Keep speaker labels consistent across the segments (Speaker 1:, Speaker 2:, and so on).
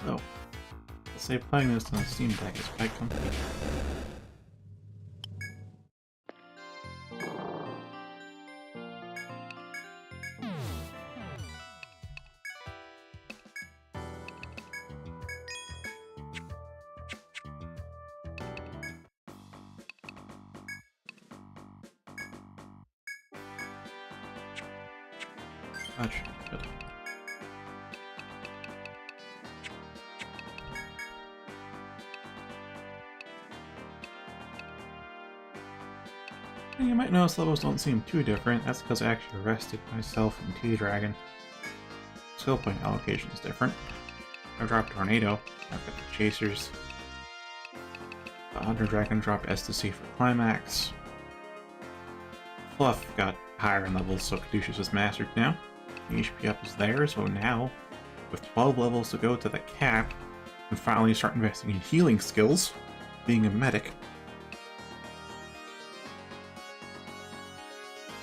Speaker 1: Oh, let's say playing this on Steam Deck is quite comfy. Gotcha. Good. You might notice levels don't seem too different. That's because I actually rested myself in T-Dragon. Skill point allocation is different. I dropped Tornado. I've got the Chasers. Hunter Dragon dropped Ecstasy for Climax. Fluff got higher in levels, so Caduceus is mastered now. The HP up is there, so now, with 12 levels to go to the cap, I can finally start investing in healing skills, being a medic.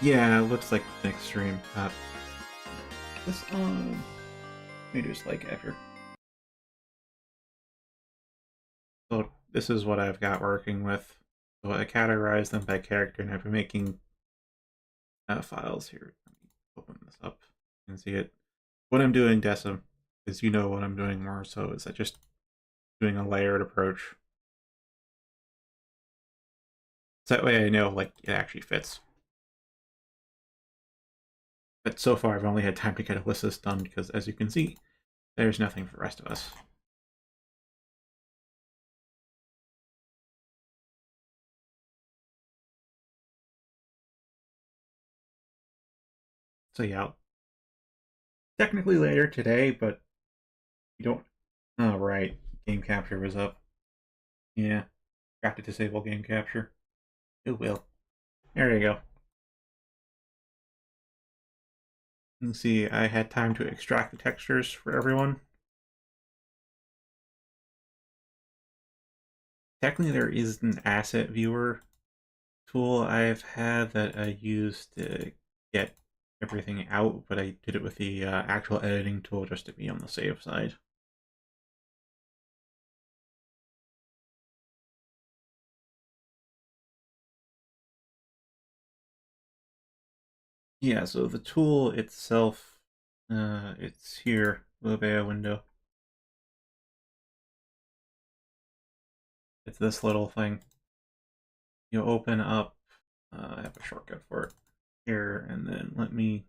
Speaker 1: Yeah, it looks like the next stream. This on... Maybe just like after. So this is what I've got working with. So I categorize them by character, and I've been making files here. Let me open this up and see it. What I'm doing, Decim, is you know what I'm doing more so, is that just doing a layered approach. So that way I know, like, it actually fits. But so far I've only had time to get Alyssa's done because, as you can see, there's nothing for the rest of us. So yeah, technically later today, but you don't... Oh, right. Game capture was up. Yeah. Got to disable game capture. It will. There you go. You can see I had time to extract the textures for everyone. Technically there is an asset viewer tool I've had that I used to get everything out, but I did it with the actual editing tool just to be on the safe side. Yeah, so the tool itself, it's here, Lobea window. It's this little thing. You open up, I have a shortcut for it here, and then let me...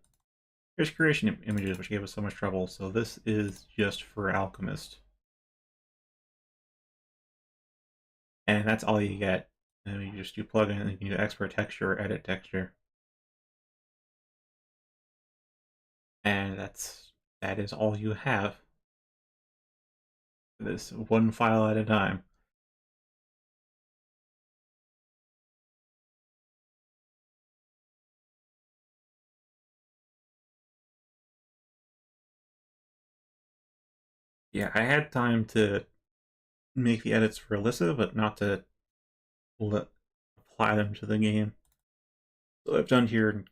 Speaker 1: Here's creation images, which gave us so much trouble. So this is just for Alchemist. And that's all you get. And you plug in and you can do export texture or edit texture. And that is all you have. This one file at a time. Yeah, I had time to make the edits for Alyssa, but not to apply them to the game. So what I've done here and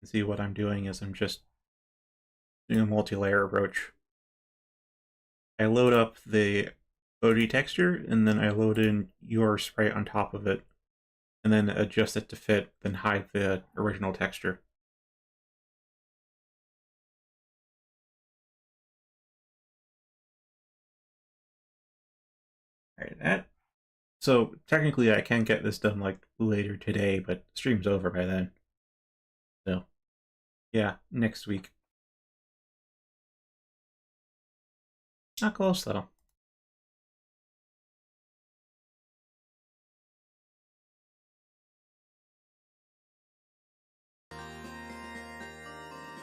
Speaker 1: see what I'm doing is I'm just doing a multi-layer approach. I load up the OG texture, and then I load in your sprite on top of it, and then adjust it to fit, then hide the original texture. Alright, that. So technically I can get this done like later today, but stream's over by then. So yeah, next week. Not close though.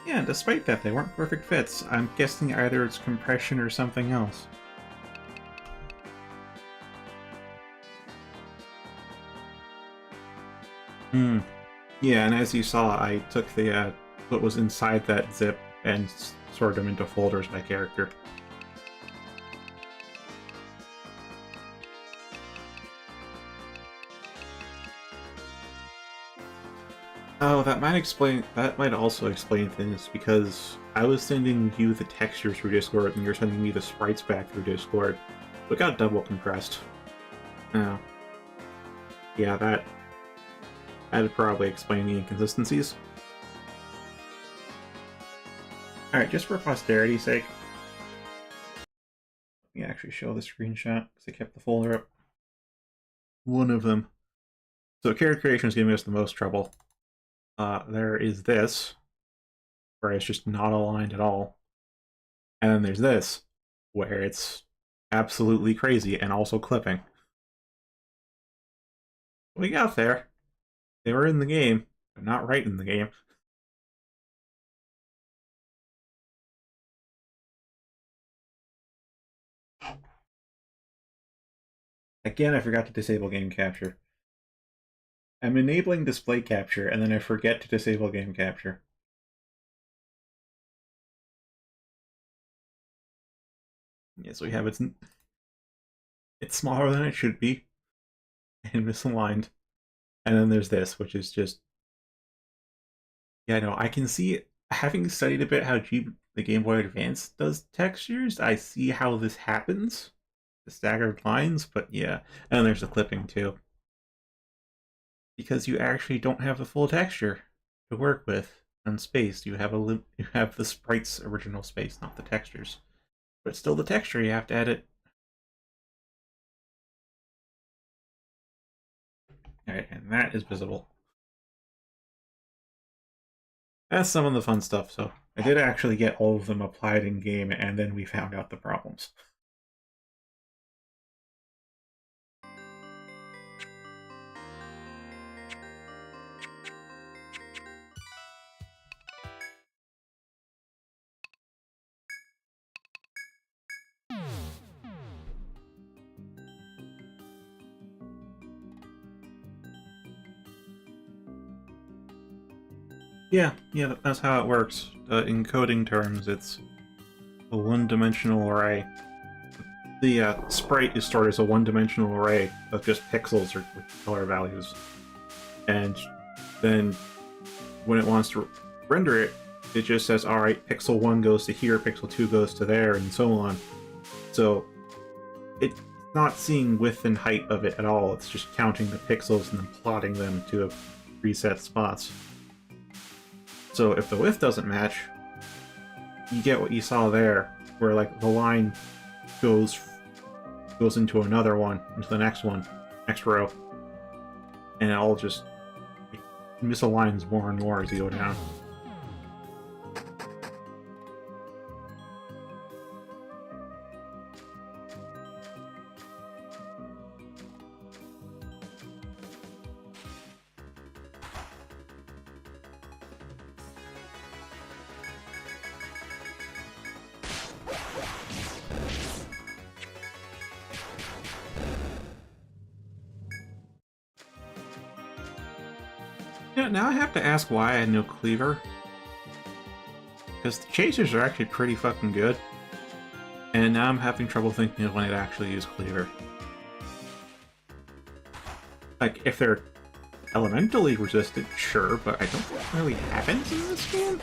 Speaker 1: Yeah, despite that, they weren't perfect fits. I'm guessing either it's compression or something else. Yeah, and as you saw, I took the what was inside that zip and sorted them into folders by character. Oh, that might also explain things, because I was sending you the textures through Discord and you're sending me the sprites back through Discord. So it got double compressed. Oh. Yeah, that'd probably explain the inconsistencies. Alright, just for posterity's sake, let me actually show the screenshot, because I kept the folder up. One of them. So character creation is giving us the most trouble. There is this, where it's just not aligned at all. And then there's this, where it's absolutely crazy and also clipping. We got there. They were in the game, but not right in the game. Again, I forgot to disable game capture. I'm enabling display capture, and then I forget to disable game capture. Yes, we have it's smaller than it should be, and misaligned. And then there's this, which is just... Yeah, no, I can see, having studied a bit how the Game Boy Advance does textures, I see how this happens. The staggered lines, but yeah. And there's the clipping, too. Because you actually don't have the full texture to work with and space. You have the sprite's original space, not the textures. But still the texture, you have to edit. Alright, and that is visible. That's some of the fun stuff, so I did actually get all of them applied in game, and then we found out the problems. Yeah, that's how it works. In coding terms, it's a one-dimensional array. The sprite is stored as a one-dimensional array of just pixels or color values. And then when it wants to render it, it just says, alright, pixel 1 goes to here, pixel 2 goes to there, and so on. So it's not seeing width and height of it at all, it's just counting the pixels and then plotting them to preset spots. So if the width doesn't match, you get what you saw there, where like the line goes into another one, into the next one, next row, and it all just misaligns more and more as you go down. Yeah, now I have to ask why I had no cleaver. Because the chasers are actually pretty fucking good. And now I'm having trouble thinking of when I'd actually use cleaver. Like, if they're elementally resistant, sure, but I don't think it really happens in this game.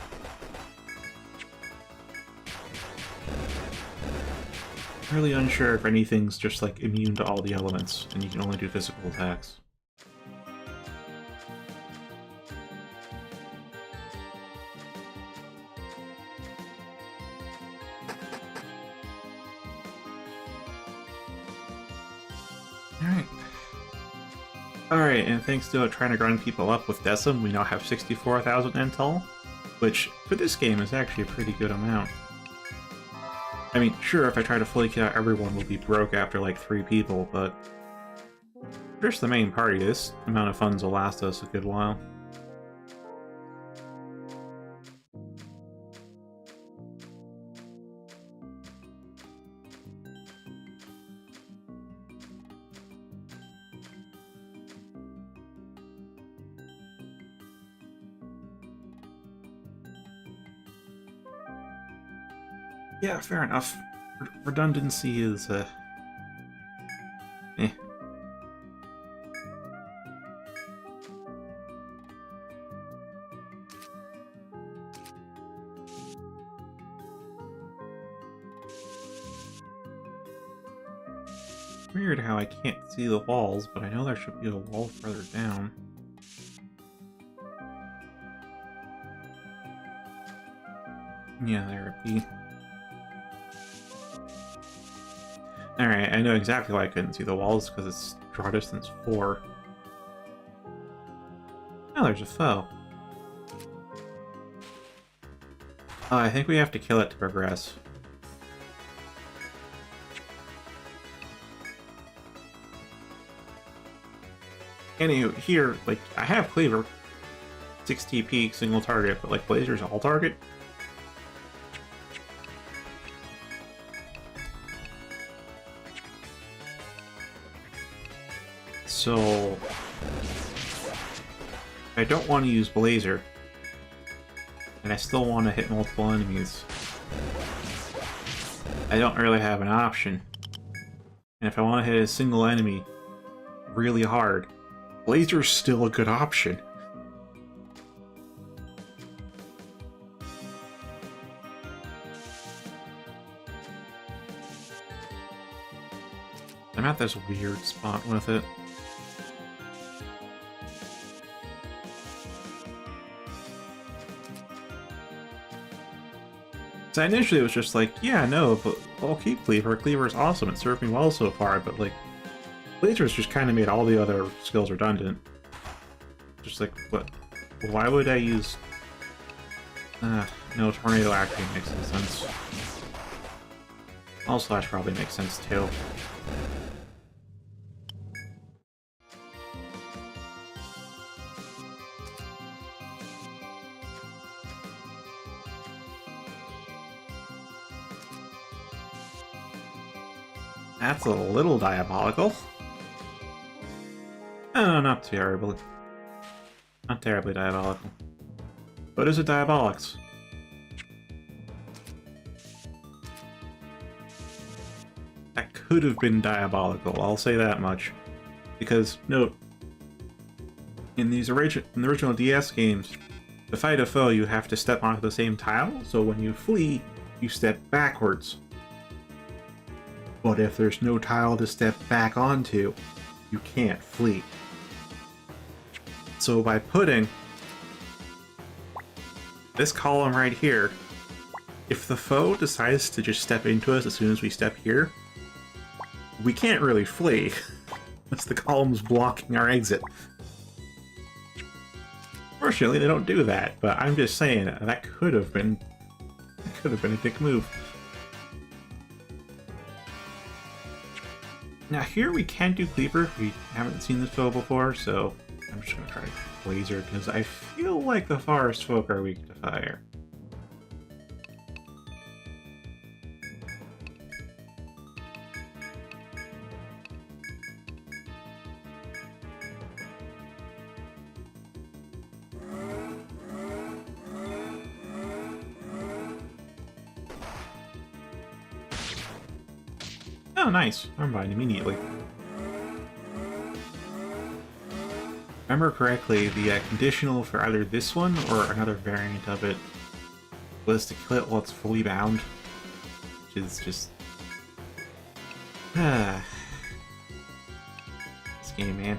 Speaker 1: Really unsure if anything's just like immune to all the elements and you can only do physical attacks. Alright, and thanks to trying to grind people up with Decim, we now have 64,000 intel, which for this game is actually a pretty good amount. I mean, sure, if I try to fully kill out everyone, we'll be broke after like 3 people, but just the main party, this amount of funds will last us a good while. Yeah, fair enough. Redundancy is, eh. Weird how I can't see the walls, but I know there should be a wall further down. Yeah, there would be. Alright, I know exactly why I couldn't see the walls, because it's draw distance 4. Oh, there's a foe. I think we have to kill it to progress. Anywho, here, like, I have Cleaver. 6 TP, single target, but like Blazer's all target? So I don't want to use Blazer, and I still want to hit multiple enemies. I don't really have an option. And if I want to hit a single enemy really hard, Blazer's still a good option. I'm at this weird spot with it. So initially it was just like, yeah, no, but I'll keep Cleaver. Cleaver's awesome. It served me well so far, but like, Blazer's just kind of made all the other skills redundant. Just like, what? Why would I use... no, Tornado actually makes some sense. All Slash probably makes sense too. That's a little diabolical. Oh, not terribly. Not terribly diabolical. But is it diabolics? That could have been diabolical, I'll say that much. Because, note, in the original DS games, to fight a foe you have to step onto the same tile, so when you flee, you step backwards. But if there's no tile to step back onto, you can't flee. So by putting this column right here, if the foe decides to just step into us as soon as we step here, we can't really flee, unless the column's blocking our exit. Fortunately, they don't do that, but I'm just saying, that could have been a dick move. Now here we can do Cleaver, we haven't seen this foe before, so I'm just going to try Blazer, because I feel like the Forest Folk are weak to fire. Oh, nice. Never mind, immediately. Remember correctly, the conditional for either this one or another variant of it was to kill it while it's fully bound, which is just Ah, this game, man.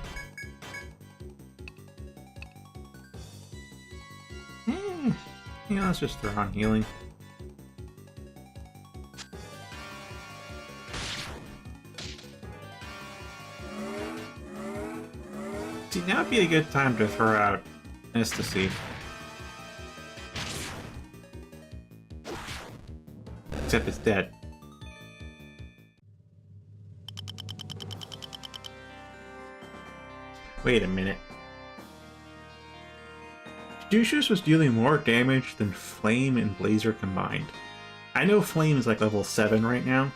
Speaker 1: Yeah, let's just throw on healing. See, now would be a good time to throw out Ecstasy. Except it's dead. Wait a minute. Caduceus was dealing more damage than Flame and Blazer combined. I know Flame is like level 7 right now,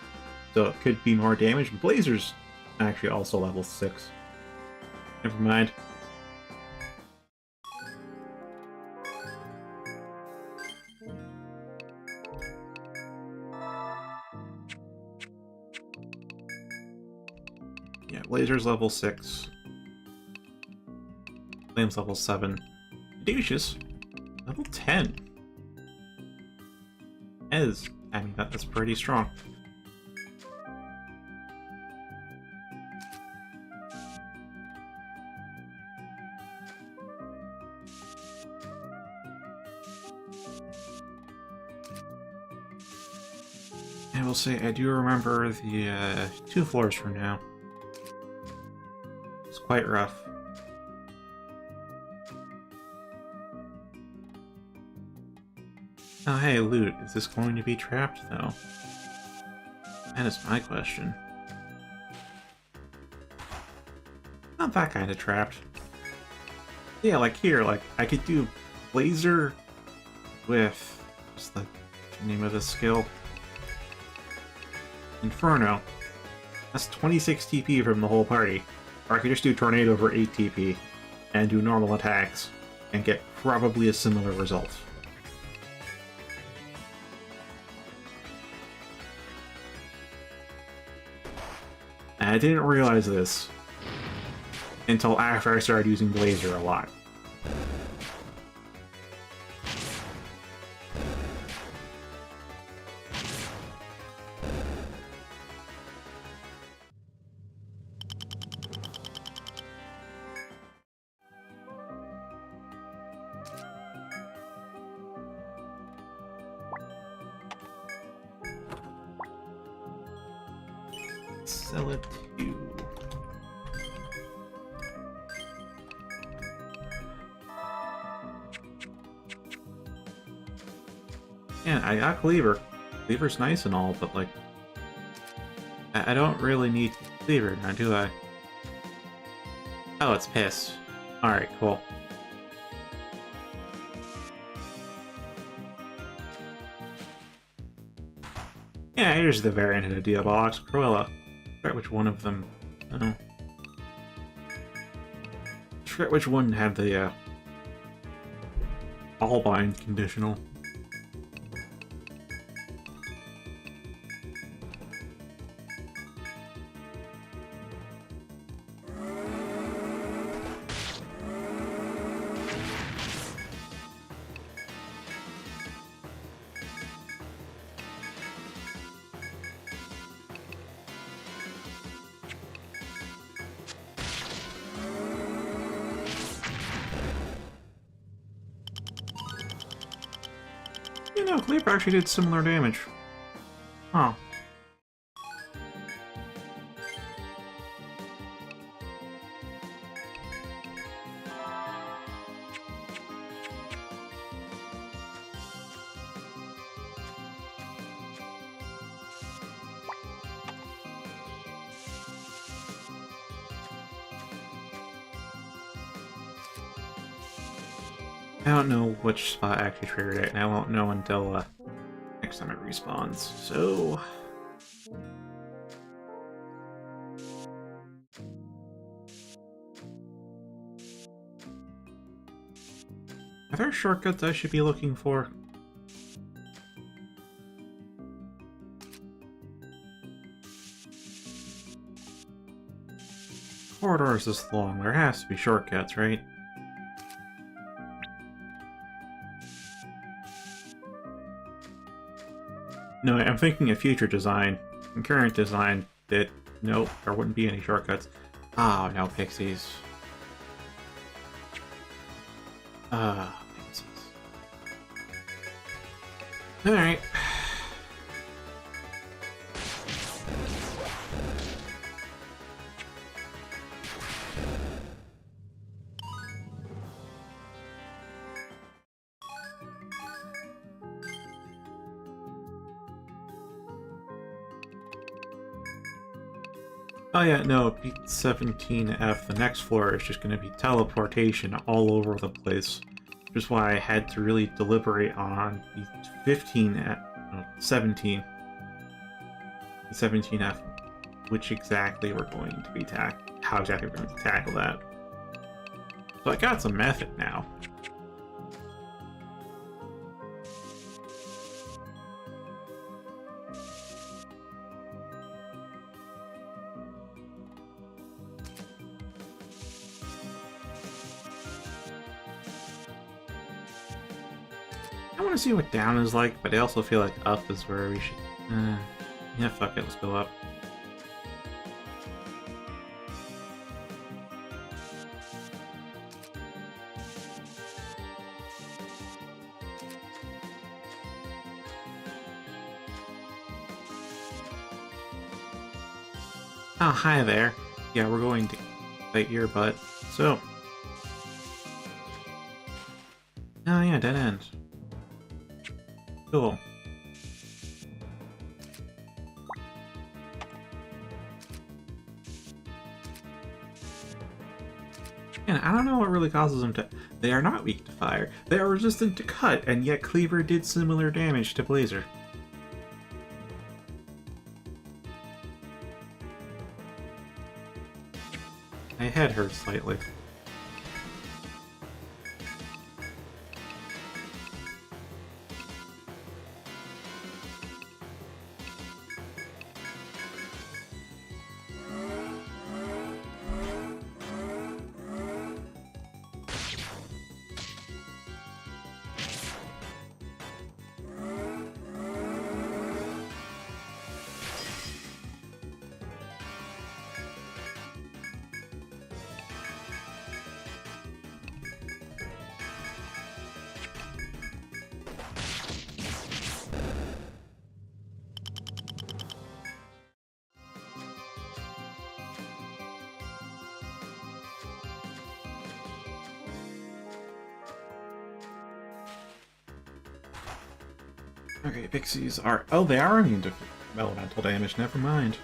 Speaker 1: so it could be more damage, but Blazer's actually also level 6. Never mind. Yeah, Blazer's level 6. Flame's level 7. Caduceus, level 10. I mean, that's pretty strong. I will say, I do remember the 2 floors from now. It's quite rough. Oh, hey, loot. Is this going to be trapped, though? That is my question. Not that kind of trapped. Yeah, like here, like, I could do Blazer with... what's the name of the skill? Inferno. That's 26 TP from the whole party. Or I could just do Tornado for 8 TP and do normal attacks and get probably a similar result. And I didn't realize this until after I started using Blazer a lot. Sell it to... yeah, I got Cleaver. Cleaver's nice and all, but like... I don't really need Cleaver now, do I? Oh, it's Piss. Alright, cool. Yeah, here's the variant of the Diabolix Cruella. I forget which one of them. I forget which one had the Allbind conditional. You know, Cleaver actually did similar damage. Huh. I don't know which spot actually triggered it, and I won't know until next time it respawns, so... are there shortcuts I should be looking for? Corridor is this long, there has to be shortcuts, right? No, I'm thinking of future design. In current design, that Nope, there wouldn't be any shortcuts. Oh, no, pixies. Pixies. Alright. Oh yeah, no, beat 17F. The next floor is just going to be teleportation all over the place. Which is why I had to really deliberate on the 17, 17F, which exactly we're going to be how exactly we're going to tackle that. So I got some method now. I want to see what down is like, but I also feel like up is where we should... yeah, fuck it, let's go up. Oh, hi there. Yeah, we're going to fight your butt. So... oh yeah, dead end. Cool. And I don't know what really causes them to... they are not weak to fire. They are resistant to cut, and yet Cleaver did similar damage to Blazer. My head hurts slightly. Okay, pixies are... oh, they are immune to elemental damage, never mind.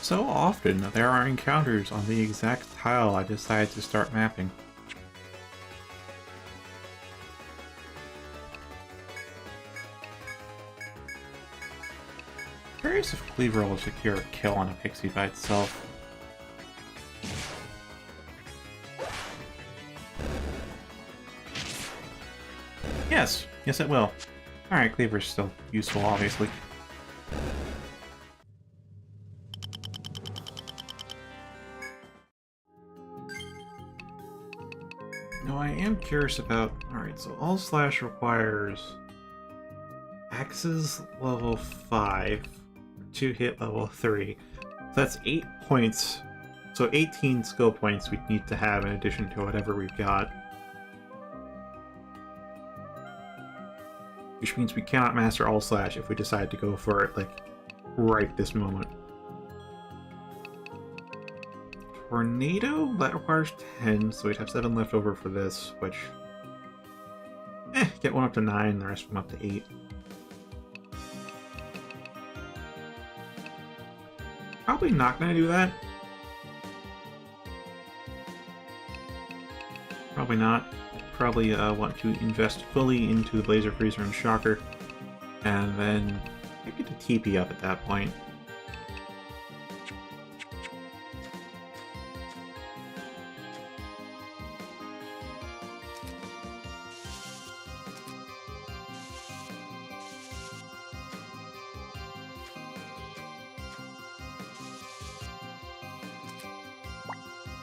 Speaker 1: So often, there are encounters on the exact tile I decided to start mapping. Curious if Cleaver will secure a kill on a pixie by itself. Yes, yes it will. Alright, Cleaver's still useful, obviously. No, I am curious about... alright, so all slash requires... axes level 5, 2 hit level 3. So that's 8 points. So 18 skill points we'd need to have in addition to whatever we've got. Which means we cannot master all slash if we decide to go for it, like, right this moment. tornado? That requires 10, so we'd have 7 left over for this, which... get one up to 9, the rest of them up to 8. Probably not gonna do that. Probably not. Probably want to invest fully into the Blazer Freezer and Shocker, and then I get to TP up at that point.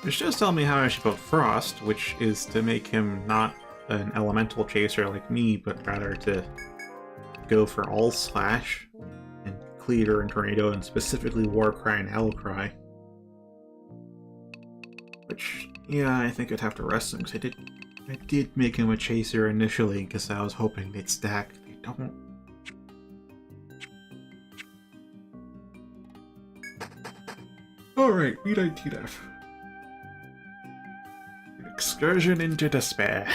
Speaker 1: Which does tell me how I should vote Frost, which is to make him not an elemental chaser like me, but rather to go for all slash and Cleaver and Tornado, and specifically Warcry and Hellcry. Which, yeah, I think I'd have to rest him, because I did make him a chaser initially, because I was hoping they'd stack. They don't. Alright, B19F. Excursion into Despair.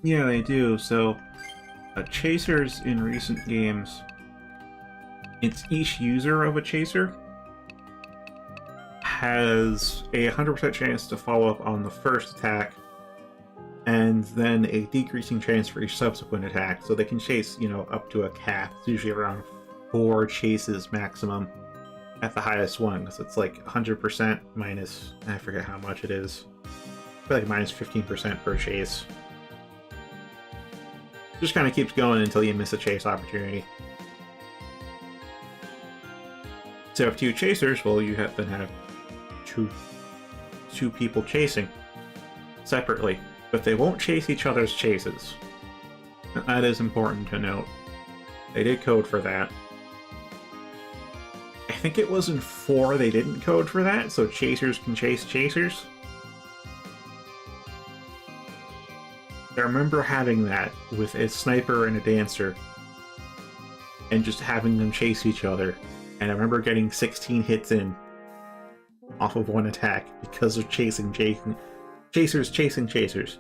Speaker 1: Yeah, they do. So, chasers in recent games, it's each user of a chaser has a 100% chance to follow up on the first attack, and then a decreasing chance for each subsequent attack. So they can chase, you know, up to a cap. It's usually around 4 chases maximum at the highest one, because it's like 100% minus, I forget how much it is. I feel like minus 15% per chase. Just kind of keeps going until you miss a chase opportunity. So if 2 chasers, well, you then have two people chasing separately, but they won't chase each other's chases. That is important to note. They did code for that. I think it was in 4 they didn't code for that, so chasers can chase chasers. I remember having that with a sniper and a dancer, and just having them chase each other. And I remember getting 16 hits in off of one attack because of chasers chasing chasers.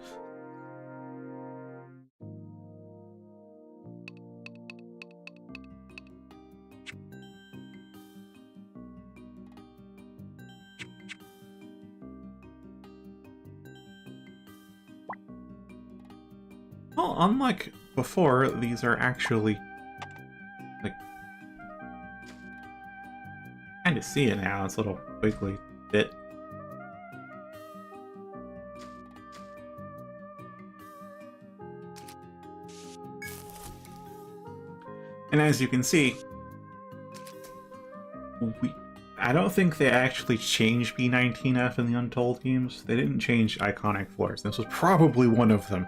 Speaker 1: Well, unlike before, these are actually like kind of see it now. It's a little wiggly bit. And as you can see, I don't think they actually changed B19F in the Untold games. They didn't change iconic floors. This was probably one of them.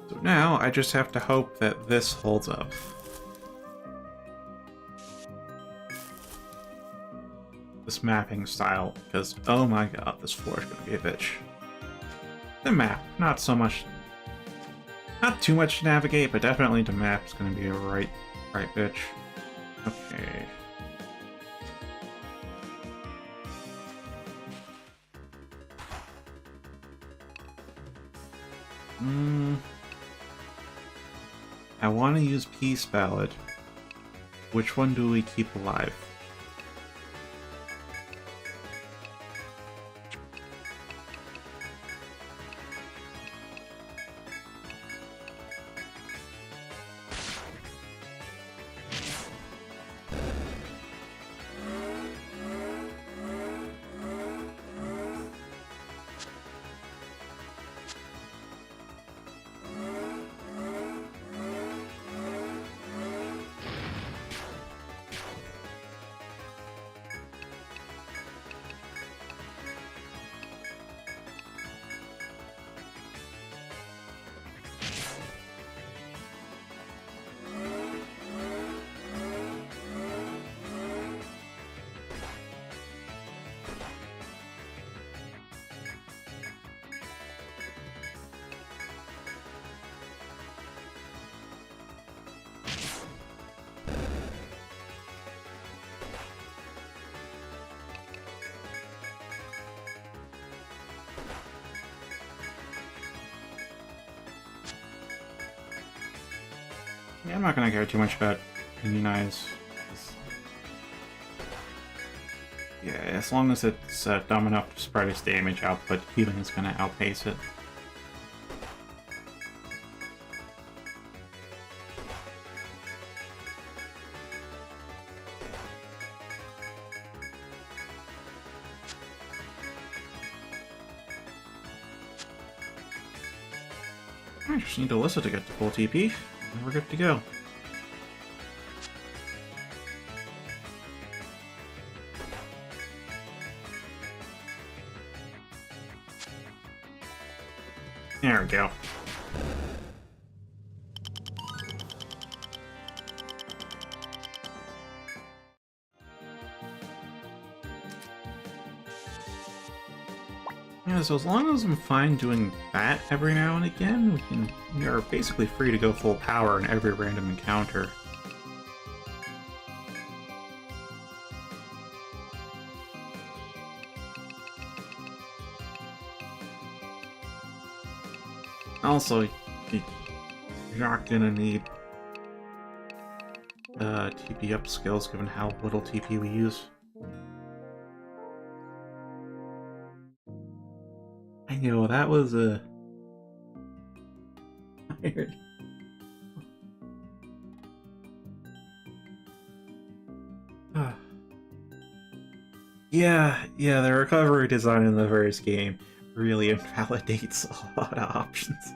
Speaker 1: So now I just have to hope that this holds up. This mapping style, because oh my god, this floor is gonna be a bitch. The map, not so much, not too much to navigate, but definitely the map's gonna be a right bitch. Okay. I want to use Peace Ballad. Which one do we keep alive? I'm not gonna care too much about immunize. Yeah, as long as it's dumb enough to spread its damage output, healing is gonna outpace it. I just need Alyssa to get to full TP, and we're good to go. There we go. Yeah, so as long as I'm fine doing that every now and again, we are basically free to go full power in every random encounter. Also, you're not gonna need TP up skills given how little TP we use. I know, that was a... Weird. Yeah, the recovery design in the first game really invalidates a lot of options.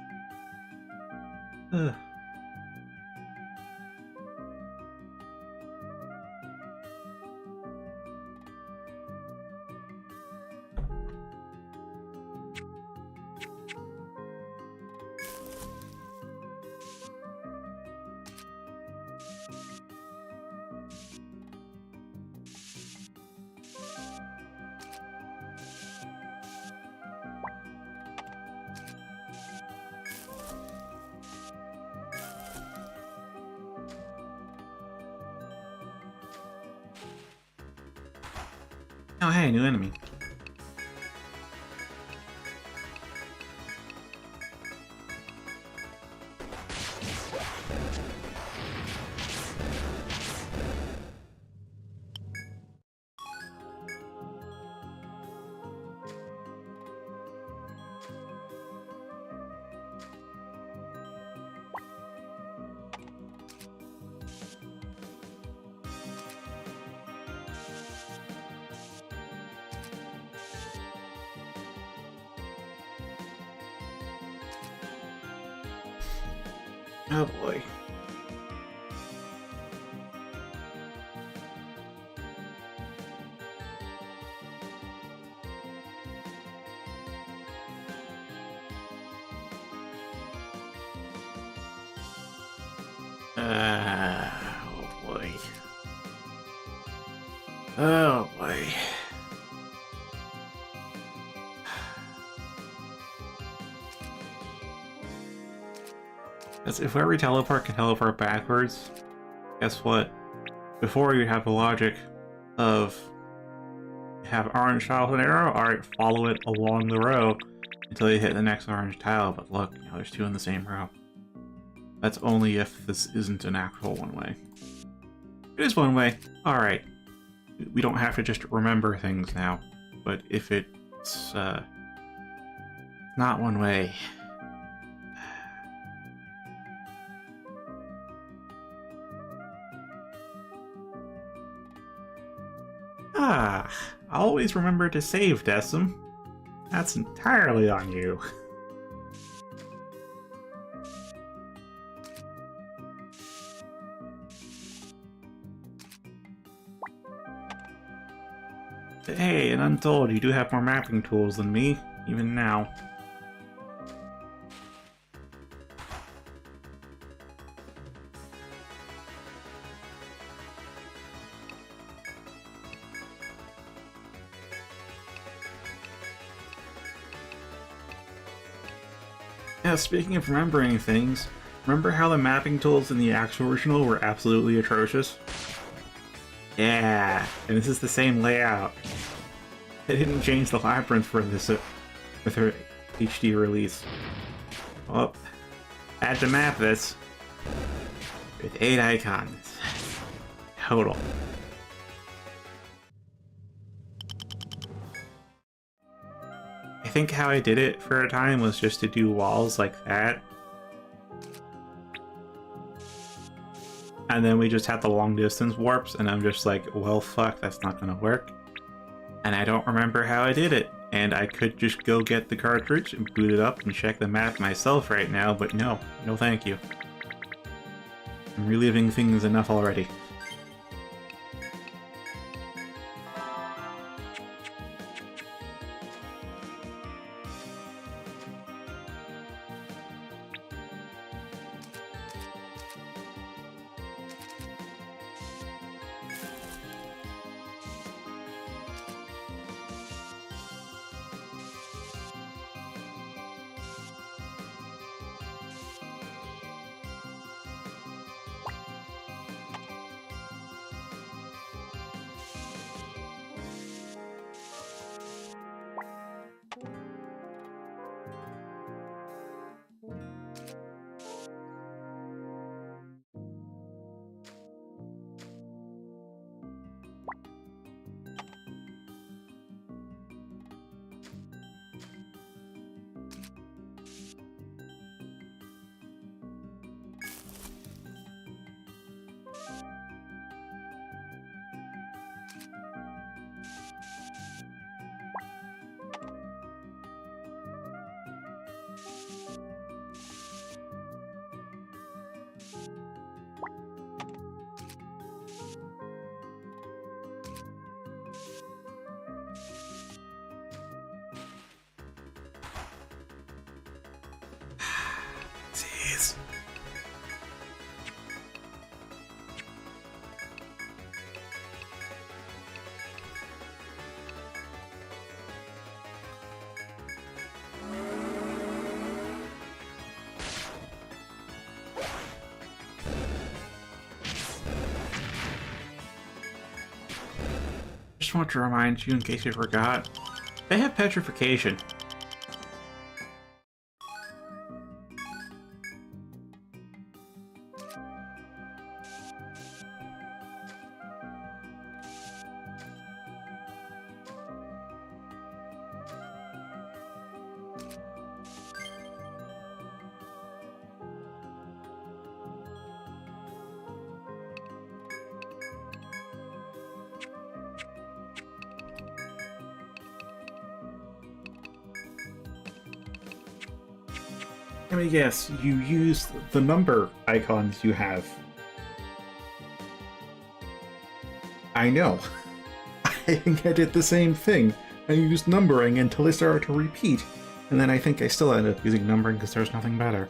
Speaker 1: Oh hey, new enemy. Oh boy. Oh boy. Oh boy. If every teleport can teleport backwards, guess what? Before you have the logic of have orange tile with an arrow, alright, follow it along the row until you hit the next orange tile, but look, you know, there's two in the same row. That's only if this isn't an actual one-way. It is one-way, alright. We don't have to just remember things now, but if it's not one-way... always remember to save, Decim. That's entirely on you. Hey, and untold, you do have more mapping tools than me, even now. Yeah, speaking of remembering things, remember how the mapping tools in the actual original were absolutely atrocious? Yeah, and this is the same layout. They didn't change the labyrinth for this with her HD release. Well, I had to map this. with 8 icons total. I think how I did it for a time was just to do walls like that. And then we just had the long distance warps, and I'm just like, well, fuck, that's not gonna work. And I don't remember how I did it. And I could just go get the cartridge and boot it up and check the math myself right now, but no thank you. I'm reliving things enough already. Jeez. Just want to remind you, in case you forgot, they have petrification. Let me guess, you use the number icons you have. I know. I think I did the same thing. I used numbering until they started to repeat, and then I think I still ended up using numbering because there's nothing better.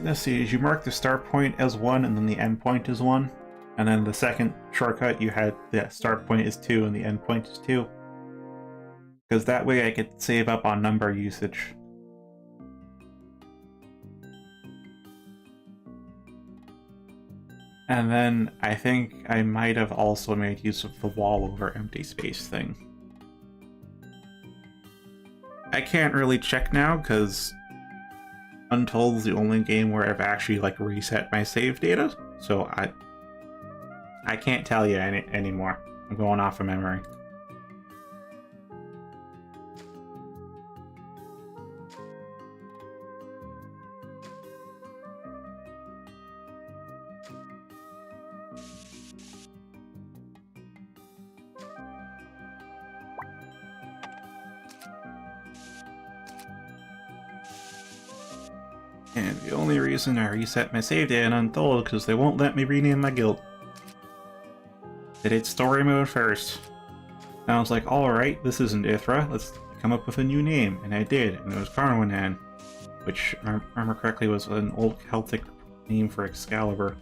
Speaker 1: Let's see, you mark the start point as 1 and then the end point is 1. And then the second shortcut you had the start point is 2 and the end point is 2. Because that way I could save up on number usage. And then I think I might have also made use of the wall over empty space thing. I can't really check now because Untold is the only game where I've actually like reset my save data, so I can't tell you anymore. I'm going off of memory. And the only reason I reset my save data in Untold because they won't let me rename my guild. They did story mode first. And I was like, alright, this isn't Ithra, let's come up with a new name. And I did, and it was Carwinan, which, if I remember correctly, was an old Celtic name for Excalibur.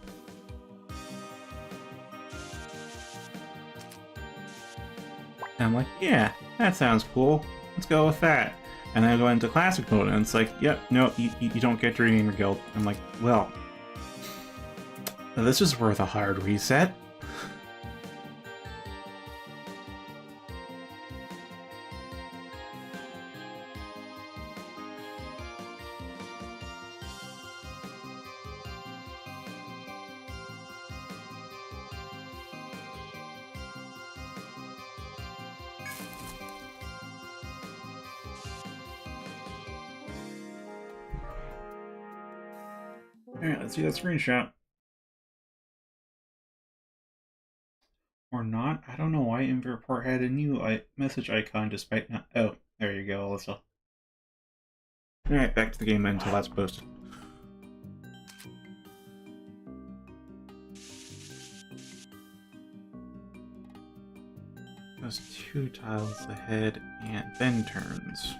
Speaker 1: And I'm like, yeah, that sounds cool. let's go with that. And then I go into classic mode, and it's like, yep, no, you don't get your gamer guild. I'm like, well, this is worth a hard reset. Alright, let's see that screenshot. Or not? I don't know why InViewReport had a new message icon despite not... Oh, there you go, Alyssa. Alright, back to the game until that's posted. Goes 2 tiles ahead and then turns.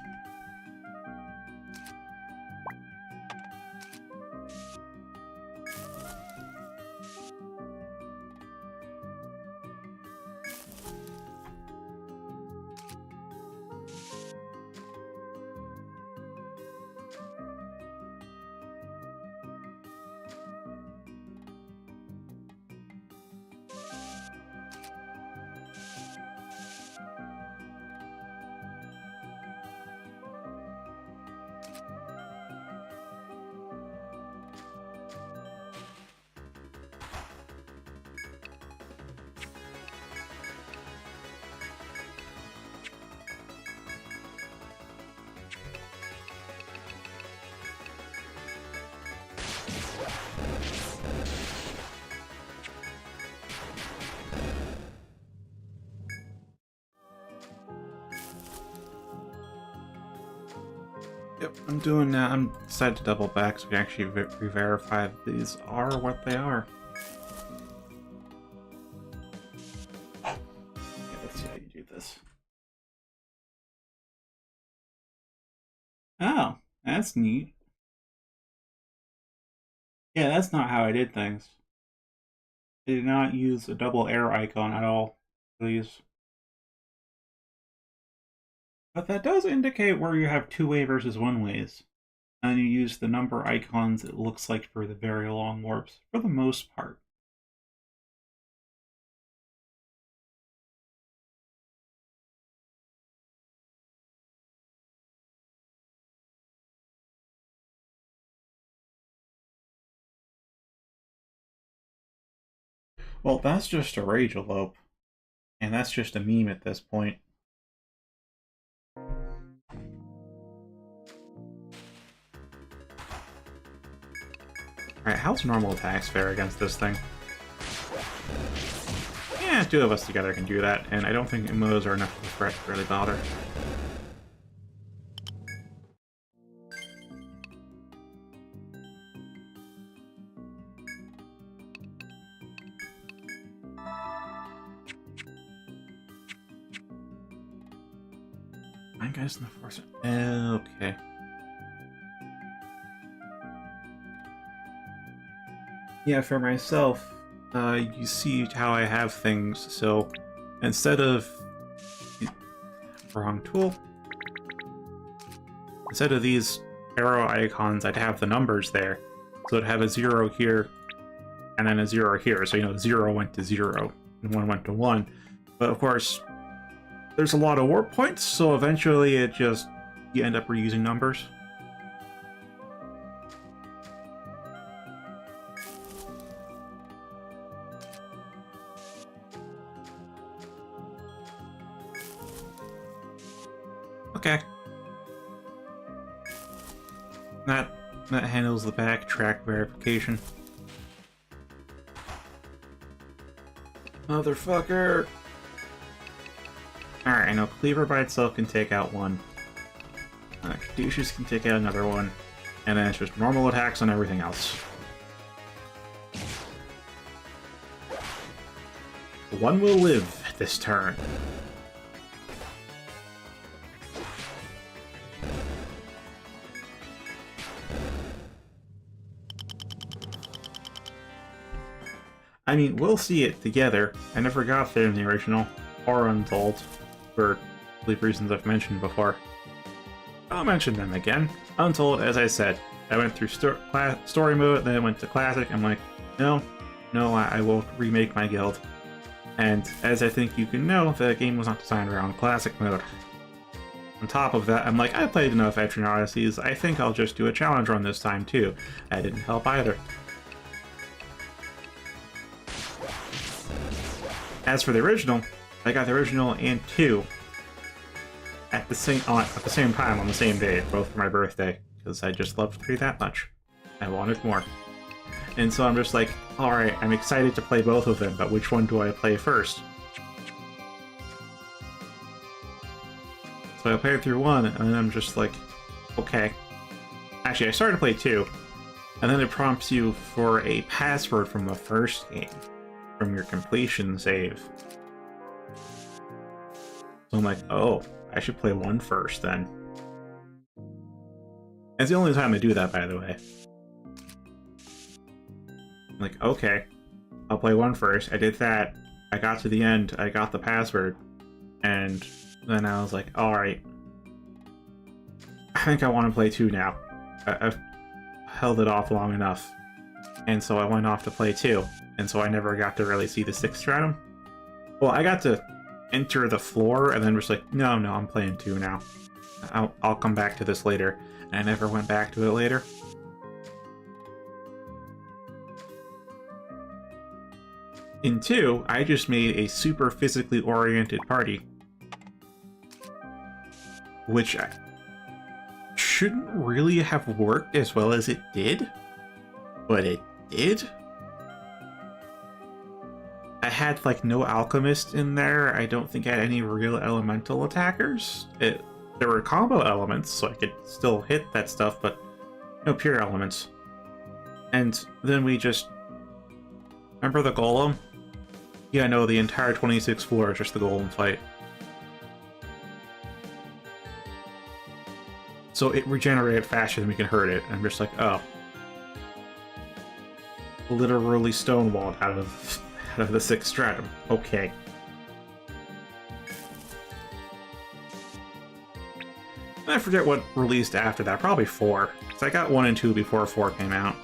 Speaker 1: Yep, I'm doing that. I'm decided to double back so we can actually re-verify that these are what they are. Okay, let's see how you do this. Oh, that's neat. Yeah, that's not how I did things. I did not use a double arrow icon at all, please. But that does indicate where you have 2-way versus 1-ways. And you use the number icons, it looks like, for the very long warps, for the most part. Well, that's just a rage elope. And that's just a meme at this point. Alright, how's normal attacks fare against this thing? Yeah, 2 of us together can do that, and I don't think MOs are enough of a threat to really bother. Nine guys in the force. Okay. Yeah, for myself, you see how I have things, so instead of... Wrong tool. Instead of these arrow icons, I'd have the numbers there. So it'd have a 0 here, and then a 0 here. So, you know, 0 went to 0, and 1 went to 1. But of course, there's a lot of warp points, so eventually it just... you end up reusing numbers. Okay. That handles the backtrack verification. Motherfucker! Alright, I know Cleaver by itself can take out 1. Caduceus can take out another 1. And then it's just normal attacks on everything else. 1 will live this turn. I mean, we'll see it together. I never got there in the original, or Untold, for believe reasons I've mentioned before. I'll mention them again. Untold, as I said, I went through story mode, then I went to classic. I'm like, no, I won't remake my guild. And as I think you can know, the game was not designed around classic mode. On top of that, I'm like, I played enough Etrian Odysseys, I think I'll just do a challenge run this time too. That didn't help either. As for the original, I got the original and 2 at the same time on the same day, both for my birthday, because I just loved 3 that much. I wanted more. And so I'm just like, alright, I'm excited to play both of them, but which one do I play first? So I played through 1, and then I'm just like, okay. Actually, I started to play 2, and then it prompts you for a password from the first game, from your completion save. So I'm like, oh, I should play 1 first then. It's the only time I do that, by the way. I'm like, okay, I'll play 1 first. I did that. I got to the end. I got the password. And then I was like, alright. I think I want to play 2 now. I've held it off long enough. And so I went off to play 2. And so I never got to really see the 6th stratum. Well, I got to enter the floor and then was like, no, I'm playing 2 now. I'll come back to this later. And I never went back to it later. In 2, I just made a super physically oriented party. Which shouldn't really have worked as well as it did. But it did. I had like no alchemist in there. I don't think I had any real elemental attackers. There were combo elements, so I could still hit that stuff, but no pure elements. And then we just... Remember the golem? Yeah, no, the entire 26th floor is just the golem fight. So it regenerated faster than we can hurt it. I'm just like, oh. Literally stonewalled out of the 6th stratum. Okay. I forget what released after that. Probably 4. Because I got 1 and 2 before 4 came out.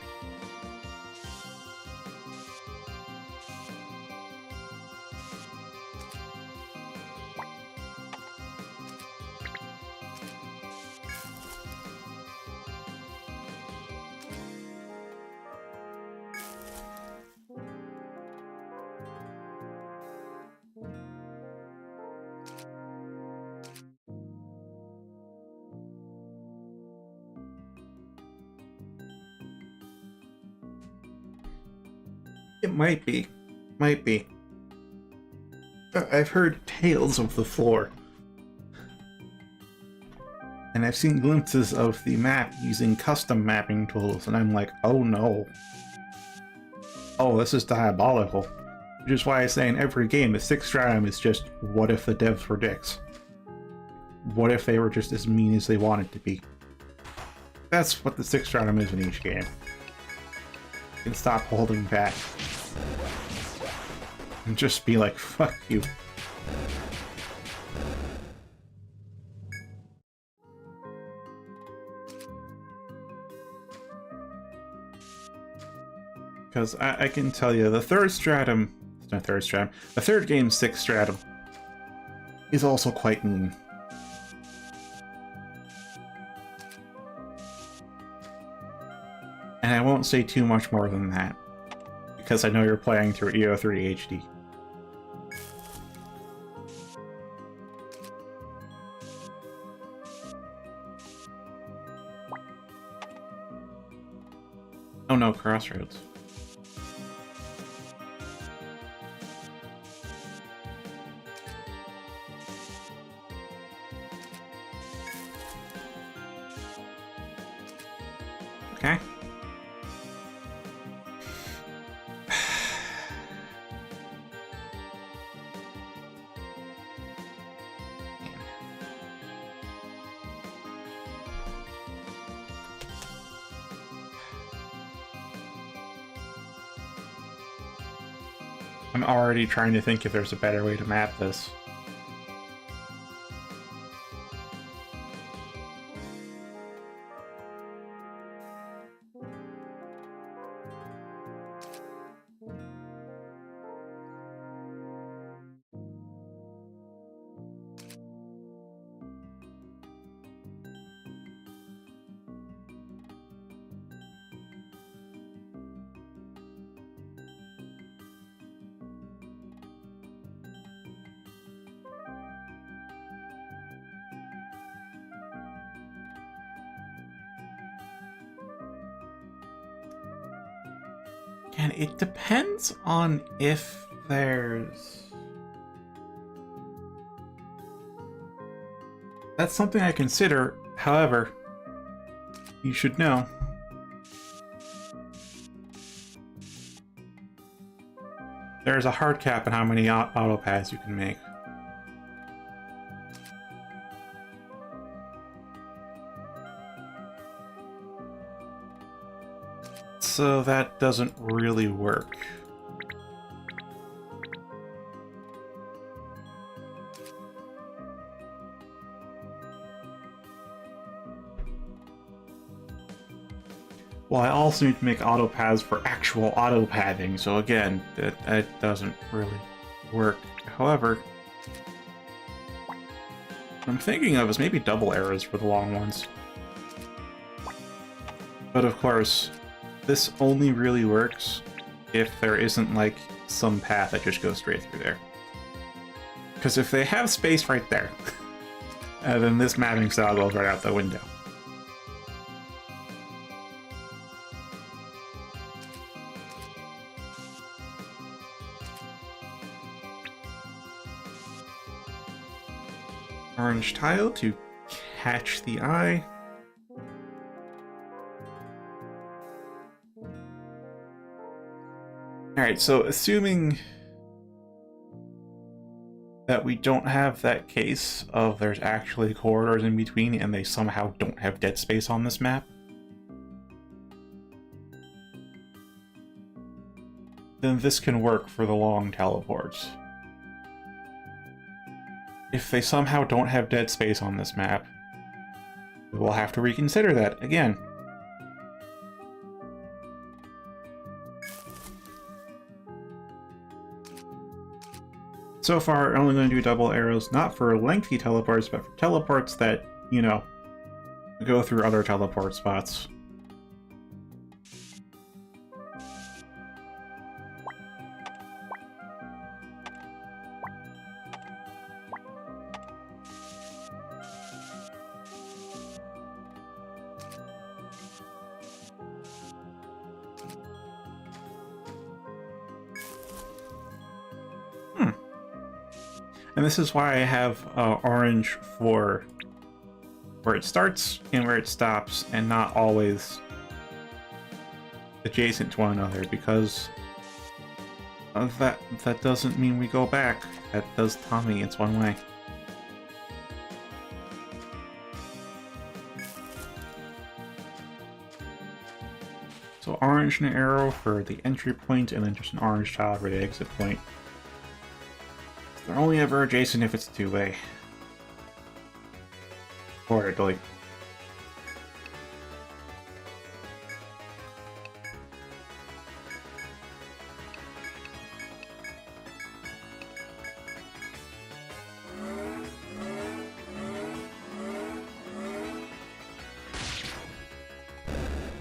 Speaker 1: It might be. Might be. I've heard tales of the floor. And I've seen glimpses of the map using custom mapping tools, and I'm like, oh no. Oh, this is diabolical. Which is why I say in every game, the 6th stratum is just, what if the devs were dicks? What if they were just as mean as they wanted to be? That's what the 6th stratum is in each game. You can stop holding back. And just be like, fuck you. Because I can tell you, the 3rd stratum... It's not 3rd stratum. The 3rd game's 6th stratum is also quite mean. And I won't say too much more than that. Because I know you're playing through EO3 HD. Oh no, Crossroads. Okay. I'm already trying to think if there's a better way to map this. And it depends on if there's... That's something I consider. However, you should know there's a hard cap on how many auto pads you can make. So that doesn't really work. Well, I also need to make auto pads for actual auto padding, so again, that doesn't really work. However, what I'm thinking of is maybe double arrows for the long ones. But of course, this only really works if there isn't like some path that just goes straight through there. Because if they have space right there, then this mapping style goes right out the window. Orange tile to catch the eye. Alright, so assuming that we don't have that case of there's actually corridors in between and they somehow don't have dead space on this map, then this can work for the long teleports. If they somehow don't have dead space on this map, we'll have to reconsider that again. So far, I'm only going to do double arrows, not for lengthy teleports, but for teleports that, you know, go through other teleport spots. And this is why I have orange for where it starts and where it stops, and not always adjacent to one another, because that doesn't mean we go back. That does tell me it's one way. So orange and an arrow for the entry point, and then just an orange tile for the exit point. They're only ever adjacent if it's two-way. Reportedly.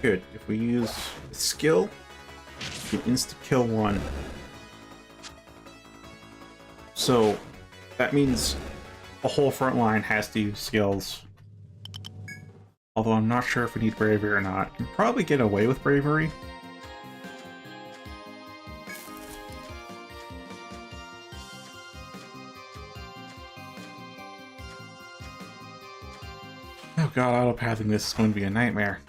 Speaker 1: Good. If we use skill, we can insta-kill one. So that means the whole front line has to use skills. Although I'm not sure if we need bravery or not. You can probably get away with bravery. Oh god, autopathing this is going to be a nightmare.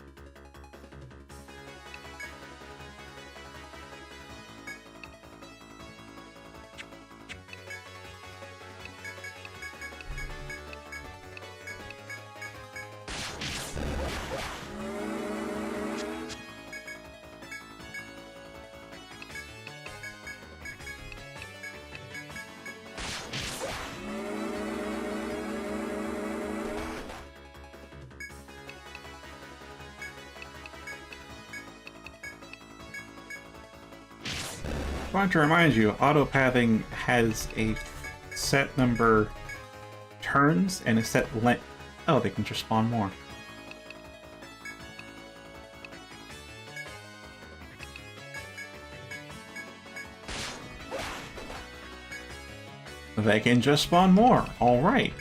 Speaker 1: I want to remind you, autopathing has a set number turns and a set length. Oh, they can just spawn more. They can just spawn more. All right.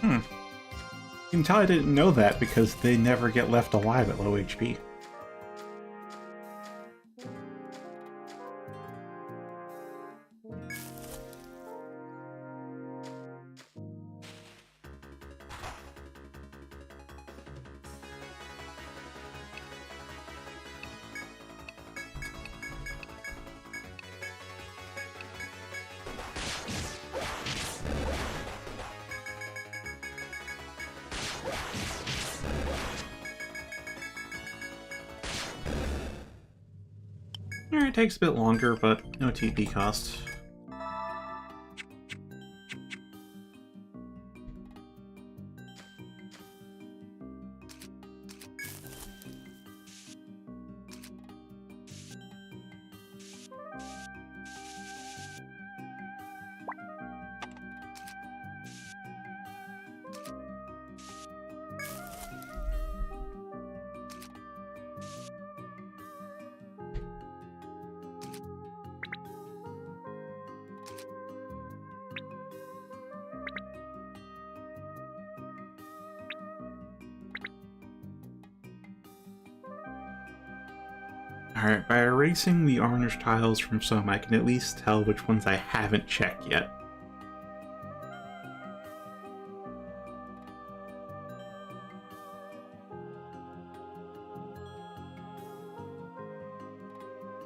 Speaker 1: You can tell I didn't know that because they never get left alive at low HP. It takes a bit longer, but no TP cost. Alright, by erasing the orange tiles from some, I can at least tell which ones I haven't checked yet.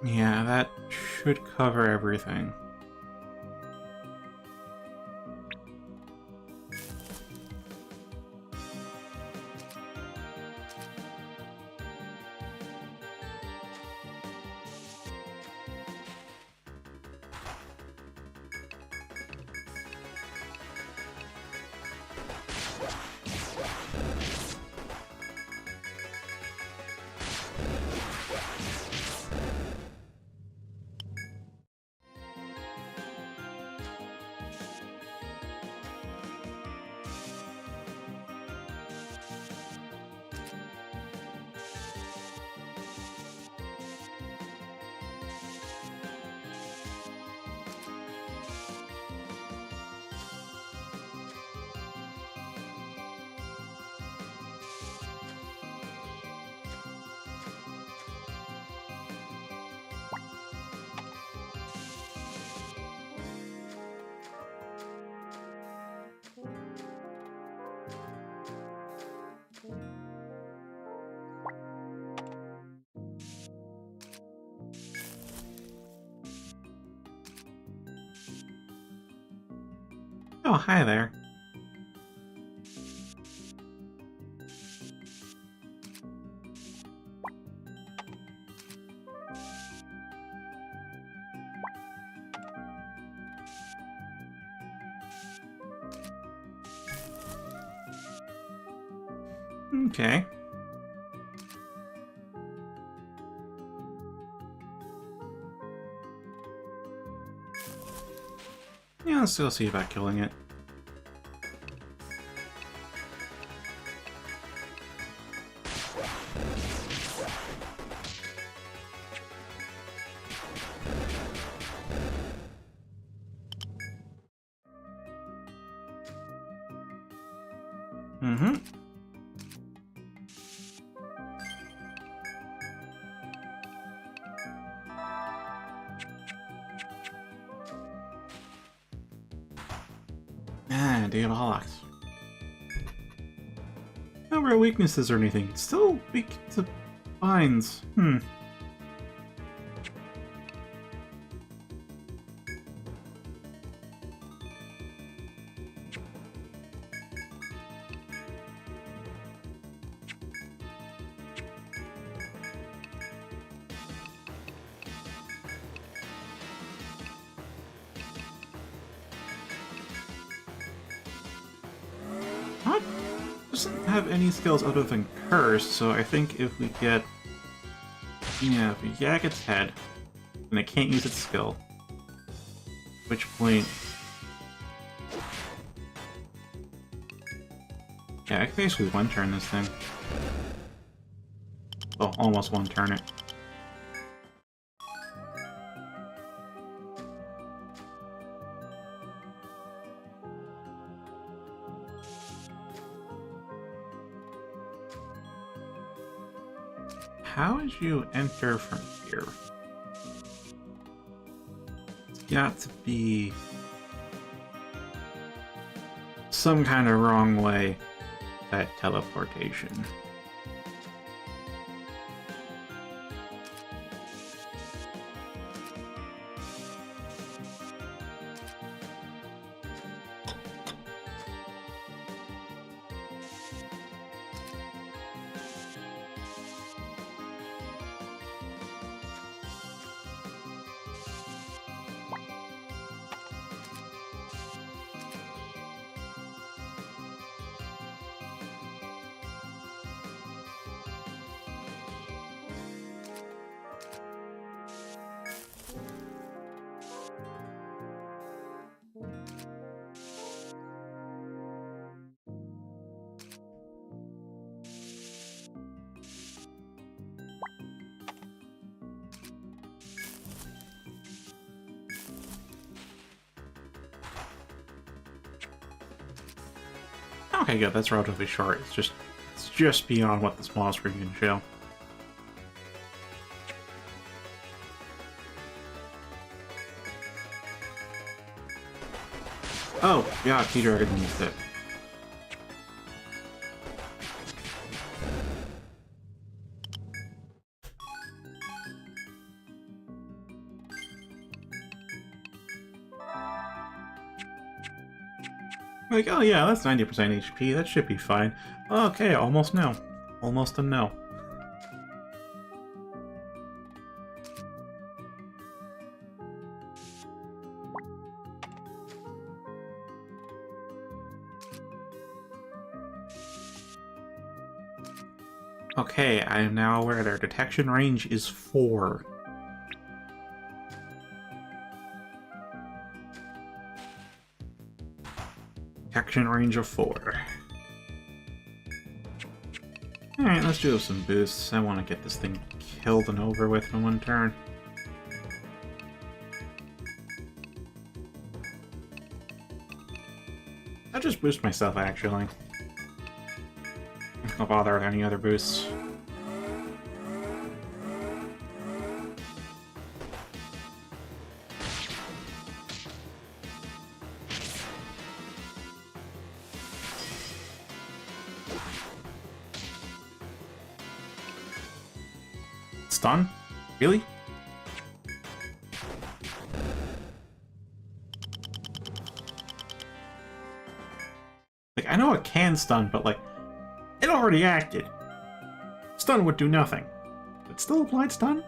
Speaker 1: Yeah, that should cover everything. Oh, hi there. Okay. Yeah, let's still see about killing it. Mm-hmm. Ah, Diabolics. No real weaknesses or anything. Still weak to binds. What? Doesn't have any skills other than Curse, so I think if we get... Yeah, if we yak its head, then it can't use its skill. At which point... Yeah, I can basically one-turn this thing. Well, almost one-turn it. how would you enter from here? It's got to be some kind of wrong way, that teleportation. Okay, good. That's relatively short. It's just beyond what the small screen can show. Oh, yeah, T-Dragon needs it. Like, oh yeah, that's 90% HP. That should be fine. Okay, almost no. Almost a no. Okay, I am now aware their detection range is 4. Detection range of 4. Alright, let's do some boosts. I want to get this thing killed and over with in one turn. I'll just boost myself, actually. I'll bother with any other boosts. Stun? Really? Like, I know it can stun, but like, it already acted. Stun would do nothing. It still applied stun?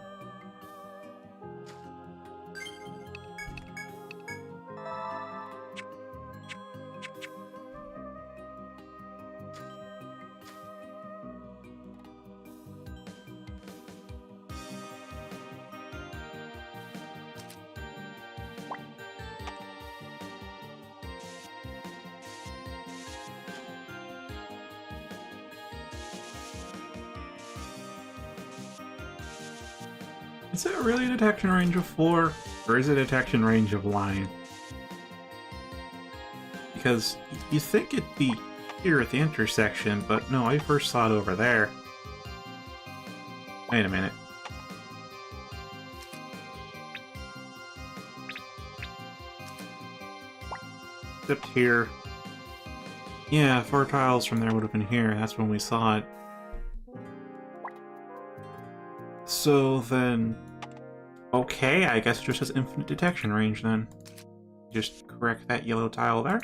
Speaker 1: Is it really a detection range of 4? Or is it a detection range of line? Because you think it'd be here at the intersection, but no, I first saw it over there. Wait a minute. Except here. Yeah, 4 tiles from there would have been here. That's when we saw it. So then... Okay, I guess it just has infinite detection range then. Just correct that yellow tile there.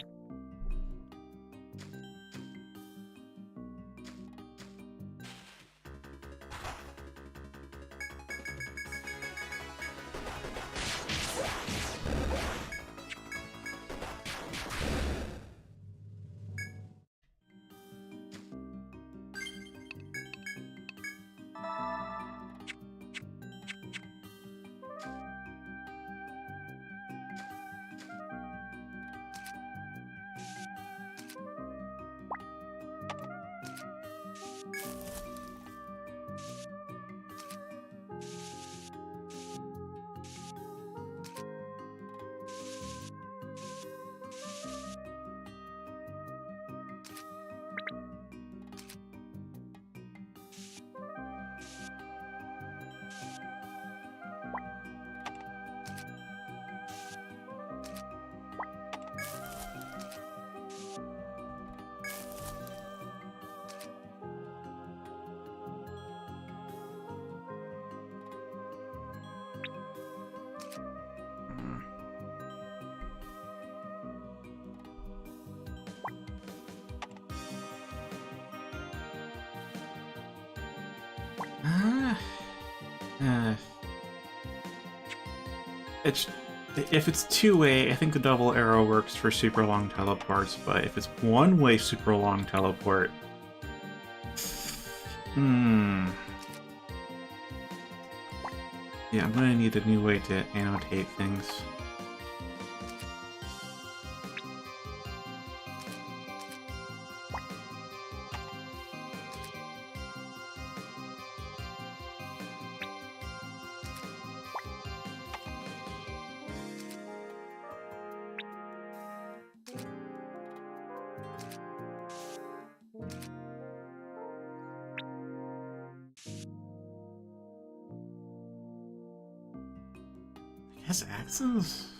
Speaker 1: It's if it's two-way, I think the double arrow works for super long teleports, but if it's one-way super long teleport, yeah, I'm gonna need a new way to annotate things. I guess axes?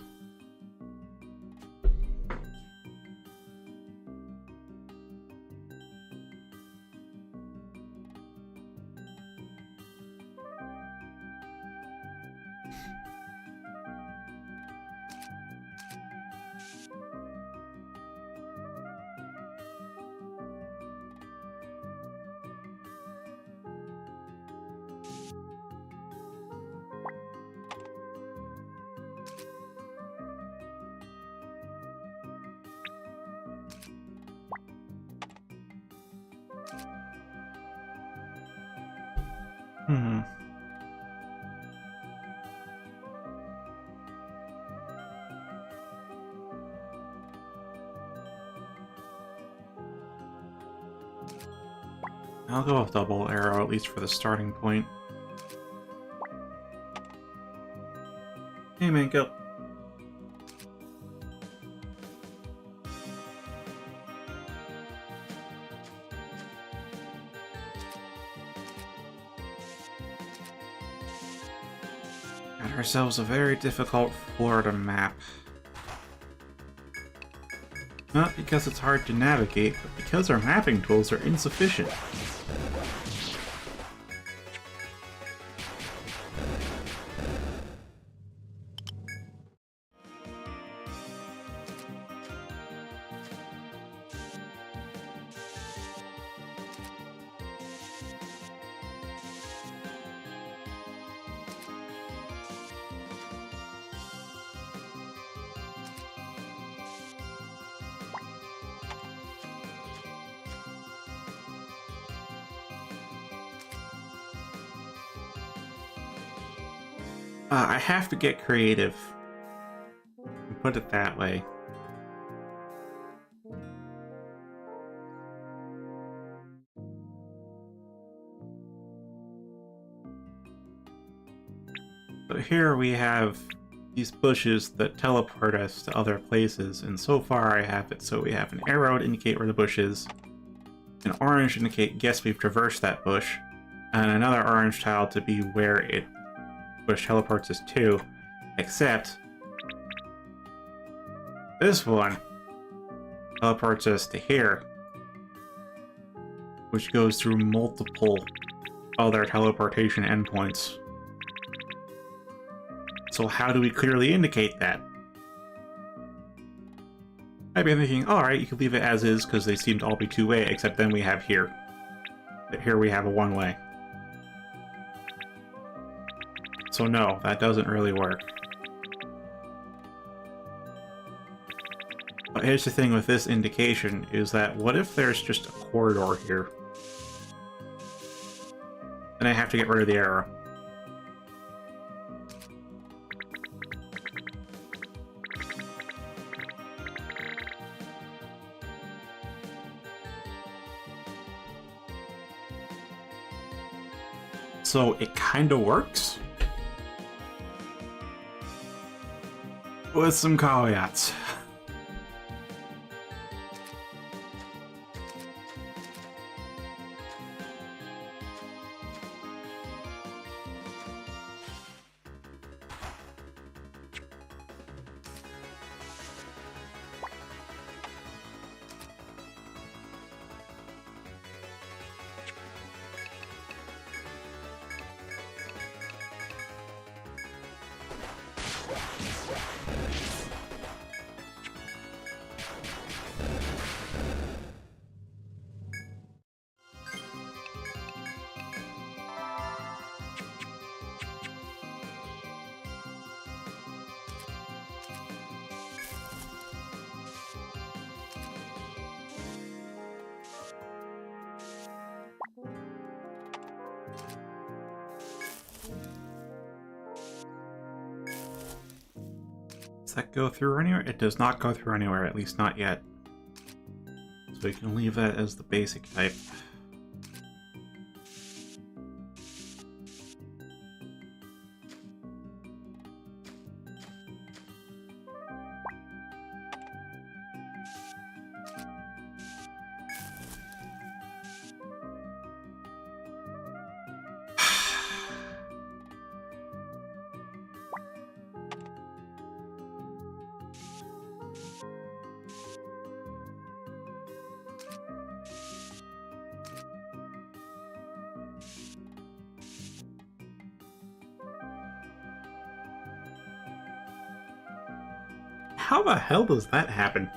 Speaker 1: I'll go with double arrow, at least for the starting point. Hey man, go. Got ourselves a very difficult Florida map. Not because it's hard to navigate, but because our mapping tools are insufficient. I have to get creative. Put it that way. But here we have these bushes that teleport us to other places, and so far I have it so we have an arrow to indicate where the bush is, an orange to indicate guess we've traversed that bush, and another orange tile to be where it bush teleports us to, except this one teleports us to here, which goes through multiple other teleportation endpoints. So how do we clearly indicate that? I've been thinking, alright, you could leave it as is because they seem to all be two-way, except then we have here. But here we have a one-way. So no, that doesn't really work. But here's the thing with this indication, is that what if there's just a corridor here? Then I have to get rid of the arrow. So it kinda works? With some caveats. that go through anywhere? It does not go through anywhere, at least not yet. So we can leave that as the basic type. How the hell does that happen?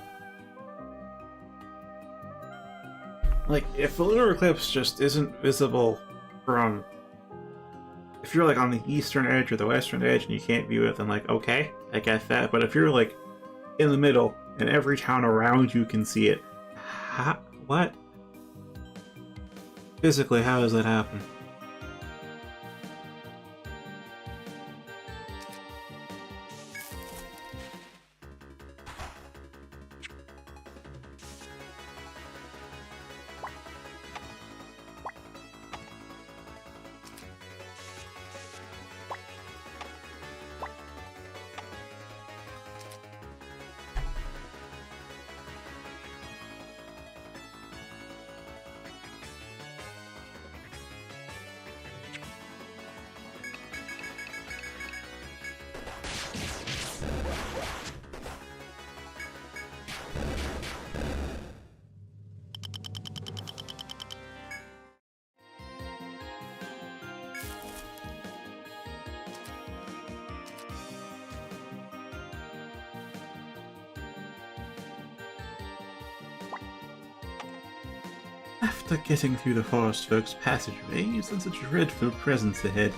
Speaker 1: Like, if the lunar eclipse just isn't visible from... If you're, like, on the eastern edge or the western edge and you can't view it, then, like, okay, I get that. But if you're, like, in the middle and every town around you can see it, what? Physically, how does that happen? After getting through the forest folks' passageway, you sense a dreadful presence ahead.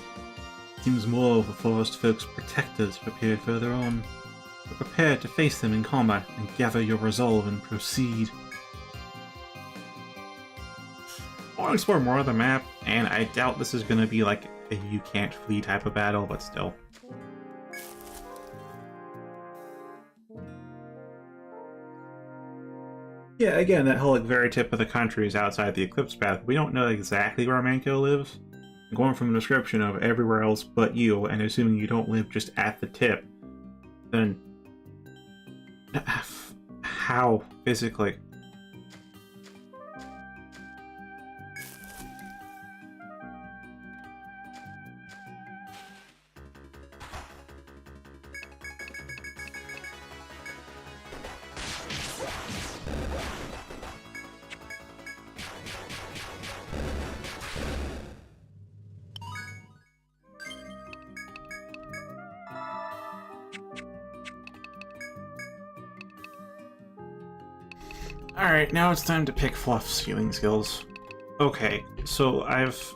Speaker 1: Seems more of the forest folks' protectors appear further on. But prepare to face them in combat and gather your resolve and proceed. I want to explore more of the map, and I doubt this is going to be like a you can't flee type of battle, but still. Yeah, again, that whole like, very tip of the country is outside the eclipse path. We don't know exactly where Manko lives. Going from the description of everywhere else but you, and assuming you don't live just at the tip, then how physically? Alright, now it's time to pick Fluff's healing skills. Okay, so I've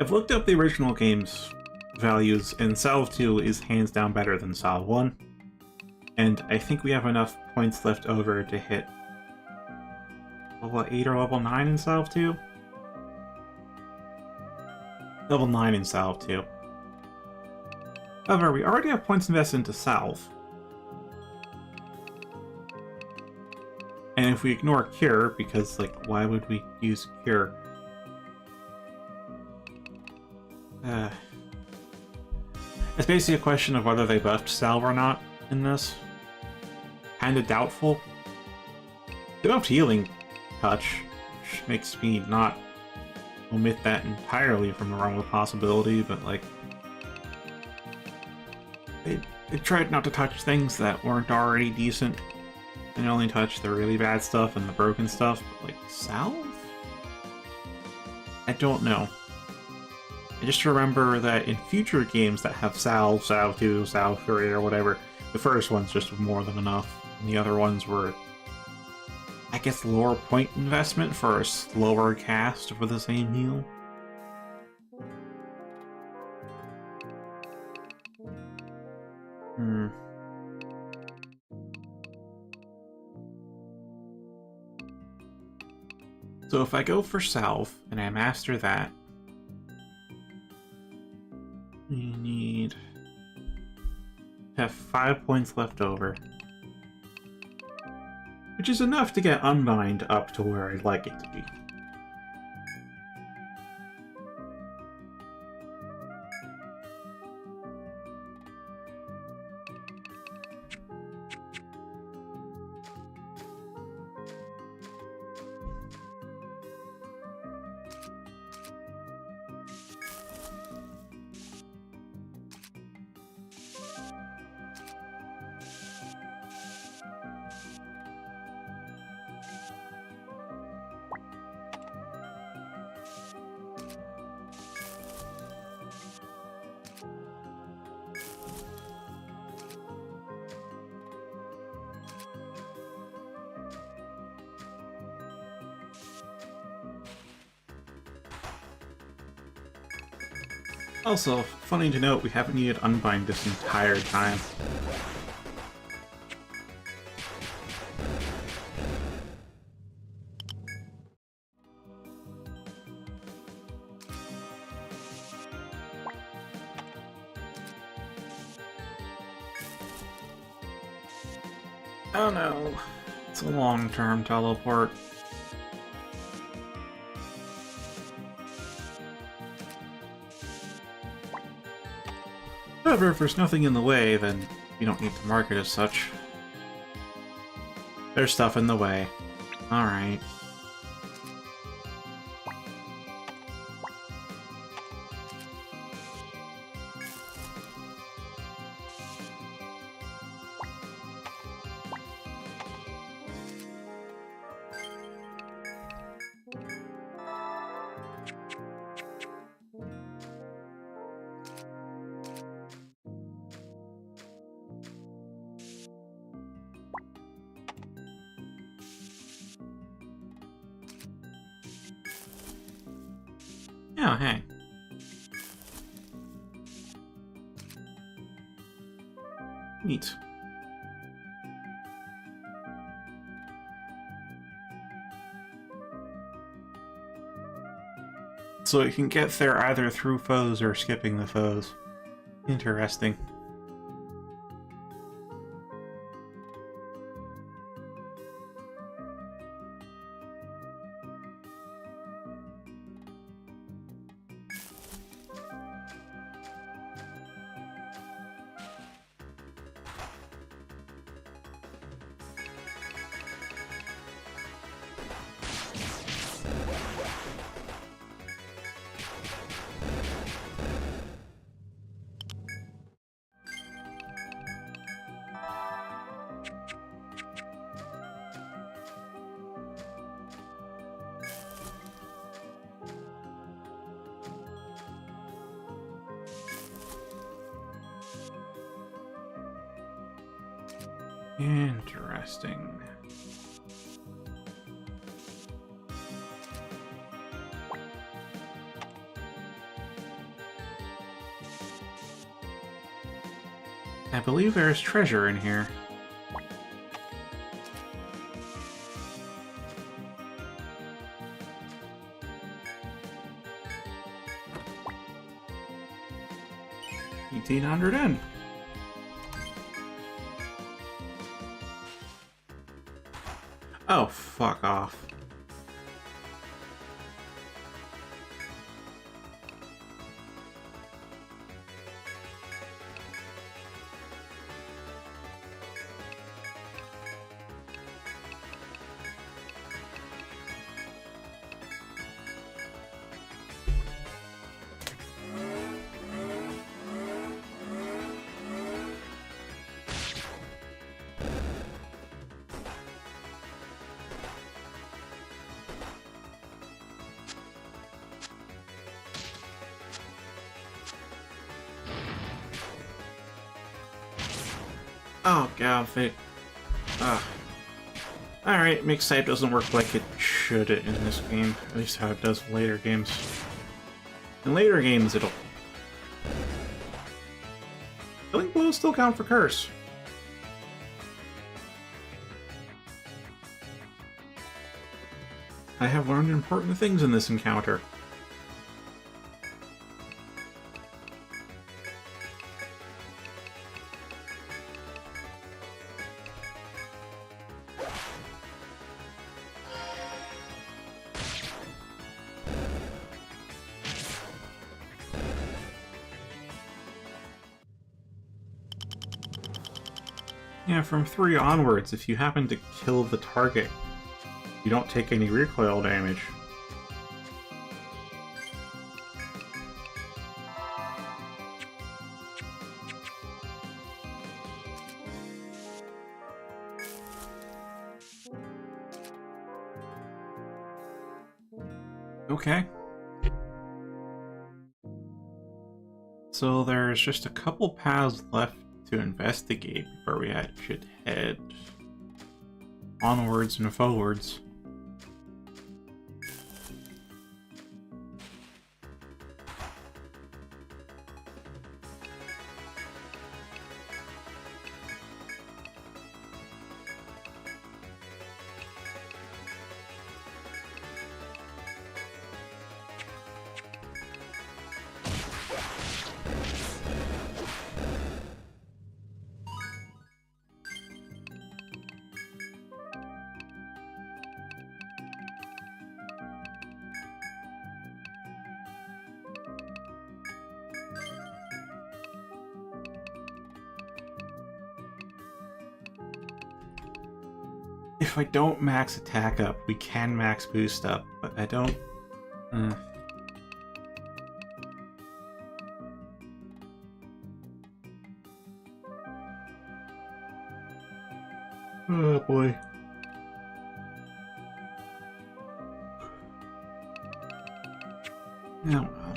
Speaker 1: looked up the original game's values, and Salve 2 is hands down better than Salve 1. And I think we have enough points left over to hit level 8 or level 9 in Salve 2? Level 9 in Salve 2. However, we already have points invested into Salve. And if we ignore Cure, because, like, why would we use Cure? It's basically a question of whether they buffed Salve or not in this. Kinda doubtful. They buffed Healing Touch, which makes me not omit that entirely from the realm of possibility, but, like, they tried not to touch things that weren't already decent. And only touch the really bad stuff and the broken stuff, but like Salve? I don't know. I just remember that in future games that have Salve, Salve 2, Salve 3, or whatever, the first one's just more than enough, and the other ones were, I guess, lower point investment for a slower cast for the same heal. So if I go for Salve, and I master that, we need Have 5 points left over. Which is enough to get Unbind up to where I'd like it to be. Also, funny to note, we haven't needed Unbind this entire time. Oh no, it's a long-term teleport. However, if there's nothing in the way, then you don't need to mark it as such. There's stuff in the way. Alright. Oh, hey. Neat. So you can get there either through foes or skipping the foes. Interesting. Interesting. I believe there's treasure in here. $1,800 in. Oh, fuck off. Oh god, they... Alright, mix type doesn't work like it should in this game. At least how it does in later games. In later games, it'll... Killing blows still count for curse. I have learned important things in this encounter. Yeah, from 3 onwards, if you happen to kill the target, you don't take any recoil damage. Okay. So there's just a couple paths left to investigate before we should head onwards and forwards. If I don't max attack up, we can max boost up, but I don't... Oh boy. Oh well.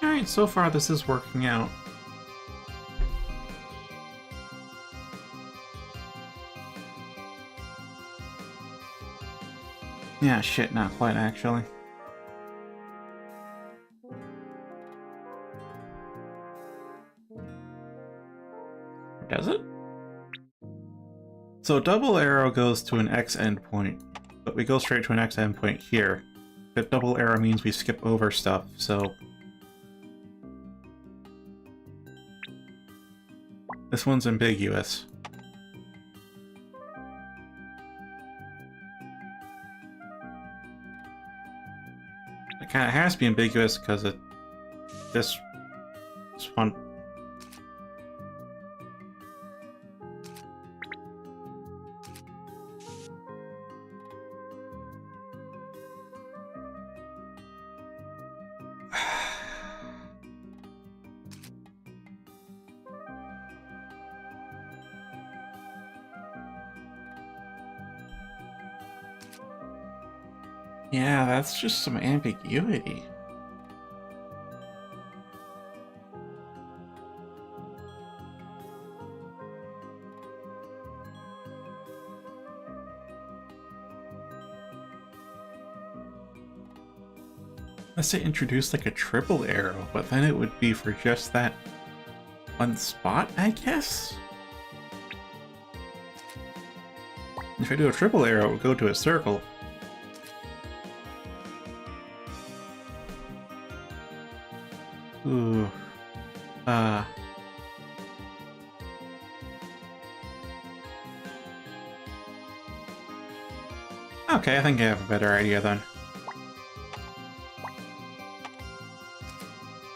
Speaker 1: Alright, so far this is working out. Yeah, shit, not quite actually. Does it? So double arrow goes to an X endpoint, but we go straight to an X endpoint here. But double arrow means we skip over stuff, so... This one's ambiguous. It kinda has to be ambiguous because this one... Yeah, that's just some ambiguity. Unless they introduced like a triple arrow, but then it would be for just that one spot, I guess? If I do a triple arrow, it would go to a circle. Ooh. Okay, I think I have a better idea then.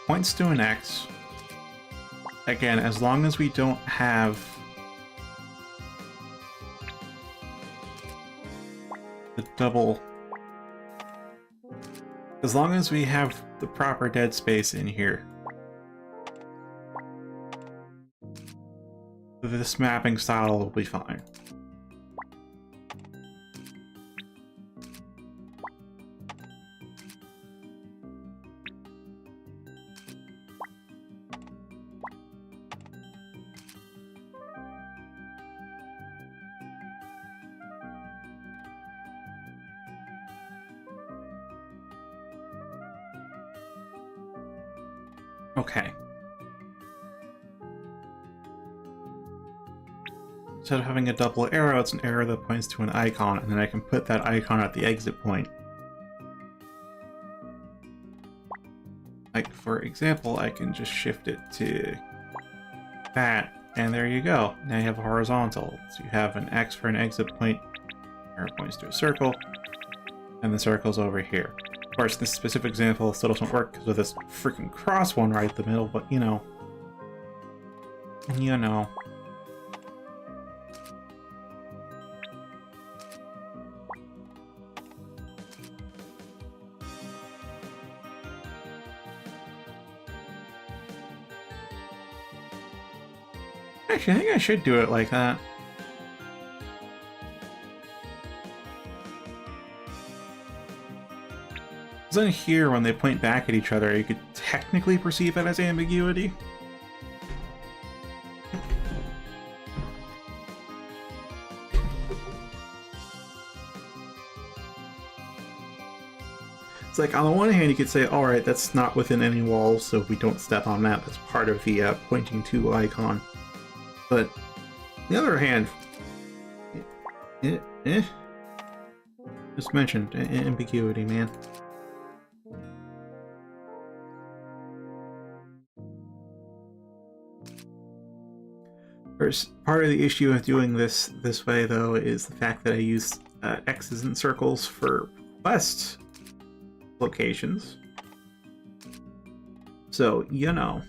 Speaker 1: Points to an X. Again, as long as we don't have the double... As long as we have the proper dead space in here, this mapping style will be fine. Okay. Instead of having a double arrow, it's an arrow that points to an icon, and then I can put that icon at the exit point. Like, for example, I can just shift it to that, and there you go. Now you have a horizontal. So you have an X for an exit point, arrow points to a circle, and the circle's over here. Of course, this specific example still doesn't work because of this freaking cross one right in the middle, but you know. You know. Actually, I think I should do it like that. Because then here, when they point back at each other, you could technically perceive it as ambiguity. It's like, on the one hand, you could say, alright, that's not within any walls, so we don't step on that. That's part of the pointing to icon. But, on the other hand, just mentioned ambiguity, man. Part of the issue of doing this way, though, is the fact that I use X's and circles for quest locations. So, you know.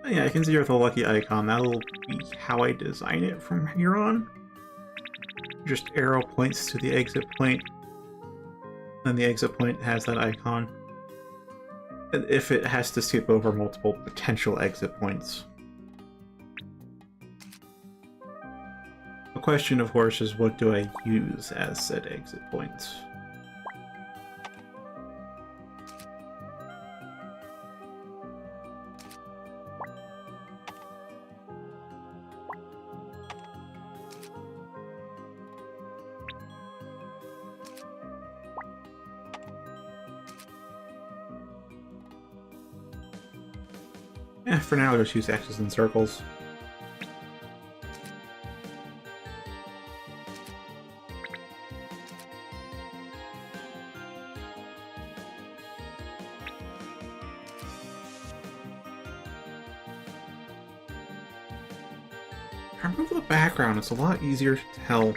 Speaker 1: Yeah, I can see with a lucky icon. That'll be how I design it from here on. Just arrow points to the exit point. Then the exit point has that icon. If it has to skip over multiple potential exit points. The question, of course, is what do I use as said exit points? Yeah, for now, just use X's and circles. Remove the background, it's a lot easier to tell.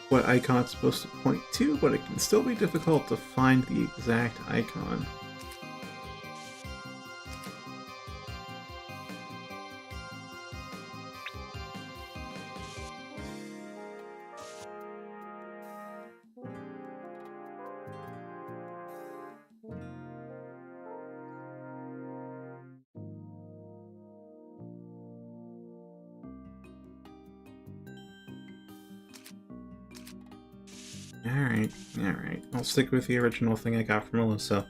Speaker 1: What icon's supposed to point to, but it can still be difficult to find the exact icon. Alright. I'll stick with the original thing I got from Melissa,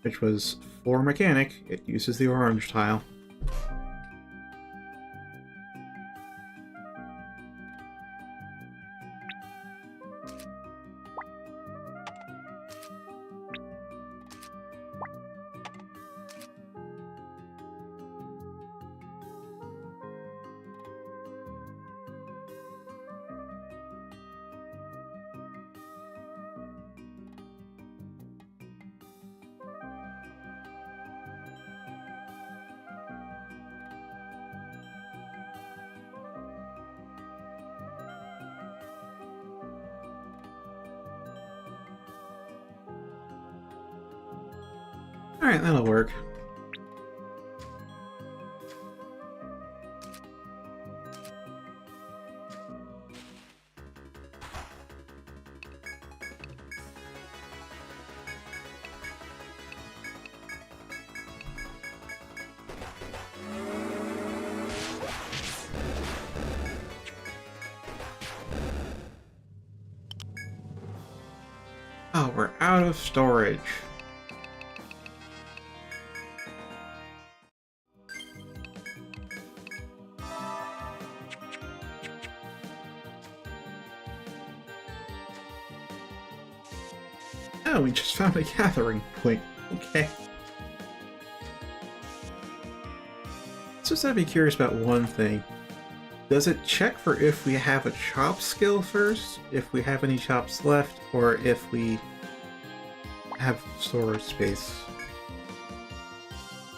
Speaker 1: which was, for mechanic, it uses the orange tile. Alright, that'll work. Oh, we're out of storage. Oh, we just found a gathering point. Okay. So I'd be curious about one thing. Does it check for if we have a chop skill first, if we have any chops left, or if we have storage space?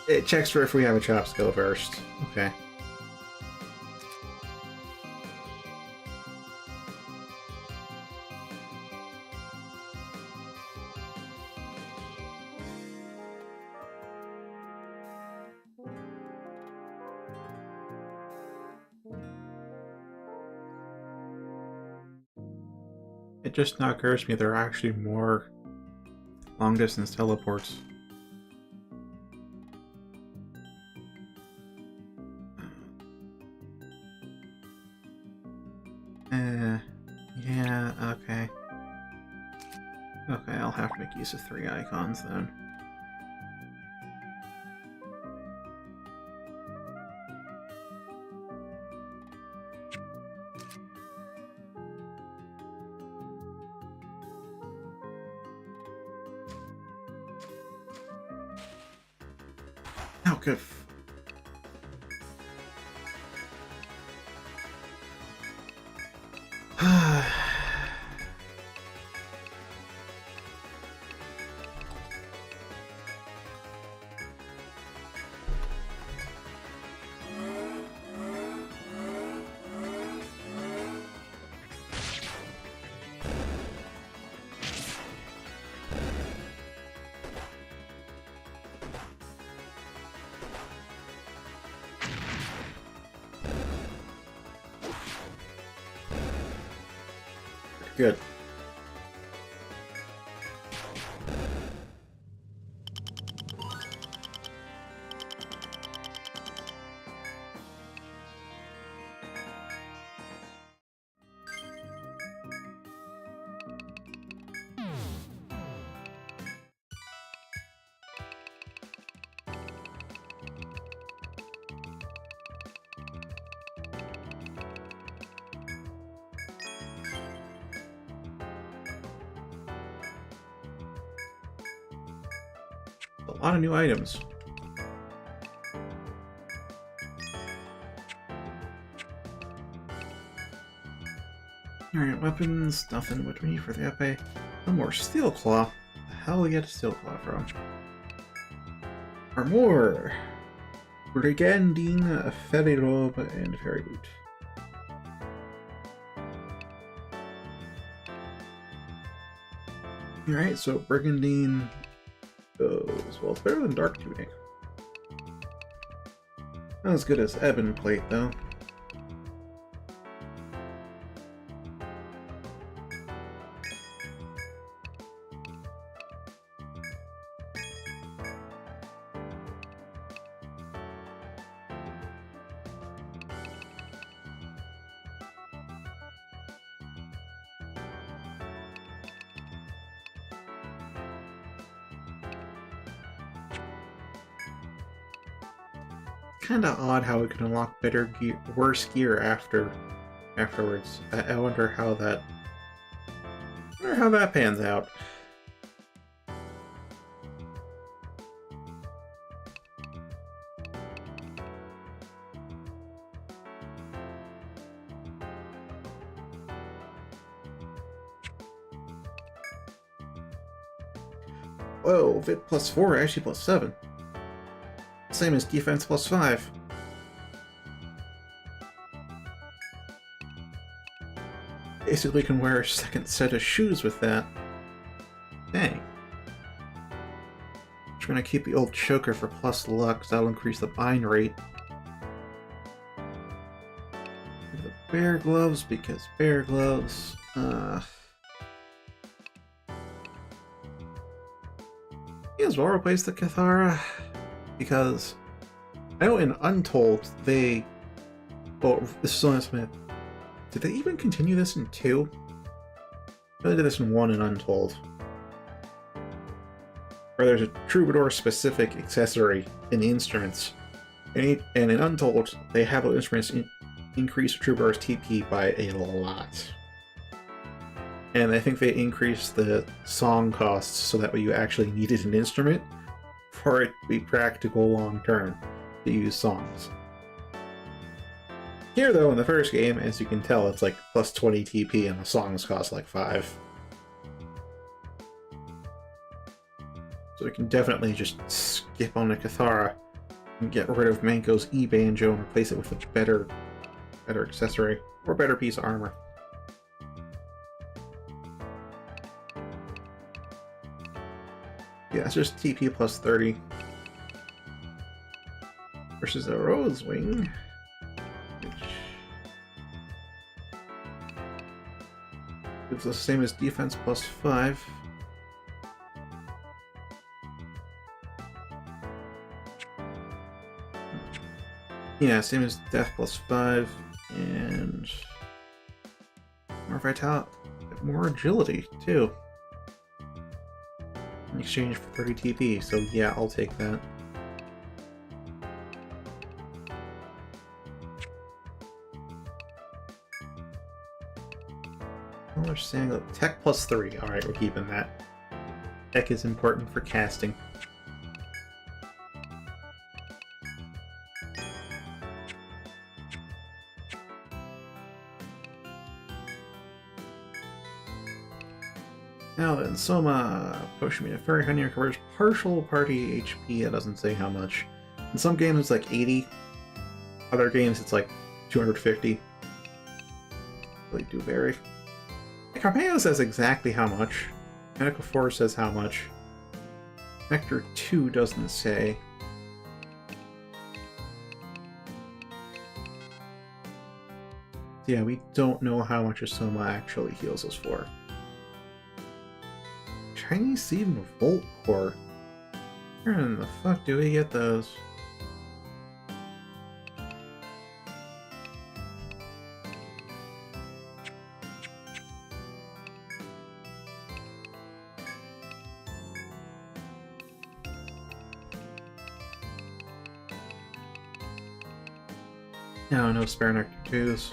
Speaker 1: It checks for if we have a chop skill first. Okay. It just now occurs to me there are actually more long-distance teleports. Yeah, okay. Okay, I'll have to make use of 3 icons then. Oh, good. Good. A lot of new items. Alright, weapons, nothing. What do we need for the epee? No more steel claw. Where the hell we get a steel claw from? Armor! Brigandine, fairy robe, and fairy boot. Alright, so Brigandine goes, well, it's better than Dark Tunic. Not as good as Ebon Plate, though. Kinda odd how we can unlock better gear, worse gear afterwards. I wonder how that pans out. Whoa, Vit plus 4, actually plus 7. Same as defense plus 5. Basically can wear a second set of shoes with that. Dang. Just gonna keep the old choker for plus luck, so that'll increase the bind rate. The bear gloves, because bear gloves, May as well replace the Cathara. Because I know in Untold they, well, this is on Smith. Did they even continue this in 2? They did this in 1 in Untold. Where there's a Troubadour specific accessory in the instruments. And in Untold, they have those instruments increase Troubadour's TP by a lot. And I think they increased the song costs so that way you actually needed an instrument for it to be practical long term to use songs. Here, though, in the first game, as you can tell, it's like plus 20 TP and the songs cost like 5. So we can definitely just skip on the Cathara and get rid of Manko's E-Banjo and replace it with a better accessory or better piece of armor. Yeah, it's just TP plus 30 versus a Rose Wing, which gives the same as defense plus 5. Yeah, same as death plus 5, and more vitality, more agility too. In exchange for 30 TP, so yeah, I'll take that. Well, we're saying tech plus 3. Alright, we're keeping that. Tech is important for casting. Now then, Soma, push me. A Fairy Honey recovers partial party HP. That doesn't say how much. In some games it's like 80. Other games it's like 250. Really do vary. Carpeo says exactly how much. Medical 4 says how much. Vector 2 doesn't say. Yeah, we don't know how much a Soma actually heals us for. Chinese Seed and Volt Core. Where in the fuck do we get those? No spare Nectar 2s.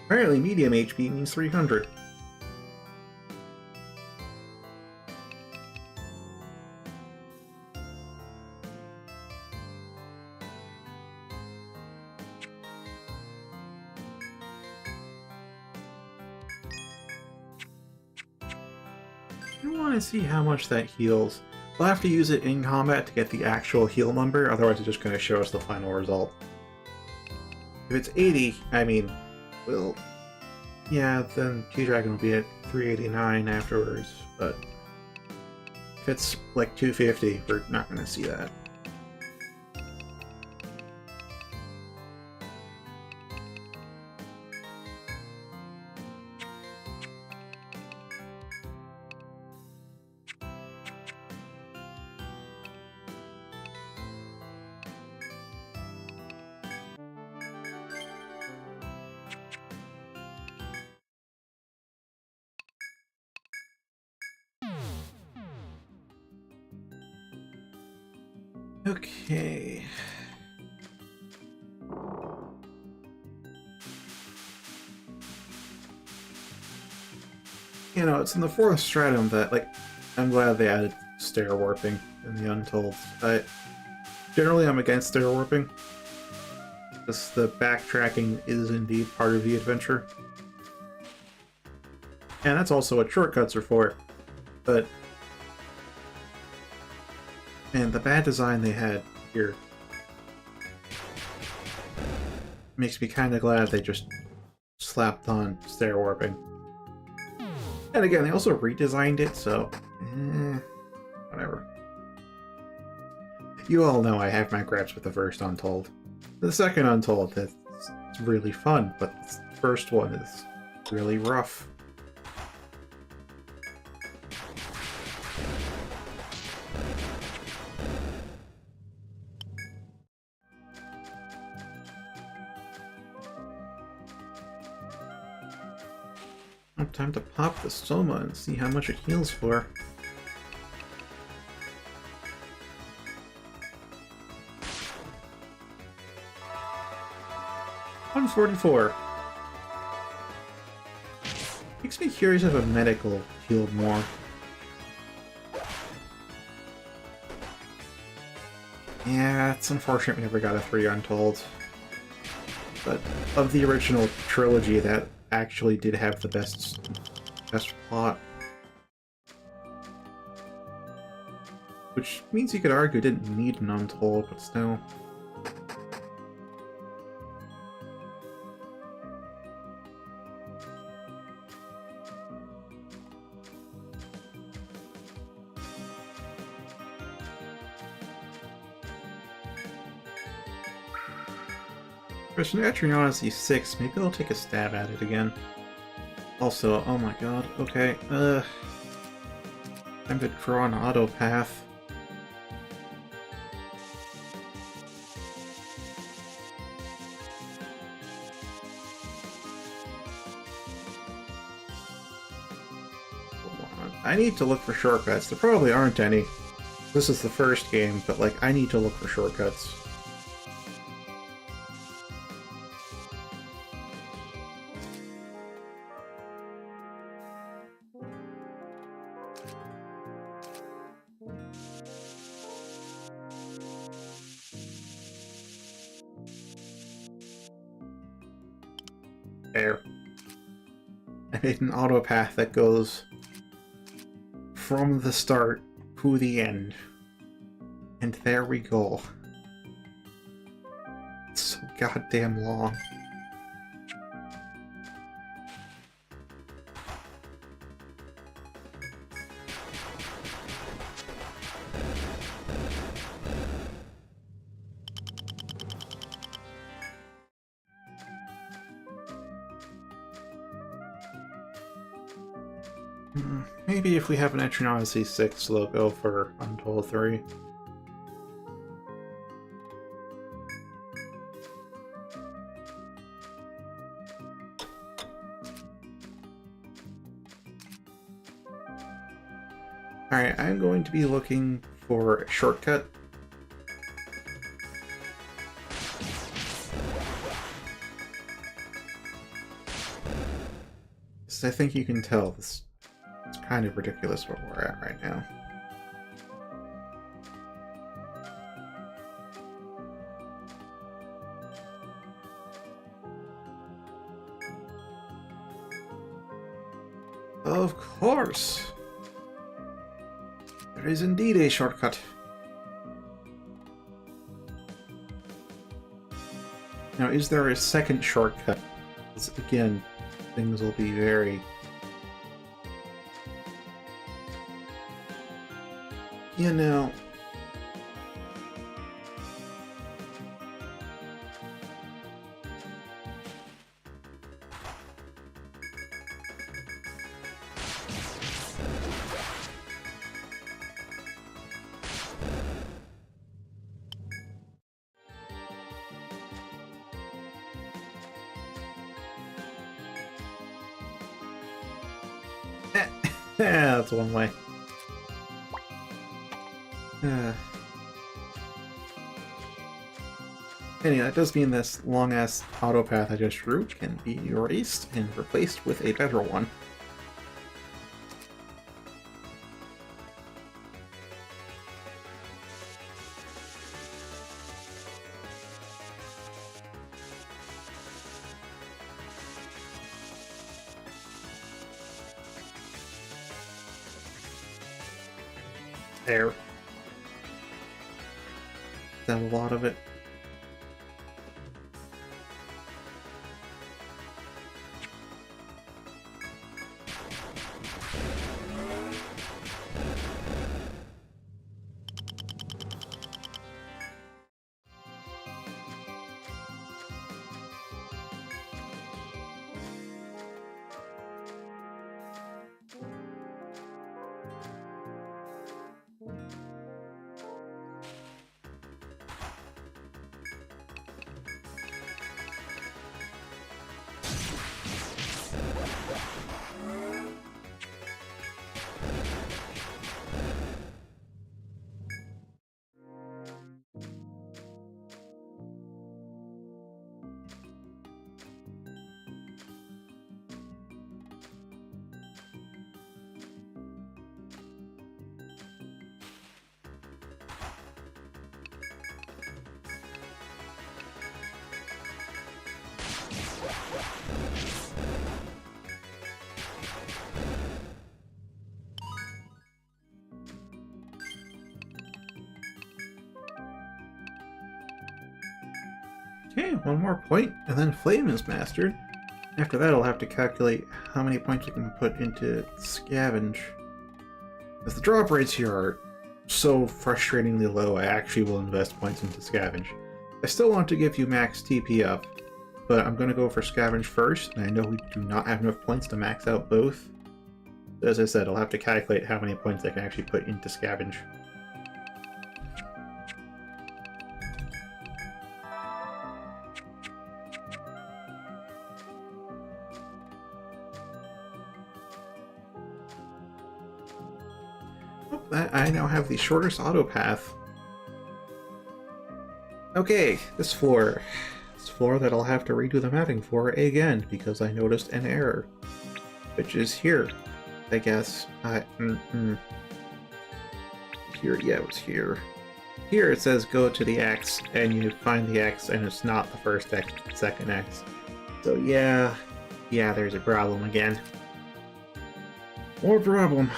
Speaker 1: Apparently medium HP means 300. I want to see how much that heals. We'll have to use it in combat to get the actual heal number, otherwise it's just going to show us the final result. If it's 80, I mean, well, yeah, then G-Dragon will be at 389 afterwards, but if it's like 250, we're not going to see that. Okay. You know, it's in the 4th stratum that, like, I'm glad they added stair warping in the Untold. Generally, I'm against stair warping, because the backtracking is indeed part of the adventure. And that's also what shortcuts are for. But man, the bad design they had here makes me kind of glad they just slapped on stair warping. And again, they also redesigned it, so whatever. You all know I have my gripes with the first Untold. The second Untold, it's really fun, but the first one is really rough. time to pop the Soma and see how much it heals for. $144. Makes me curious if a medical healed more. Yeah, it's unfortunate we never got a 3 Untold. But of the original trilogy, that actually did have the best plot. Which means you could argue it didn't need an Untold, but still. There's an Etrian Odyssey 6, maybe they'll take a stab at it again. Also, oh my god, okay, time to draw an auto path. I need to look for shortcuts. There probably aren't any. This is the first game, but like, I need to look for shortcuts. There. I made an auto path that goes from the start to the end. And there we go. It's so goddamn long. Maybe if we have an Etrian Odyssey 6 logo for Untold 3. Alright, I'm going to be looking for a shortcut. I think you can tell this. It's kind of ridiculous where we're at right now. Of course! There is indeed a shortcut. Now, is there a second shortcut? Because, again, things will be very... You know... Yeah, that's one way. Anyway, that does mean this long-ass auto path I just drew can be erased and replaced with a better one. There. Is that a lot of it? Okay, one more point, and then Flame is mastered. After that, I'll have to calculate how many points we can put into Scavenge. As the drop rates here are so frustratingly low, I actually will invest points into Scavenge. I still want to give you max TP up, but I'm going to go for Scavenge first, and I know we do not have enough points to max out both. As I said, I'll have to calculate how many points I can actually put into Scavenge. Oh, I now have the shortest auto path. Okay, this floor. This floor that I'll have to redo the mapping for again, because I noticed an error. Which is here, I guess. Here, yeah, it was here. Here it says go to the X, and you find the X, and it's not the first X, it's the second X. So yeah, there's a problem again. More problem.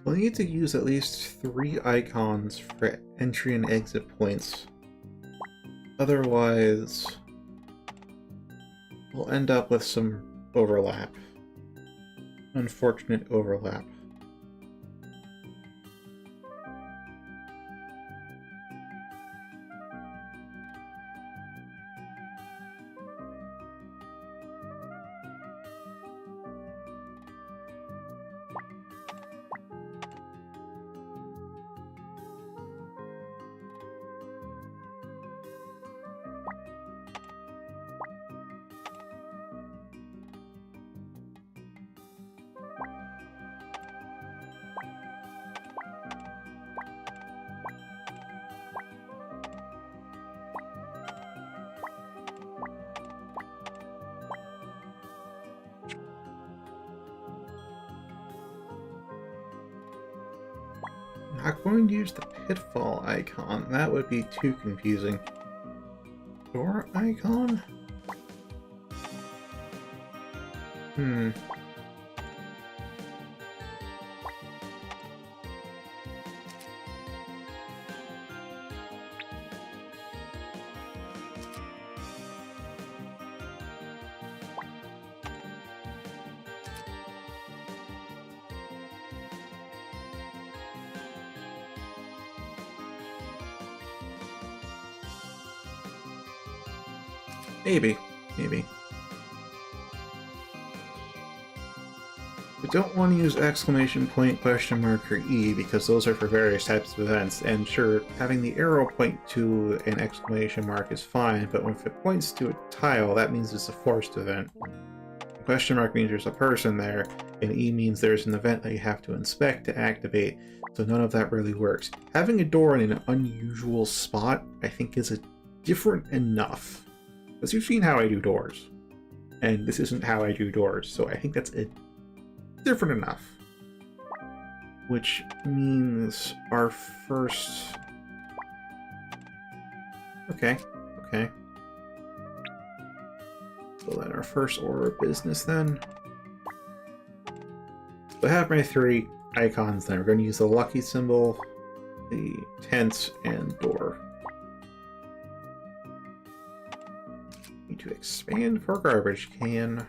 Speaker 1: We'll need to use at least 3 icons for entry and exit points. Otherwise, we'll end up with some overlap. Unfortunate overlap. Not going to use the pitfall icon. That would be too confusing. Door icon? Maybe. We don't want to use exclamation point, question mark, or E because those are for various types of events, and sure, having the arrow point to an exclamation mark is fine, but if it points to a tile, that means it's a forced event. The question mark means there's a person there, and E means there's an event that you have to inspect to activate, so none of that really works. Having a door in an unusual spot, I think, is different enough. Because you've seen how I do doors, and this isn't how I do doors, so I think that's different enough. Which means our first... Okay. So then our first order of business then. So I have my 3 icons then. We're going to use the lucky symbol, the tent, and door. Need to expand for garbage can.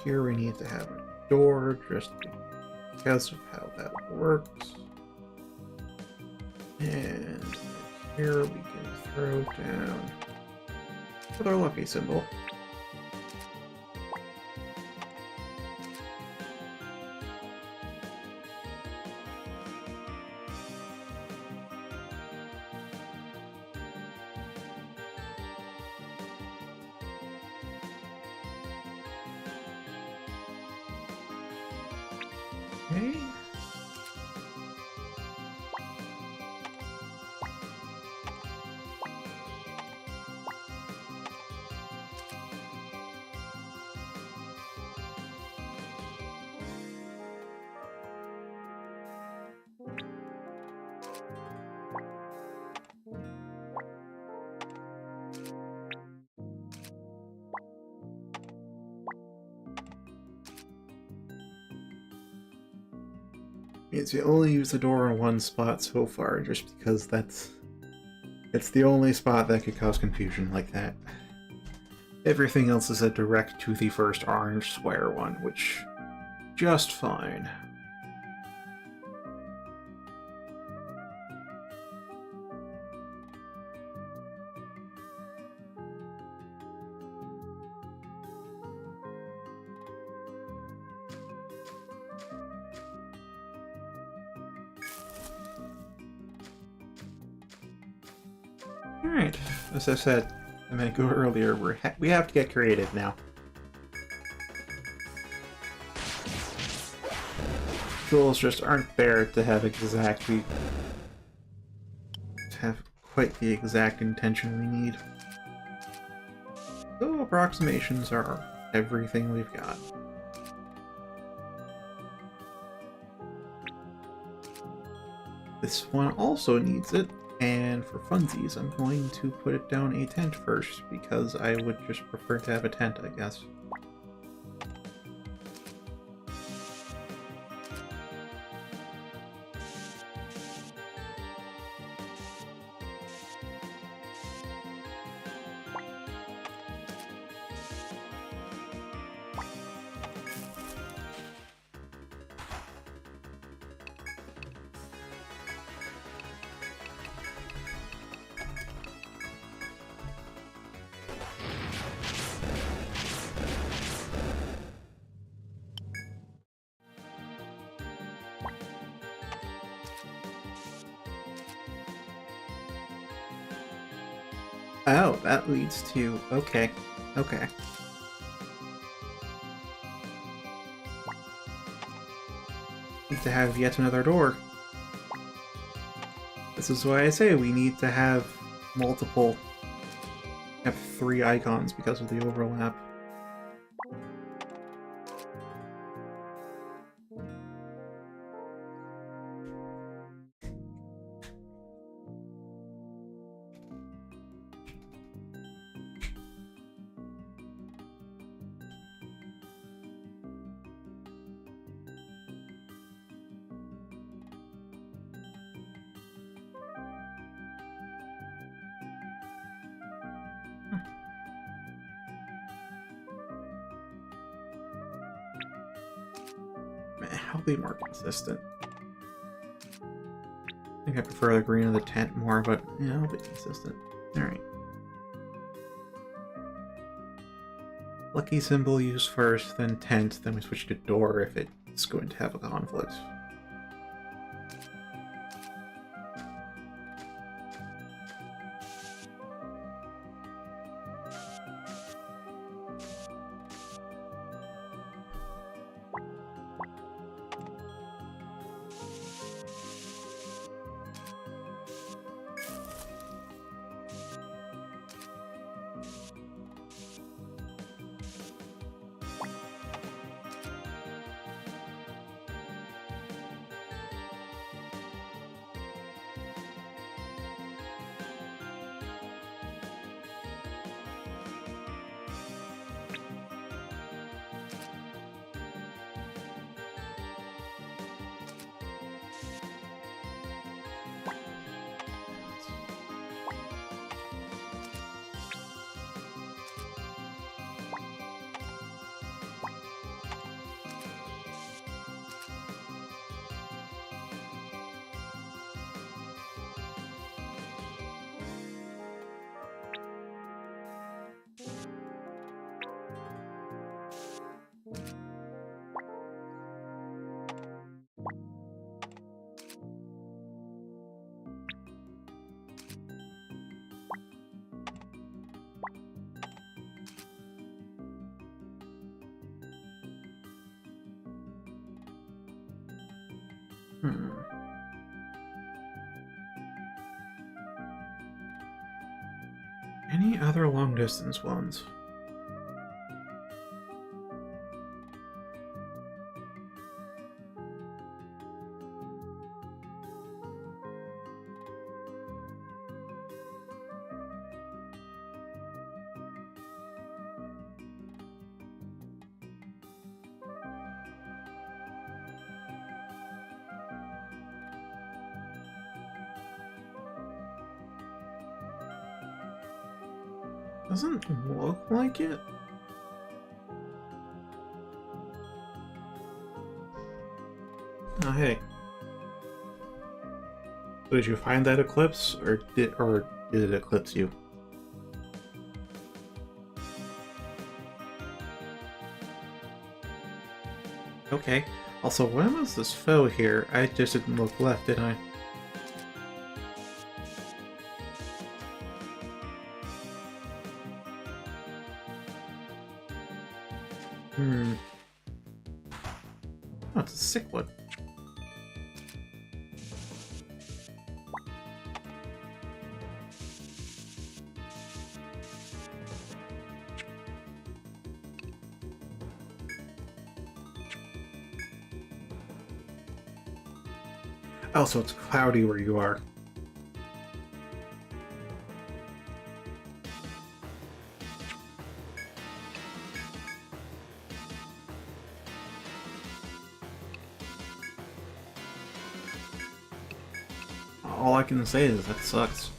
Speaker 1: Here we need to have a door just because of how that works. And here we can throw down with our lucky symbol. Okay. Means we only use the door in one spot so far, just because it's the only spot that could cause confusion like that. Everything else is a direct to the first orange square one, which just fine. Alright, as I said a minute ago earlier, we have to get creative now. Tools just aren't there to have quite the exact intention we need. So approximations are everything we've got. This one also needs it, and for funsies, I'm going to put it down a tent first, because I would just prefer to have a tent, I guess. Oh, that leads to... okay. Okay. Need to have yet another door. This is why I say we need to have multiple... have 3 icons because of the overlap. I'll be more consistent. I think I prefer the green of the tent more, but yeah, I'll be consistent. Alright. Lucky symbol used first, then tent, then we switch to door if it's going to have a conflict. Hmm. Any other long-distance ones? Doesn't look like it. Oh, hey. So did you find that eclipse, or did it eclipse you? Okay. Also, when was this foe here? I just didn't look left, did I? Hmm. Oh, it's a sick one. Oh, so it's cloudy where you are. All I can say is that sucks.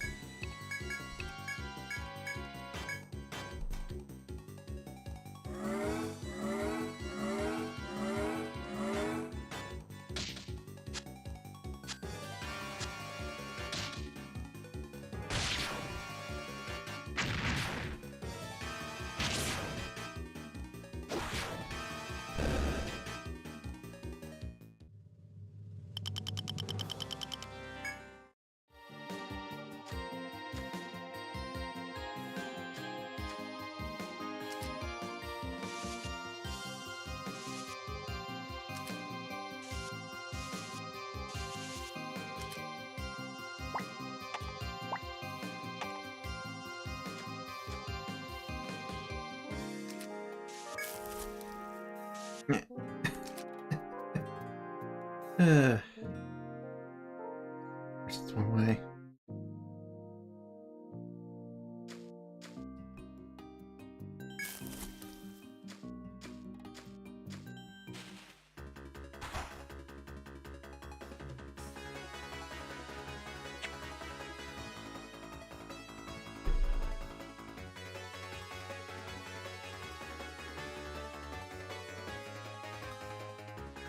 Speaker 1: There's one way.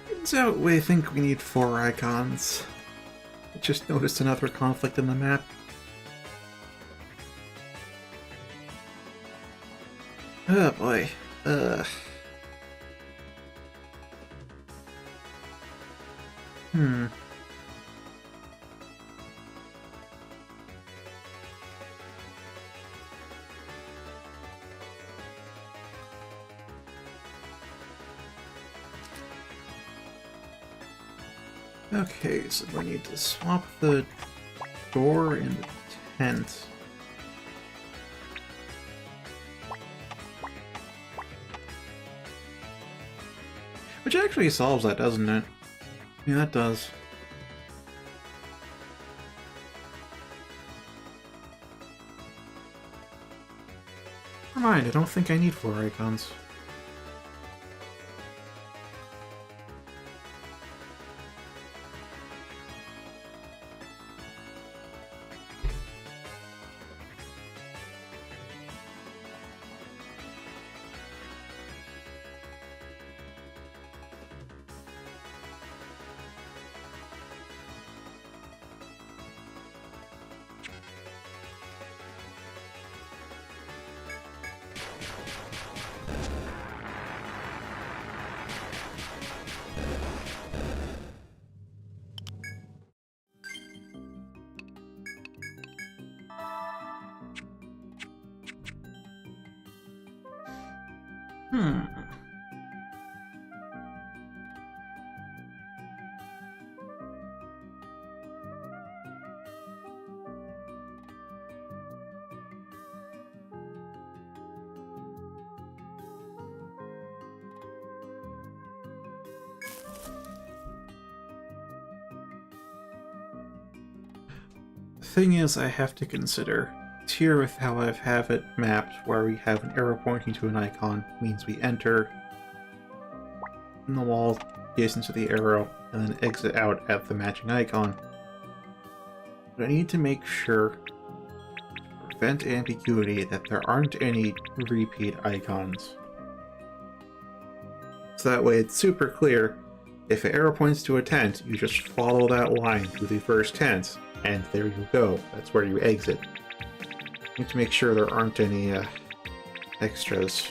Speaker 1: Turns out we think we need 4 icons. I just noticed another conflict in the map. Oh boy. Hmm. Okay, so we need to swap the door and the tent. Which actually solves that, doesn't it? Yeah, that does. Never mind, I don't think I need 4 icons. Hmm. thing is, I have to consider, it's here with how I have it mapped, where we have an arrow pointing to an icon, means we enter in the wall adjacent to the arrow, and then exit out at the matching icon. But I need to make sure, to prevent ambiguity, that there aren't any repeat icons. So that way it's super clear. If an arrow points to a tent, you just follow that line to the first tent, and there you go. That's where you exit. You need to make sure there aren't any extras.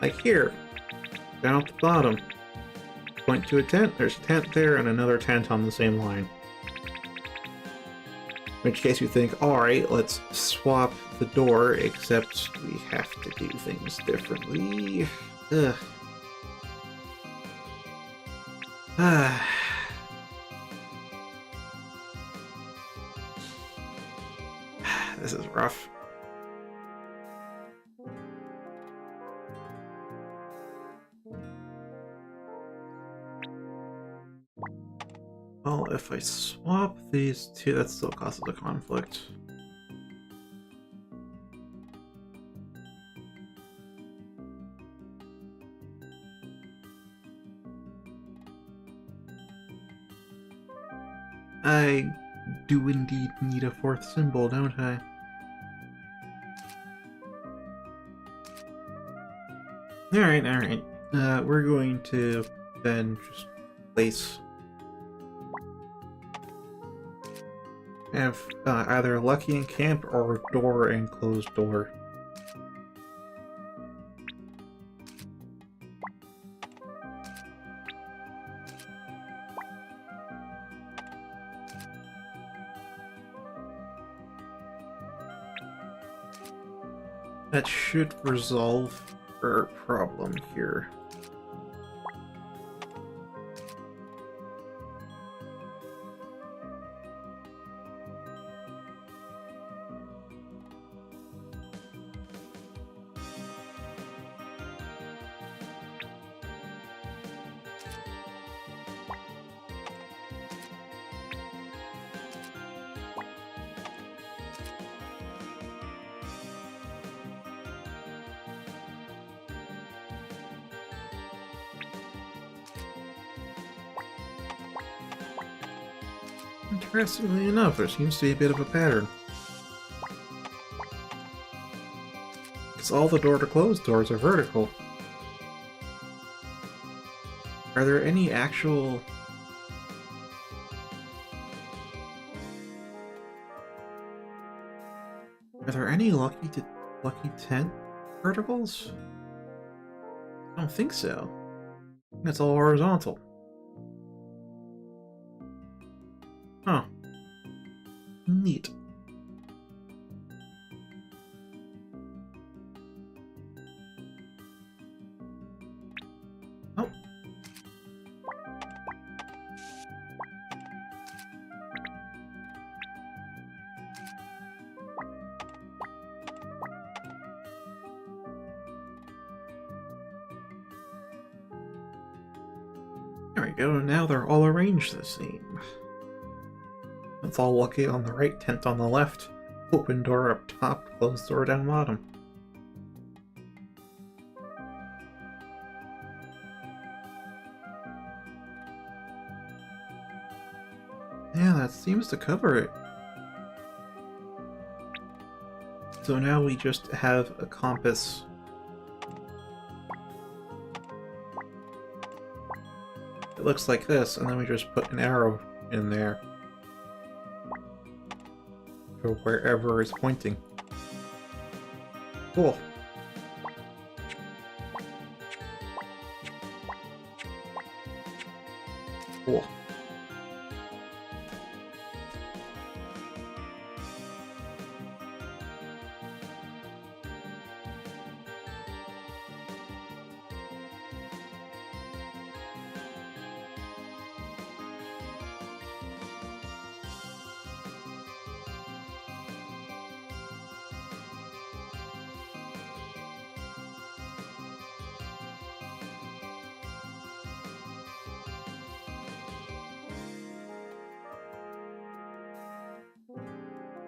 Speaker 1: Like here, down at the bottom. Point to a tent, there's a tent there, and another tent on the same line. In which case you think, alright, let's swap the door, except we have to do things differently. Ugh. Ah. This is rough. Well, if I swap these two, that still causes a conflict. I do indeed need a fourth symbol, don't I? Alright. We're going to then just place... have either Lucky in Camp or Door and Closed Door. That should resolve our problem here. Interestingly enough, there seems to be a bit of a pattern. Because all the door-to-closed doors are vertical. Are there any actual... Are there any Lucky Tent verticals? I don't think so. That's all horizontal. Huh. Neat. Oh. There we go, now they're all arranged the same. It's all Lucky on the right, tent on the left, open door up top, closed door down bottom. Yeah, that seems to cover it. So now we just have a compass. It looks like this, and then we just put an arrow in there. For wherever it's pointing. Cool. Cool.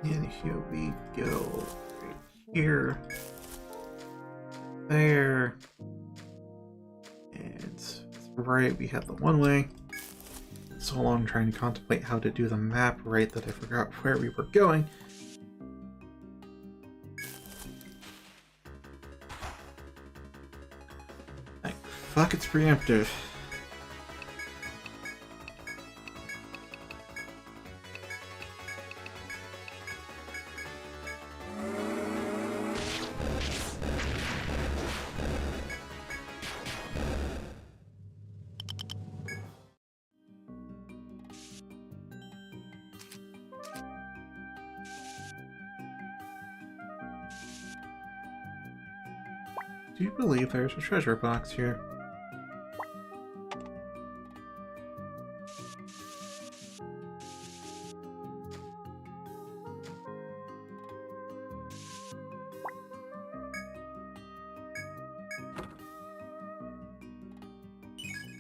Speaker 1: And here we go. Right here. There. And right, we have the one way. So long trying to contemplate how to do the map right that I forgot where we were going. Like, fuck, it's preemptive. Do you believe there's a treasure box here?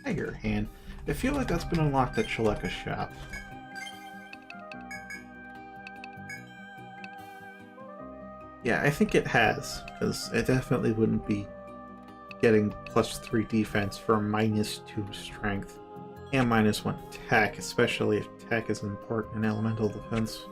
Speaker 1: Tiger hand. I feel like that's been unlocked at Shaleka's shop. Yeah, I think it has, because it definitely wouldn't be getting +3 defense for -2 strength and -1 attack, especially if attack is important in elemental defense.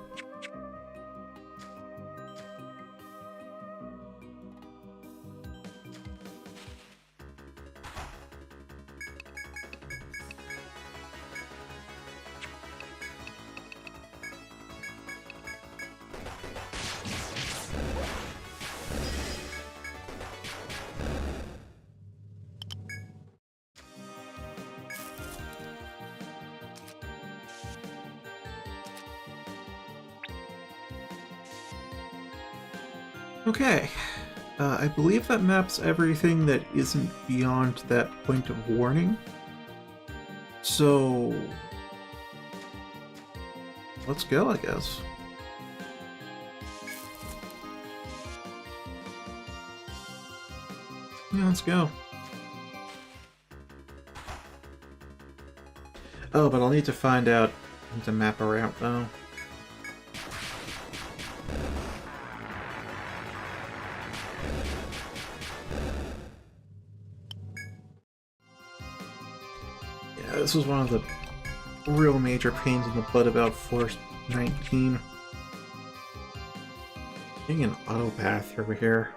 Speaker 1: Okay, I believe that maps everything that isn't beyond that point of warning. So, let's go, I guess. Yeah, let's go. Oh, but I'll need to find out how to map a route, though. This was one of the real major pains in the butt about Force 19. Getting an auto path over here.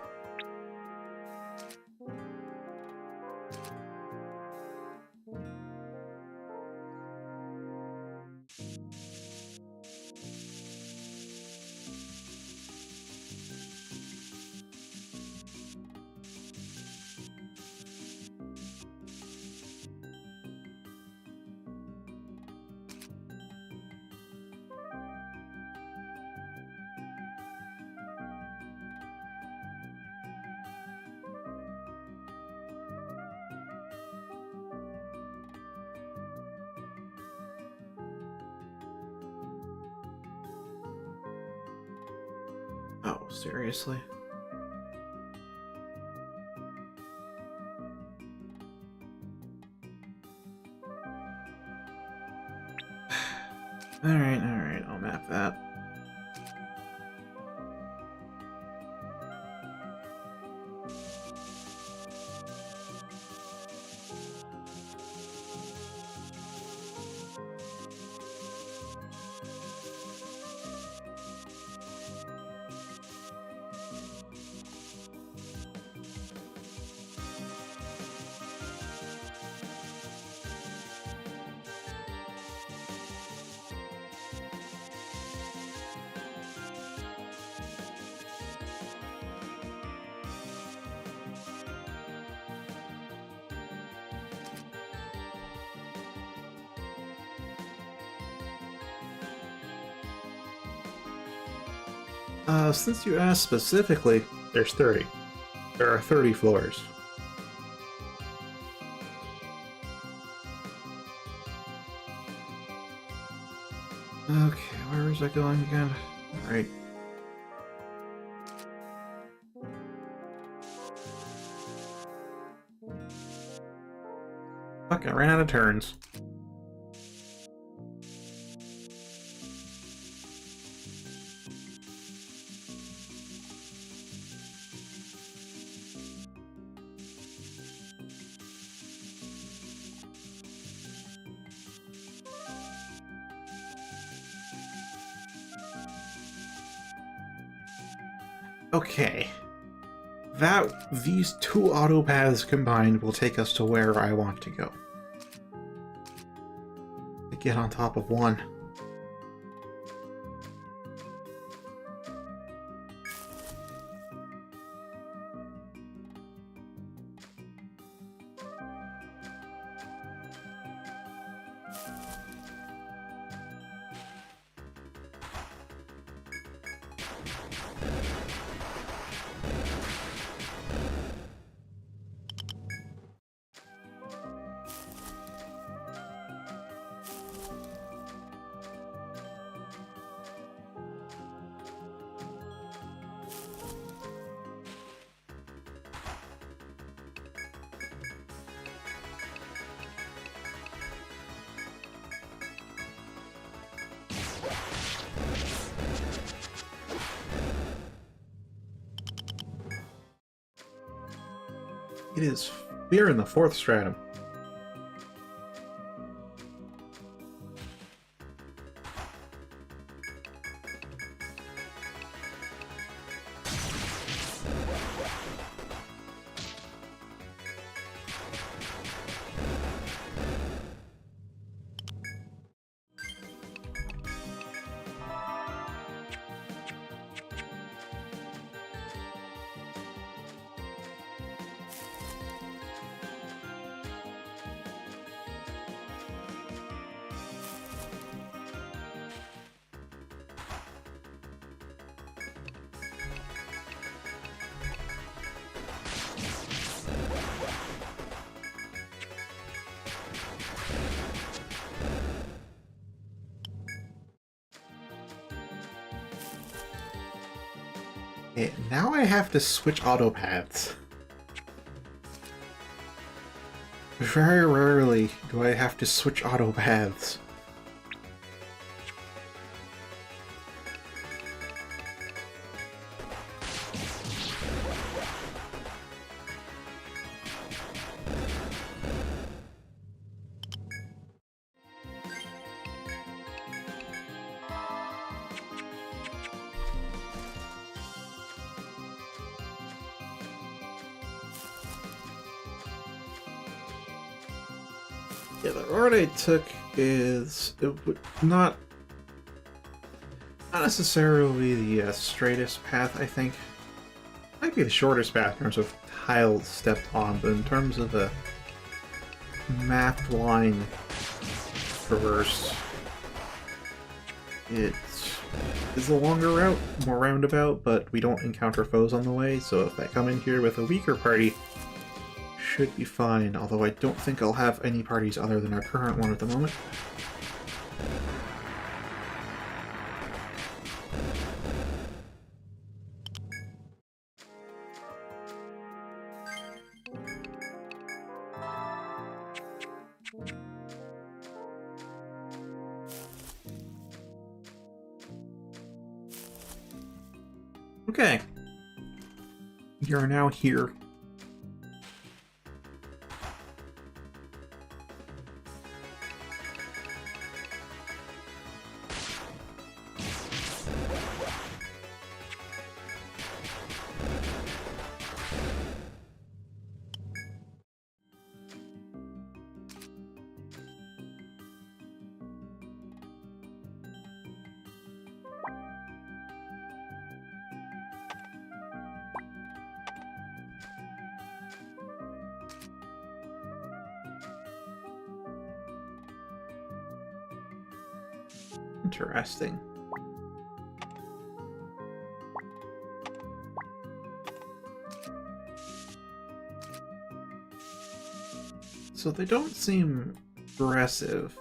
Speaker 1: Oh, seriously? Alright, I'll map that. Since you asked specifically, there's 30. There are 30 floors. Okay, where was I going again? Alright. Fuck, I ran out of turns. Okay. These two auto paths combined will take us to where I want to go. To get on top of one. It is. We are in the 4th stratum. Okay, now I have to switch auto paths. Very rarely do I have to switch auto paths. Yeah, the road I took is not necessarily the straightest path, I think. Might be the shortest path in terms of tiles stepped on, but in terms of a mapped line traversed, it is a longer route, more roundabout, but we don't encounter foes on the way, so if I come in here with a weaker party, should be fine, although I don't think I'll have any parties other than our current one at the moment. Okay. We are now here. Interesting. So they don't seem aggressive.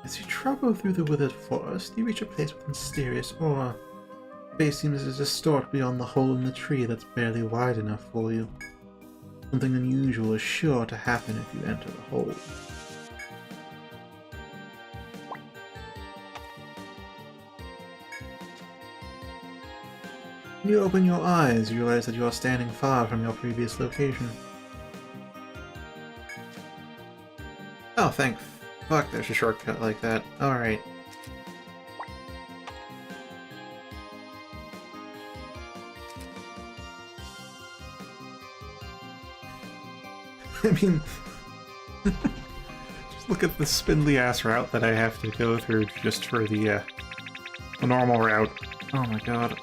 Speaker 1: As you travel through the withered forest, you reach a place with mysterious aura. Space seems to distort beyond the hole in the tree that's barely wide enough for you. Something unusual is sure to happen if you enter the hole. When you open your eyes, you realize that you are standing far from your previous location. Oh, thank fuck there's a shortcut like that. Alright. I mean... just look at the spindly-ass route that I have to go through just for the normal route. Oh my god.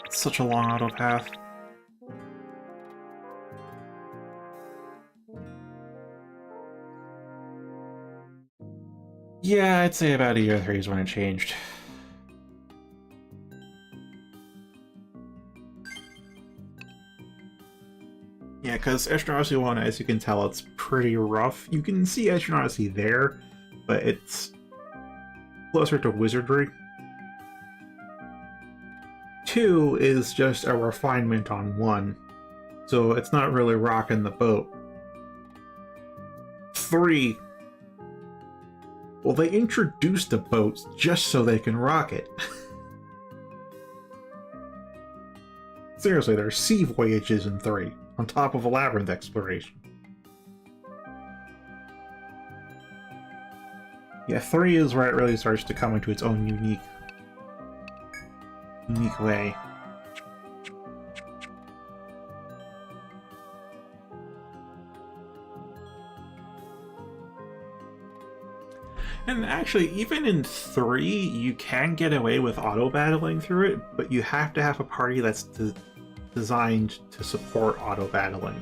Speaker 1: It's such a long auto path. Yeah, I'd say about year 3 is when it changed. Yeah, because Etrian Odyssey 1, as you can tell, it's pretty rough. You can see Etrian Odyssey there, but it's closer to wizardry. 2 is just a refinement on 1, so it's not really rocking the boat. 3... well, they introduced the boats just so they can rock it. Seriously, there are sea voyages in 3, on top of a labyrinth exploration. Yeah, 3 is where it really starts to come into its own unique way. And actually, even in 3, you can get away with auto-battling through it, but you have to have a party that's designed to support auto-battling.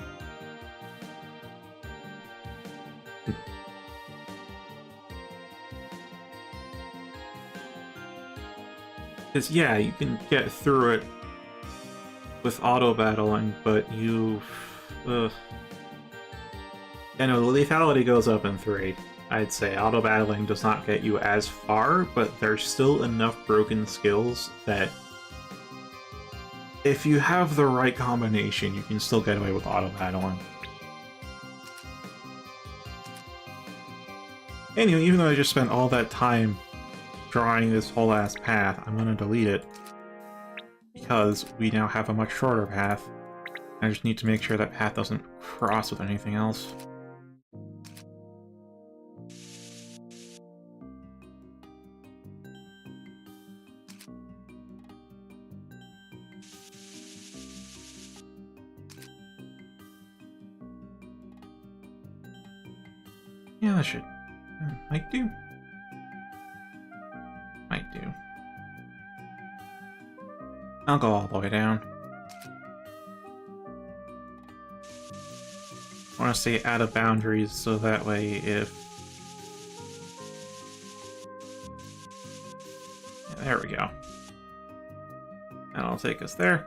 Speaker 1: Because, yeah, you can get through it with auto-battling, but you... I know, the lethality goes up in 3. I'd say auto-battling does not get you as far, but there's still enough broken skills that if you have the right combination, you can still get away with auto-battling. Anyway, even though I just spent all that time drawing this whole ass path, I'm gonna delete it because we now have a much shorter path. I just need to make sure that path doesn't cross with anything else. Yeah, that should... might do. Might do. I'll go all the way down. I want to stay out of boundaries so that way if... yeah, there we go. That'll take us there.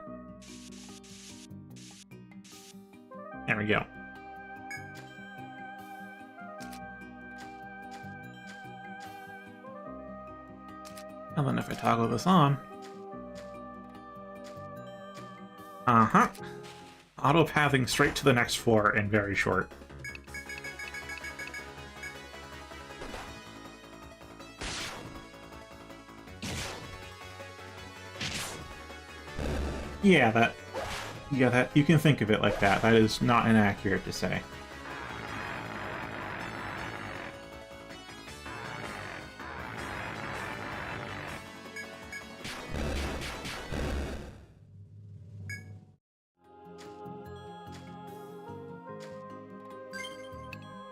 Speaker 1: There we go. And then if I toggle this on... uh-huh. Auto-pathing straight to the next floor and very short. Yeah, that you can think of it like that. That is not inaccurate to say.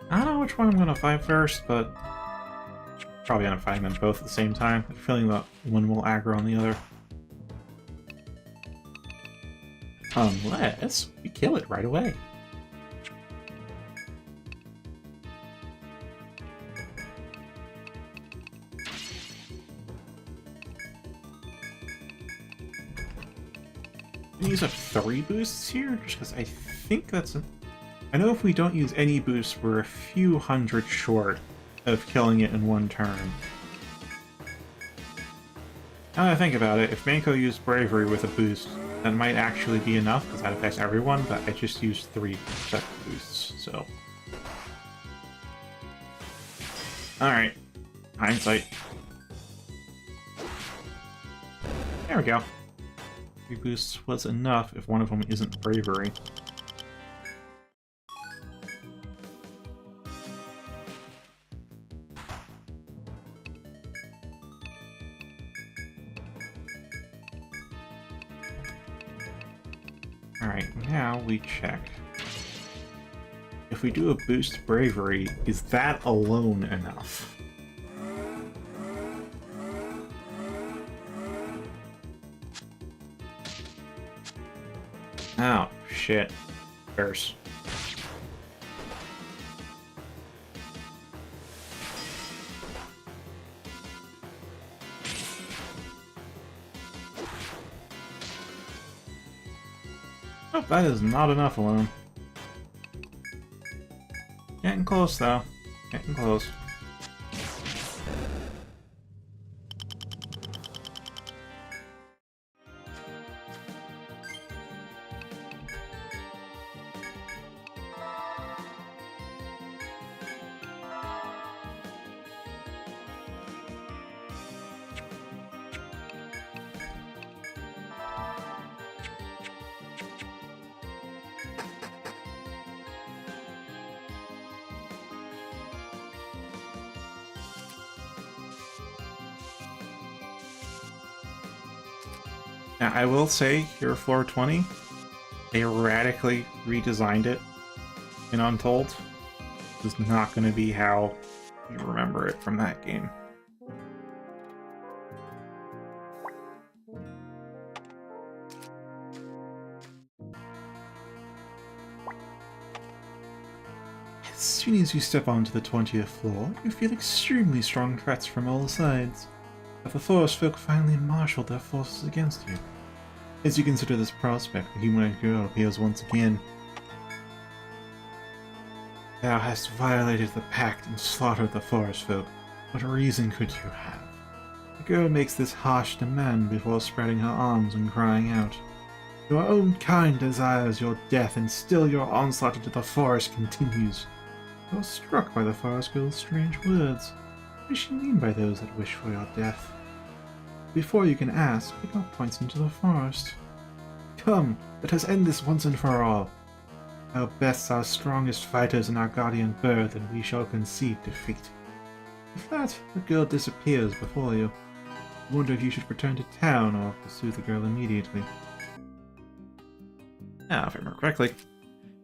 Speaker 1: I don't know which one I'm gonna fight first, but probably end up fighting them both at the same time. I have a feeling that one will aggro on the other. Unless we kill it right away. Can use up 3 boosts here? Just because I think that's a... I know if we don't use any boosts, we're a few hundred short of killing it in one turn. Now that I think about it, if Manko used Bravery with a boost, that might actually be enough, because that affects everyone, but I just used 3 set boosts, so... Alright. Hindsight. There we go. 3 boosts was enough if one of them isn't bravery. Alright, now we check. If we do a boost bravery, is that alone enough? Oh, shit. Curse. Oh, that is not enough alone. Getting close, though. Getting close. Now, I will say, here floor 20, they radically redesigned it in Untold. This is not going to be how you remember it from that game. As soon as you step onto the 20th floor, you feel extremely strong threats from all sides. But the forest folk finally marshaled their forces against you. As you consider this prospect, the humanoid girl appears once again. Thou hast violated the pact and slaughtered the forest folk. What reason could you have? The girl makes this harsh demand before spreading her arms and crying out. Your own kind desires your death, and still your onslaught into the forest continues. You are struck by the forest girl's strange words. What does she mean by those that wish for your death? Before you can ask, the girl points into the forest. Come, let us end this once and for all. Our best, our strongest fighters in our guardian birth, and we shall concede defeat. With that, the girl disappears before you. You wonder if you should return to town or pursue the girl immediately. Now, if I remember correctly,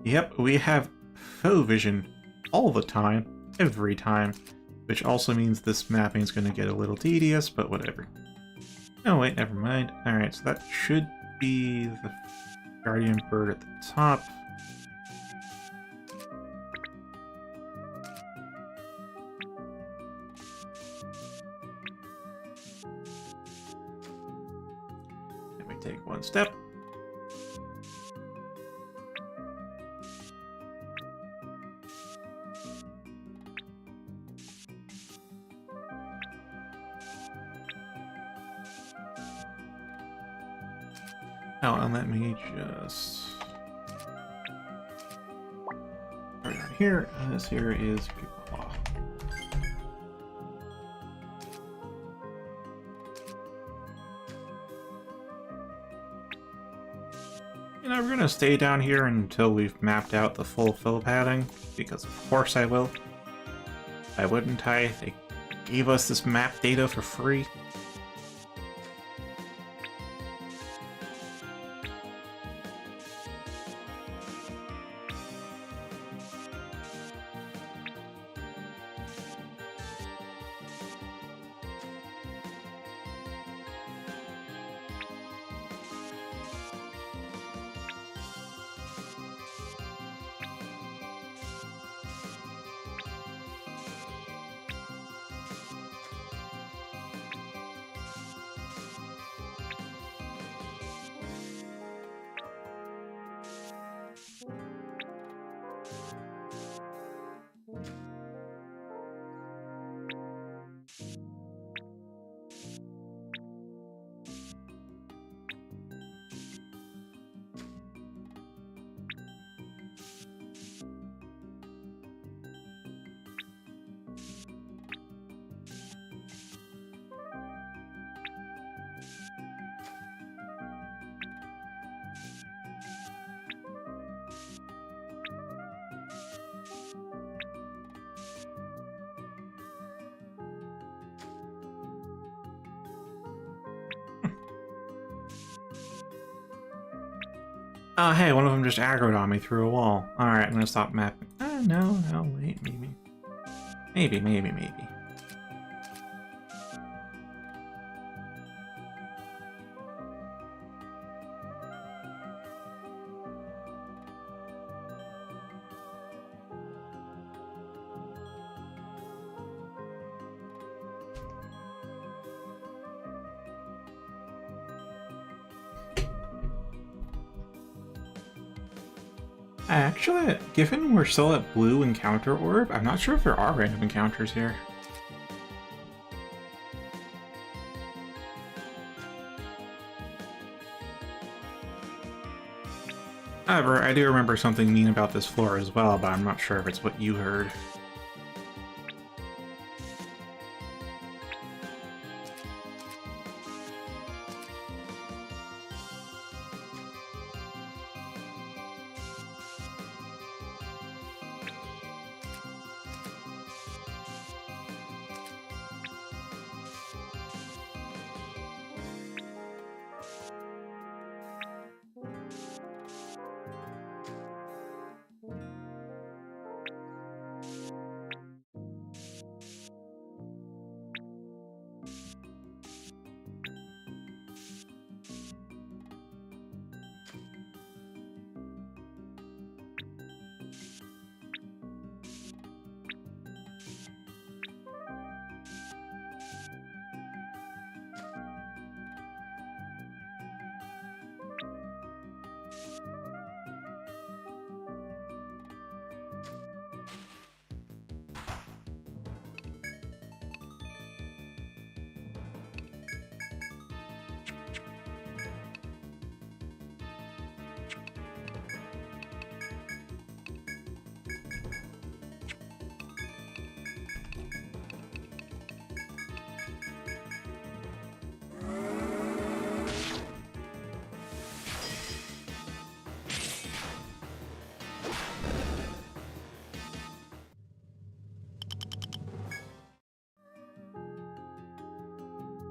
Speaker 1: yep, we have foe vision all the time, every time, which also means this mapping is going to get a little tedious, but whatever. Oh wait, never mind. Alright, so that should be the guardian bird at the top. Let me take one step. Oh, and let me just start on here, and this here is Paw. You know, we're gonna stay down here until we've mapped out the full fill padding, because of course I will. Why wouldn't I? They gave us this map data for free. Oh, hey, one of them just aggroed on me through a wall. Alright, I'm gonna stop mapping. No, wait, maybe. Maybe. Actually, given we're still at blue encounter orb, I'm not sure if there are random encounters here. However, I do remember something mean about this floor as well, but I'm not sure if it's what you heard.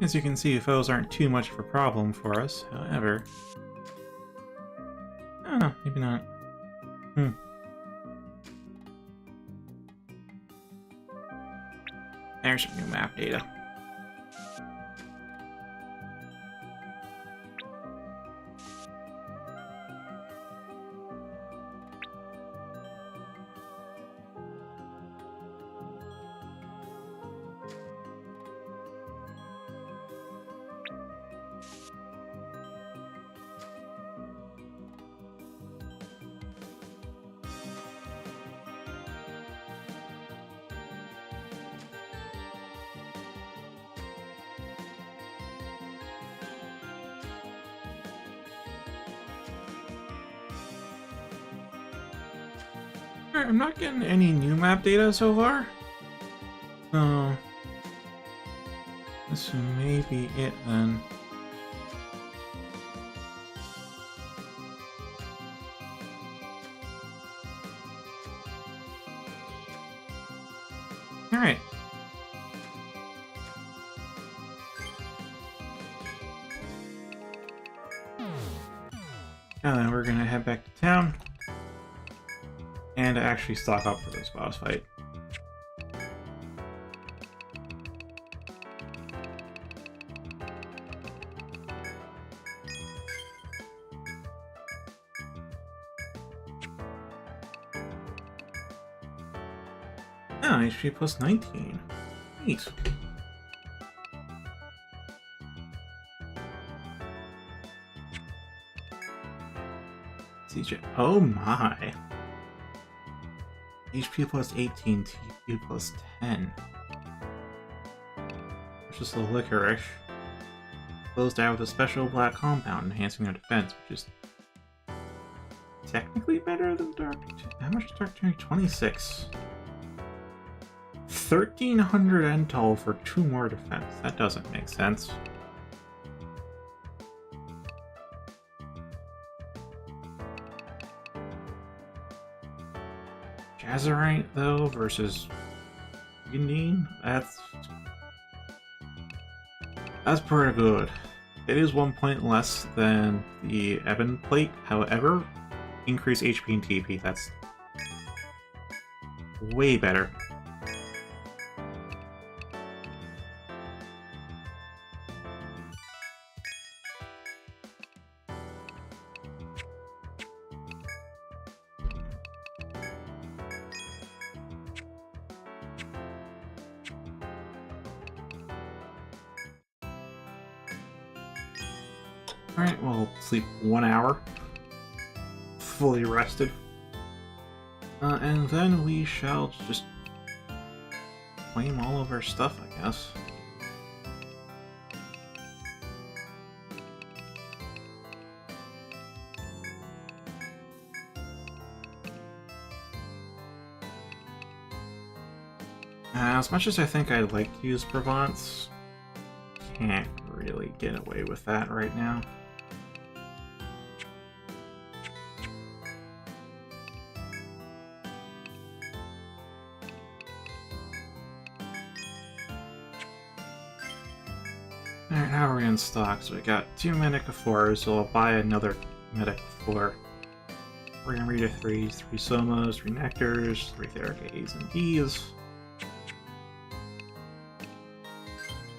Speaker 1: As you can see, foes aren't too much of a problem for us, however... Oh, maybe not. There's some new map data. I'm not getting any new map data so far. So this may be it then. Alright. Now then, we're gonna head back to town. And actually stock up for this boss fight. Oh, HP plus 19. Neat. CJ. Oh my. HP plus 18, TP plus 10. It's just a licorice. Closed out with a special black compound, enhancing their defense, which is technically better than Dark. How much is Dark 26? 1300 Entol for 2 more defense. That doesn't make sense. Azurite, though, versus Undine? That's pretty good. It is 1 point less than the Ebon plate, however, increase HP and TP. That's way better. Alright, we'll sleep 1 hour. Fully rested. And then we shall just claim all of our stuff, I guess. As much as I think I'd like to use Provence, can't really get away with that right now. Alright, how are we in stock? So we got 2 Medica 4s, so I'll buy another Medica 4. 3 Amrita 3s, 3 Somos, 3 Nectars, 3 Theric A's and B's.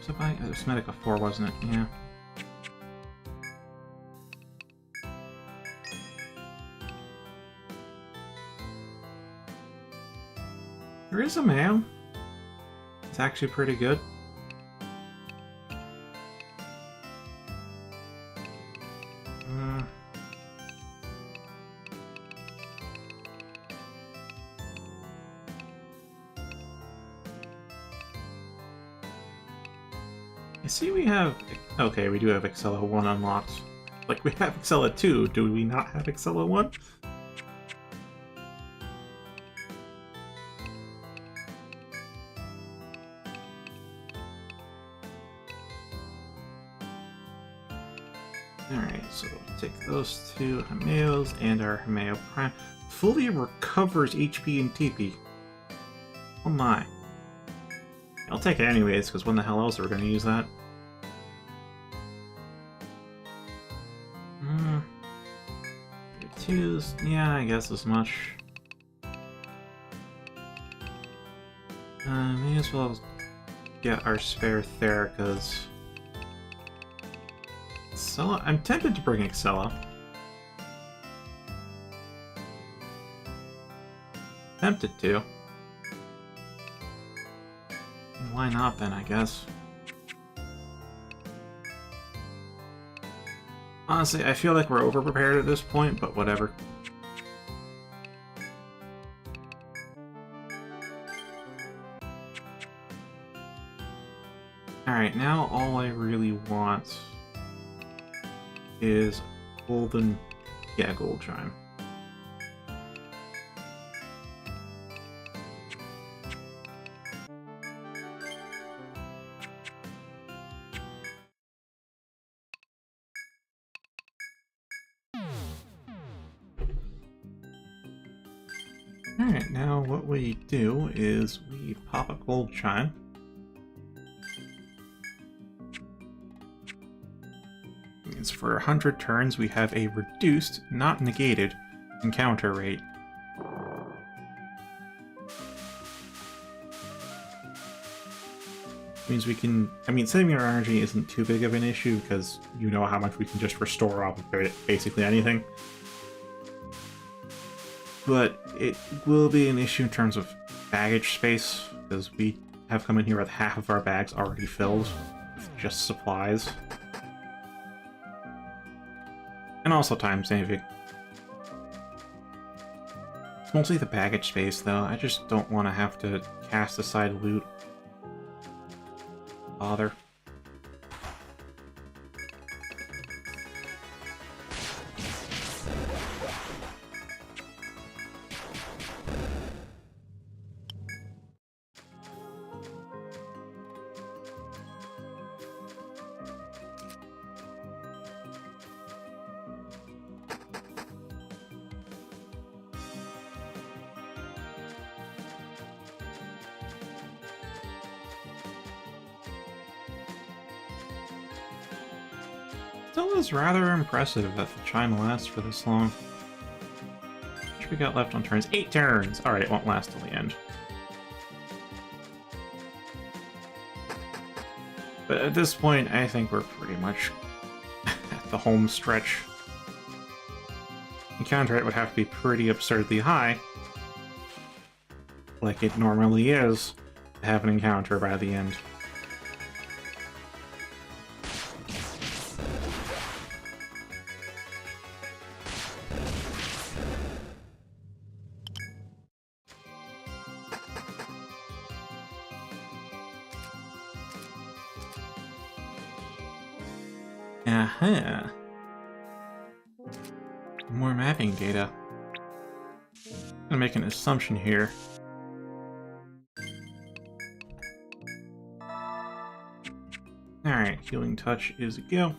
Speaker 1: So it was Medica 4, wasn't it? Yeah. There is a Mayo. It's actually pretty good. I see we have... Okay, we do have Excella 1 unlocked. Like, we have Excella 2. Do we not have Excella 1? Alright, so we'll take those 2 Himeos and our Himeo Prime. Fully recovers HP and TP. Oh my. I'll take it anyways, because when the hell else are we going to use that? Twos, yeah, I guess as much. May as well get our spare Thericas. Excella? I'm tempted to bring Excella. Tempted to. Why not then, I guess? Honestly, I feel like we're over-prepared at this point, but whatever. Alright, now all I really want is golden... yeah, gold chime. Alright, now what we do is we pop a gold chime. Means for 100 turns we have a reduced, not negated, encounter rate. Means we can... I mean, saving our energy isn't too big of an issue because you know how much we can just restore off of basically anything. But it will be an issue in terms of baggage space, because we have come in here with half of our bags already filled with just supplies. And also time saving. It's mostly the baggage space, though. I just don't want to have to cast aside loot. Bother. still is rather impressive that the chime lasts for this long. How much we got left on turns? 8 turns! Alright, it won't last till the end. But at this point, I think we're pretty much at the home stretch. Encounter rate would have to be pretty absurdly high, like it normally is, to have an encounter by the end. Aha! More mapping data. I'm gonna make an assumption here. Alright, Healing Touch is a go.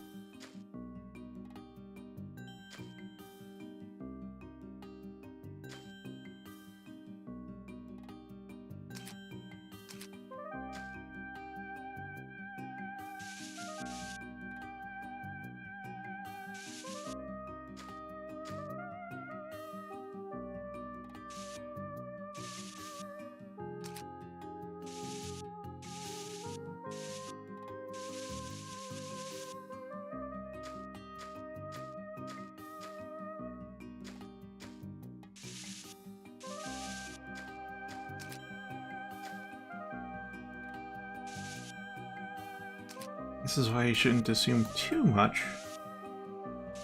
Speaker 1: This is why you shouldn't assume too much.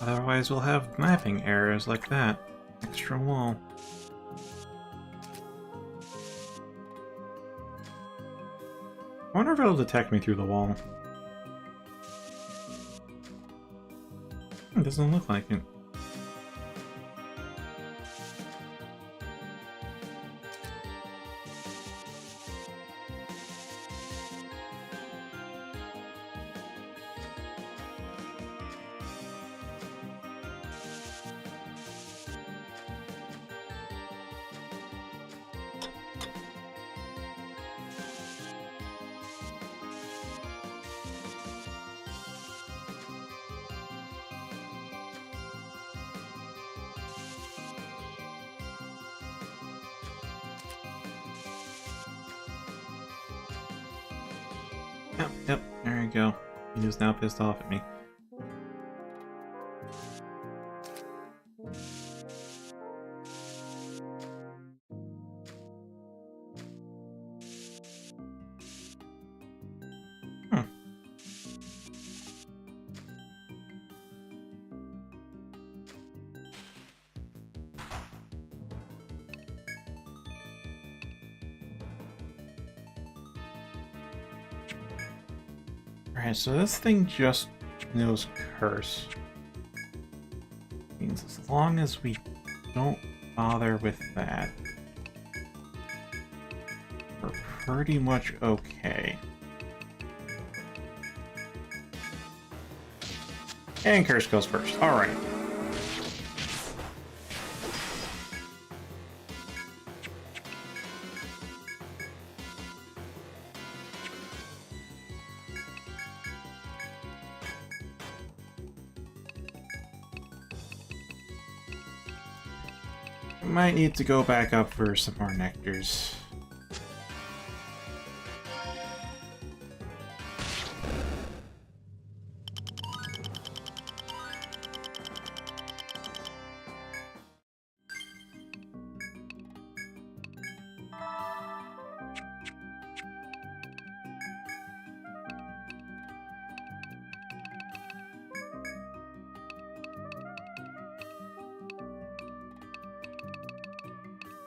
Speaker 1: Otherwise we'll have mapping errors like that. Extra wall. I wonder if it'll detect me through the wall. It doesn't look like it. Yep, there you go. He is now pissed off at me. Alright, so this thing just knows Curse. Means as long as we don't bother with that, we're pretty much okay. And Curse goes first. Alright. Might need to go back up for some more nectars.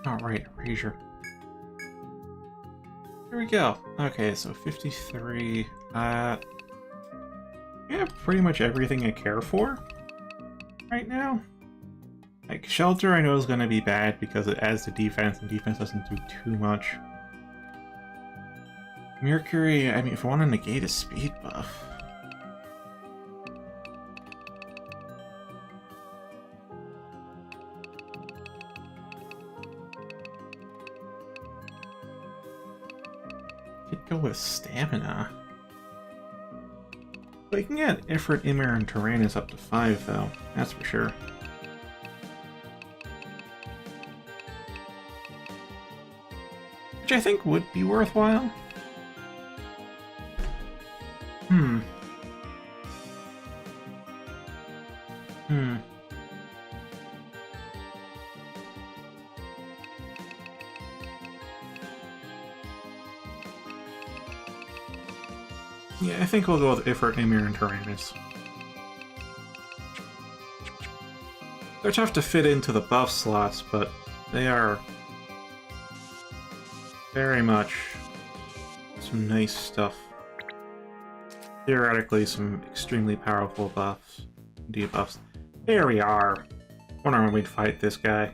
Speaker 1: Alright, erasure. Here we go. Okay, so 53. Yeah, pretty much everything I care for right now. Like, Shelter I know is going to be bad because it adds to defense, and defense doesn't do too much. Mercury, I mean, if I want to negate a speed buff. Could go with stamina. But you can get Ifrit, Ymir, and Tyrannus up to 5, though. That's for sure. Which I think would be worthwhile. Yeah, I think we'll go with Ifrit, Ymir, and Tyrannus. They're tough to fit into the buff slots, but they are very much some nice stuff. Theoretically, some extremely powerful buffs, debuffs. Here we are. Wonder when we'd fight this guy.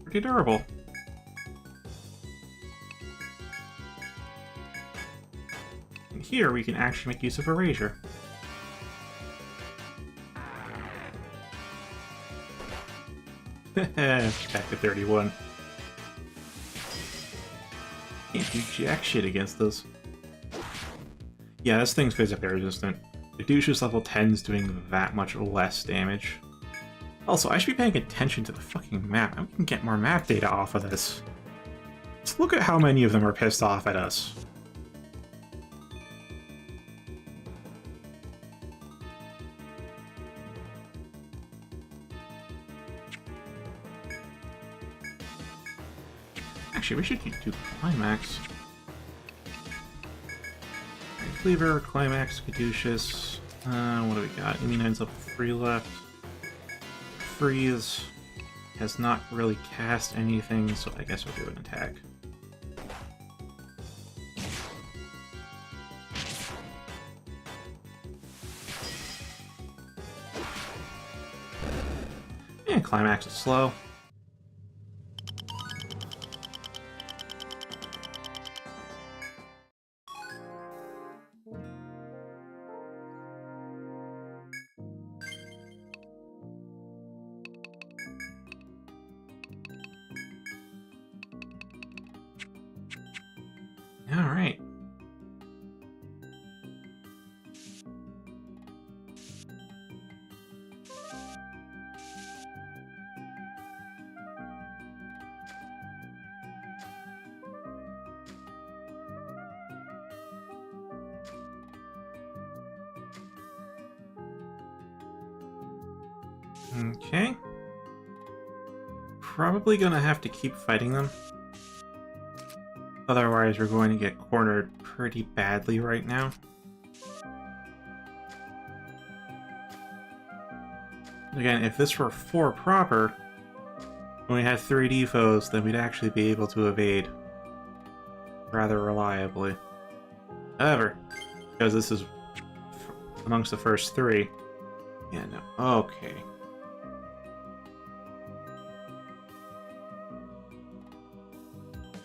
Speaker 1: Pretty durable. And here we can actually make use of Erasure. Back to 31. Can't do jack shit against those. Yeah, this thing's physically resistant. The Lucius level 10's doing that much less damage. Also, I should be paying attention to the fucking map. We can get more map data off of this. Let's look at how many of them are pissed off at us. Actually, we should do Climax. Right, Cleaver, Climax, Caduceus. What do we got? Immunine's up 3 left. Freeze has not really cast anything, so I guess we'll do an attack. And Climax is slow. Alright. Okay. Probably gonna have to keep fighting them. Otherwise, we're going to get cornered pretty badly right now. Again, if this were 4 proper, and we had 3 defos, then we'd actually be able to evade rather reliably. However, because this is amongst the first 3, yeah, no, okay.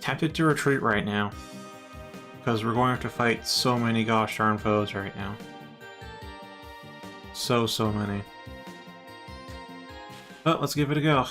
Speaker 1: Tempted to retreat right now, because we're going to have to fight so many gosh darn foes right now. So many. But let's give it a go.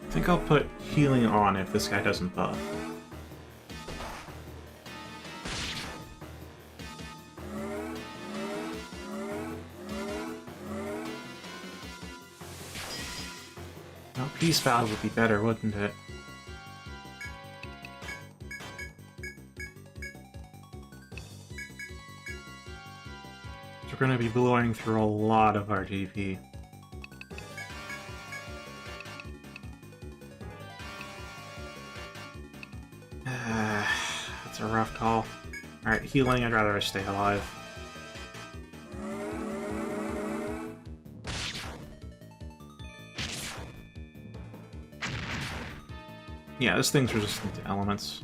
Speaker 1: I think I'll put healing on if this guy doesn't buff. Well, Peace Valve would be better, wouldn't it? We're going to be blowing through a lot of our GP. It's a rough call. Alright, healing, I'd rather stay alive. Yeah, this thing's resistant to elements.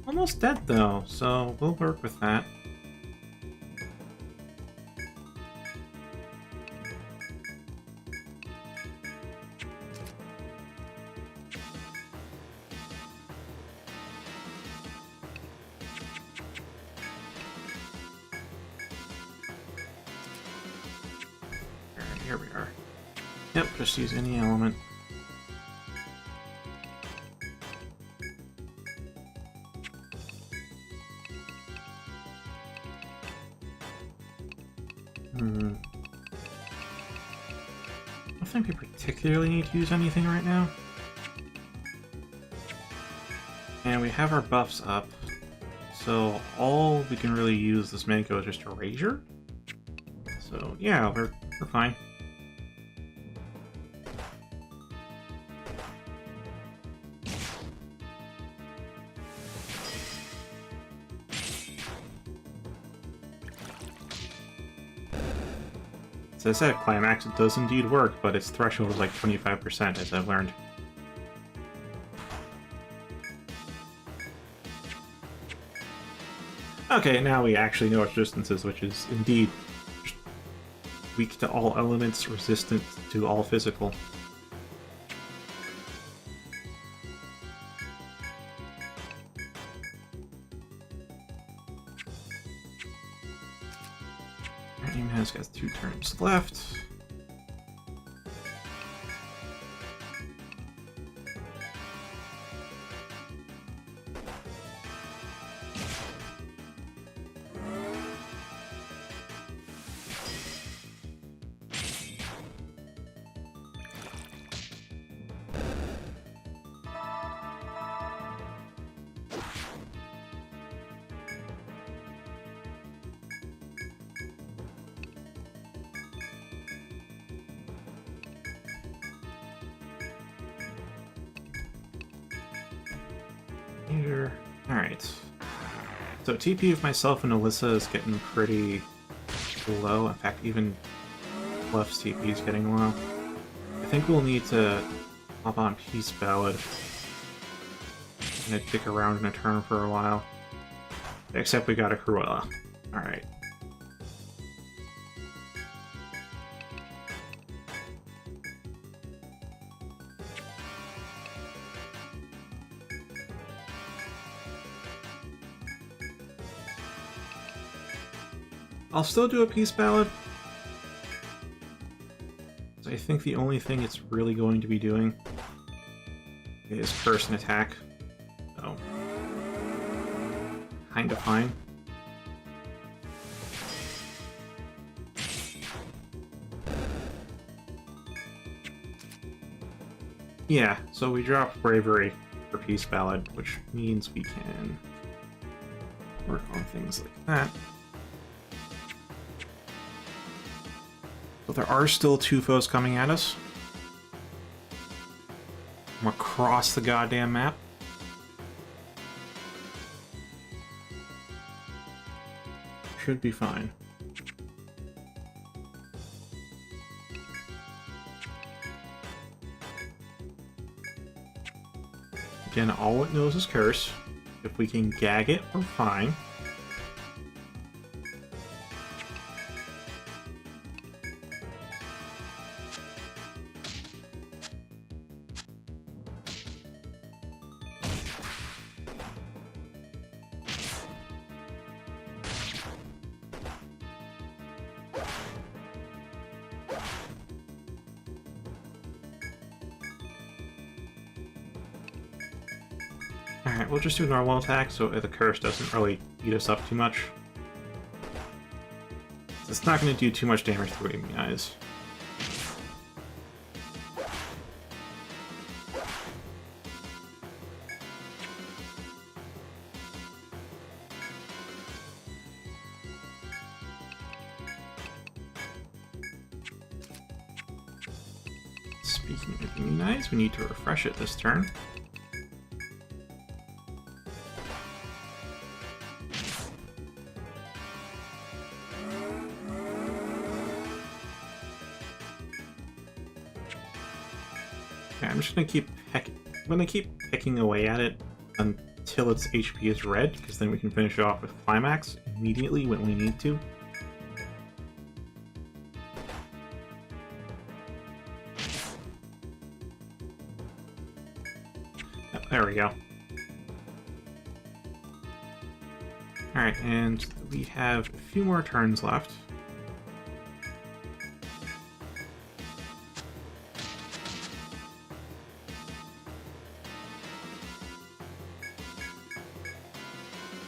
Speaker 1: Almost dead though, so we'll work with that. Alright, here we are. Yep, just use any element. I don't think we particularly need to use anything right now. And we have our buffs up, so all we can really use this Mako is just Erasure. So yeah, we're fine. As I said, Climax, it does indeed work, but its threshold is like 25%, as I've learned. Okay, now we actually know its distances, which is indeed weak to all elements, resistant to all physical. Aim has got 2 turns left. Alright. So TP of myself and Alyssa is getting pretty low. In fact, even Left's TP is getting low. I think we'll need to hop on Peace Ballad and kick around in a turn for a while. Except we got a Cruella. Alright. I'll still do a Peace Ballad. I think the only thing it's really going to be doing is curse and attack. So, kind of fine. Yeah, so we dropped Bravery for Peace Ballad, which means we can work on things like that. But there are still 2 foes coming at us from across the goddamn map. Should be fine. Again, all it knows is curse. If we can gag it, we're fine. Alright, we'll just do normal attack so the curse doesn't really eat us up too much. It's not going to do too much damage to Waving Eyes. Speaking of immunize, we need to refresh it this turn. Okay, I'm just gonna keep picking away at it until its HP is red, because then we can finish it off with Climax immediately when we need to. There we go. Alright, and we have a few more turns left.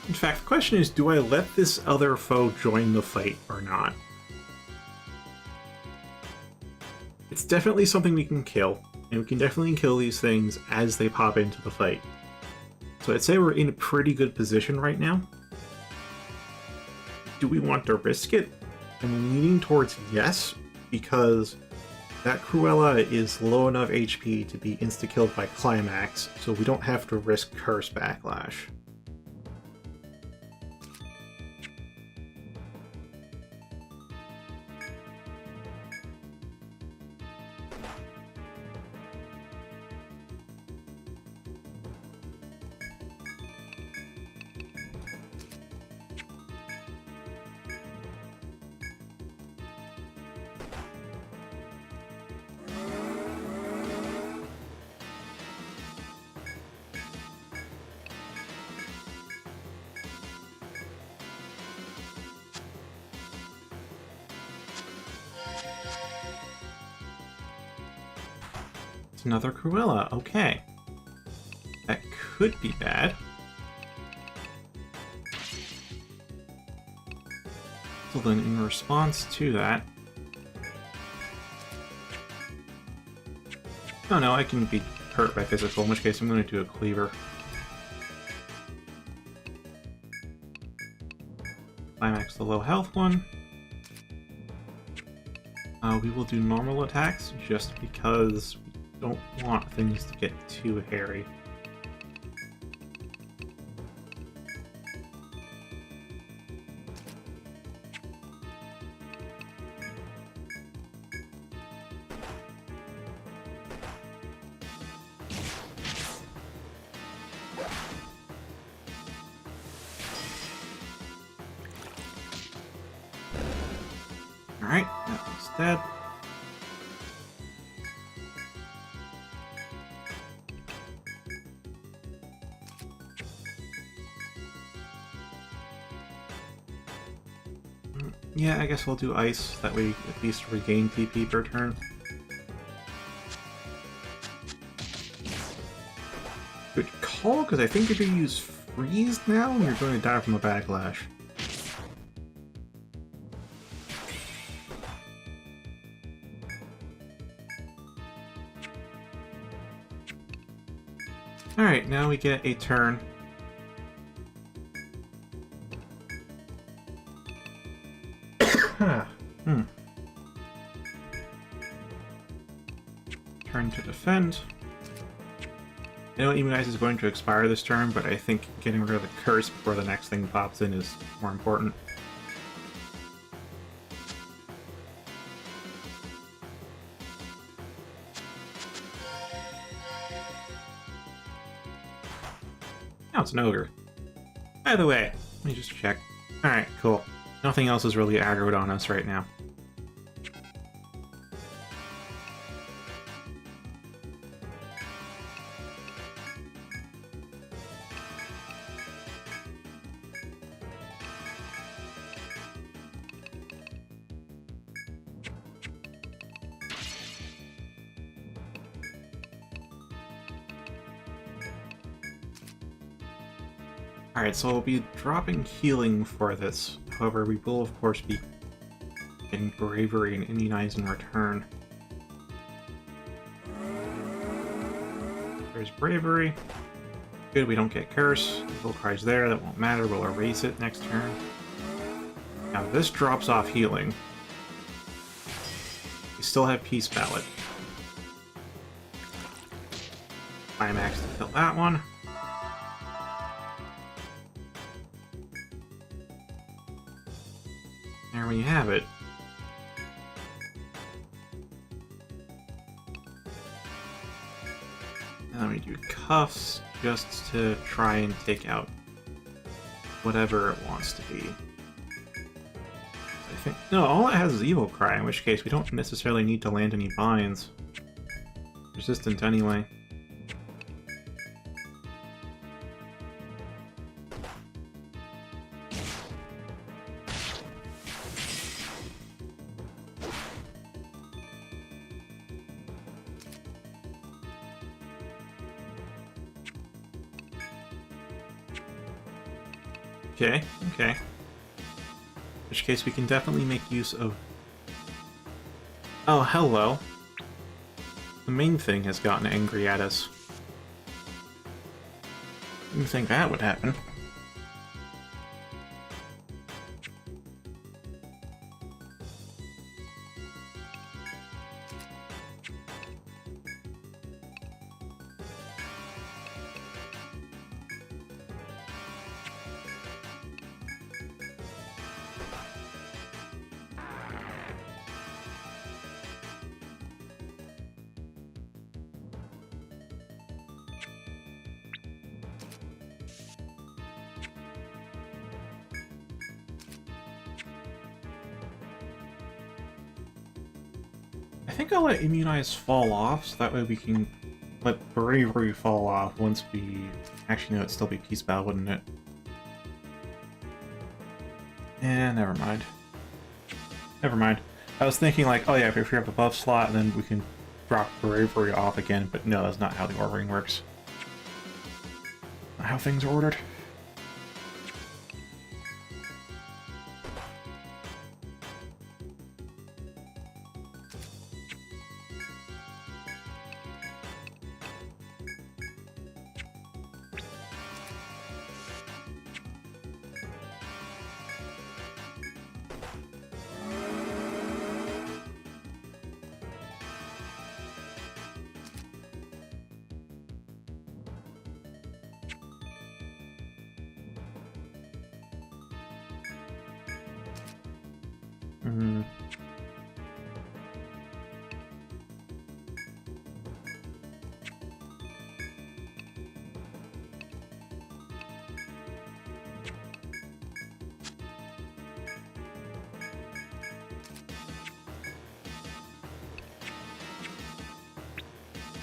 Speaker 1: In fact, the question is, do I let this other foe join the fight or not? It's definitely something we can kill, and we can definitely kill these things as they pop into the fight. So I'd say we're in a pretty good position right now. Do we want to risk it? I'm leaning towards yes, because that Cruella is low enough HP to be insta-killed by Climax, so we don't have to risk Curse Backlash. Another Cruella, okay. That could be bad. So then in response to that... Oh no, I can be hurt by physical, in which case I'm going to do a Cleaver. Climax the low health one. We will do normal attacks, just because don't want things to get too hairy. Alright, that one's dead. Yeah, I guess we'll do Ice, that way at least regain TP per turn. Good call, because I think if you use Freeze now, you're going to die from a Backlash. Alright, now we get a turn. Turn to defend. I know Immunize is going to expire this turn, but I think getting rid of the curse before the next thing pops in is more important. Now it's an ogre. By the way, let me just check. Alright, cool. Nothing else is really aggroed on us right now. Alright, so we'll be dropping healing for this. However, we will of course be getting Bravery and Immunize in return. There's Bravery. Good, we don't get Curse. Evil Cry's there, that won't matter, we'll erase it next turn. Now this drops off healing. We still have Peace Ballot. climax to kill that one. There we have it. And then we do cuffs just to try and take out whatever it wants to be. I think no, all it has is Evil Cry, in which case we don't necessarily need to land any binds. Resistant anyway. Okay, okay. In which case we can definitely make use of... Oh, hello. The main thing has gotten angry at us. Didn't think that would happen. I think I'll let Immunize fall off, so that way we can let Bravery fall off once we... Actually, no, it'd still be Peace Bow, wouldn't it? Eh, never mind. Never mind. I was thinking like, oh yeah, if we have a buff slot, then we can drop Bravery off again, but no, that's not how the ordering works. Not how things are ordered.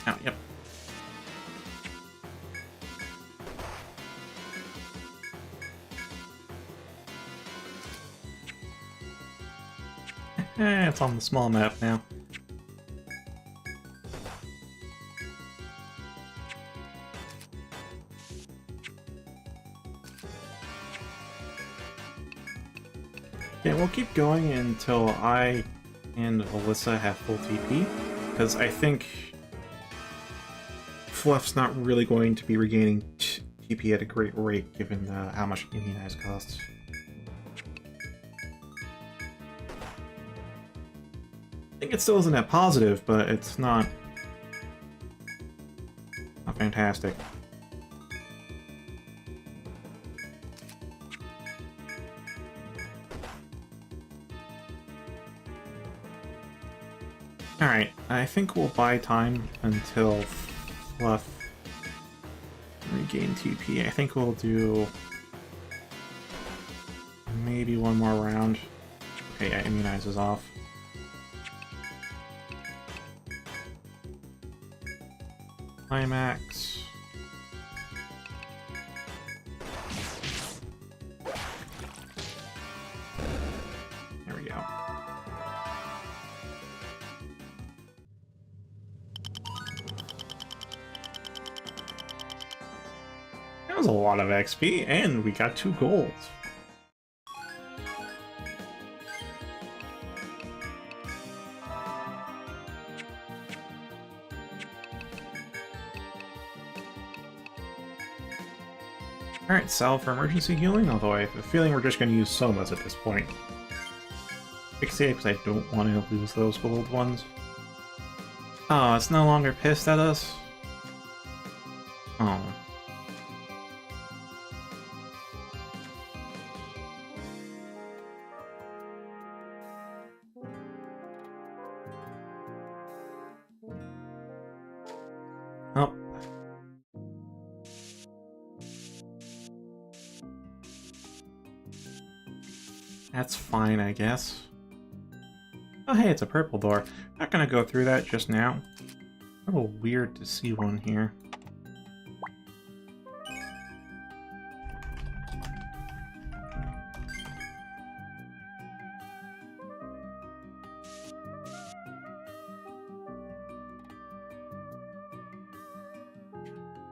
Speaker 1: Oh, yep. It's on the small map now. Yeah, we'll keep going until I and Alyssa have full TP, because I think Fluff's not really going to be regaining TP at a great rate, given how much Immunize costs. I think it still isn't that positive, but it's not fantastic. Alright, I think we'll buy time until Fluff regain TP. I think we'll do maybe one more round. Okay, yeah, Immunize is off. Climax. There we go. That was a lot of XP, and we got 2 golds. Alright, salve for emergency healing, although I have a feeling we're just going to use Somas at this point. Fixate, because I don't want to lose those gold ones. Oh, it's no longer pissed at us? Oh. Oh. That's fine, I guess. Oh hey, it's a purple door. Not gonna go through that just now. A little weird to see one here.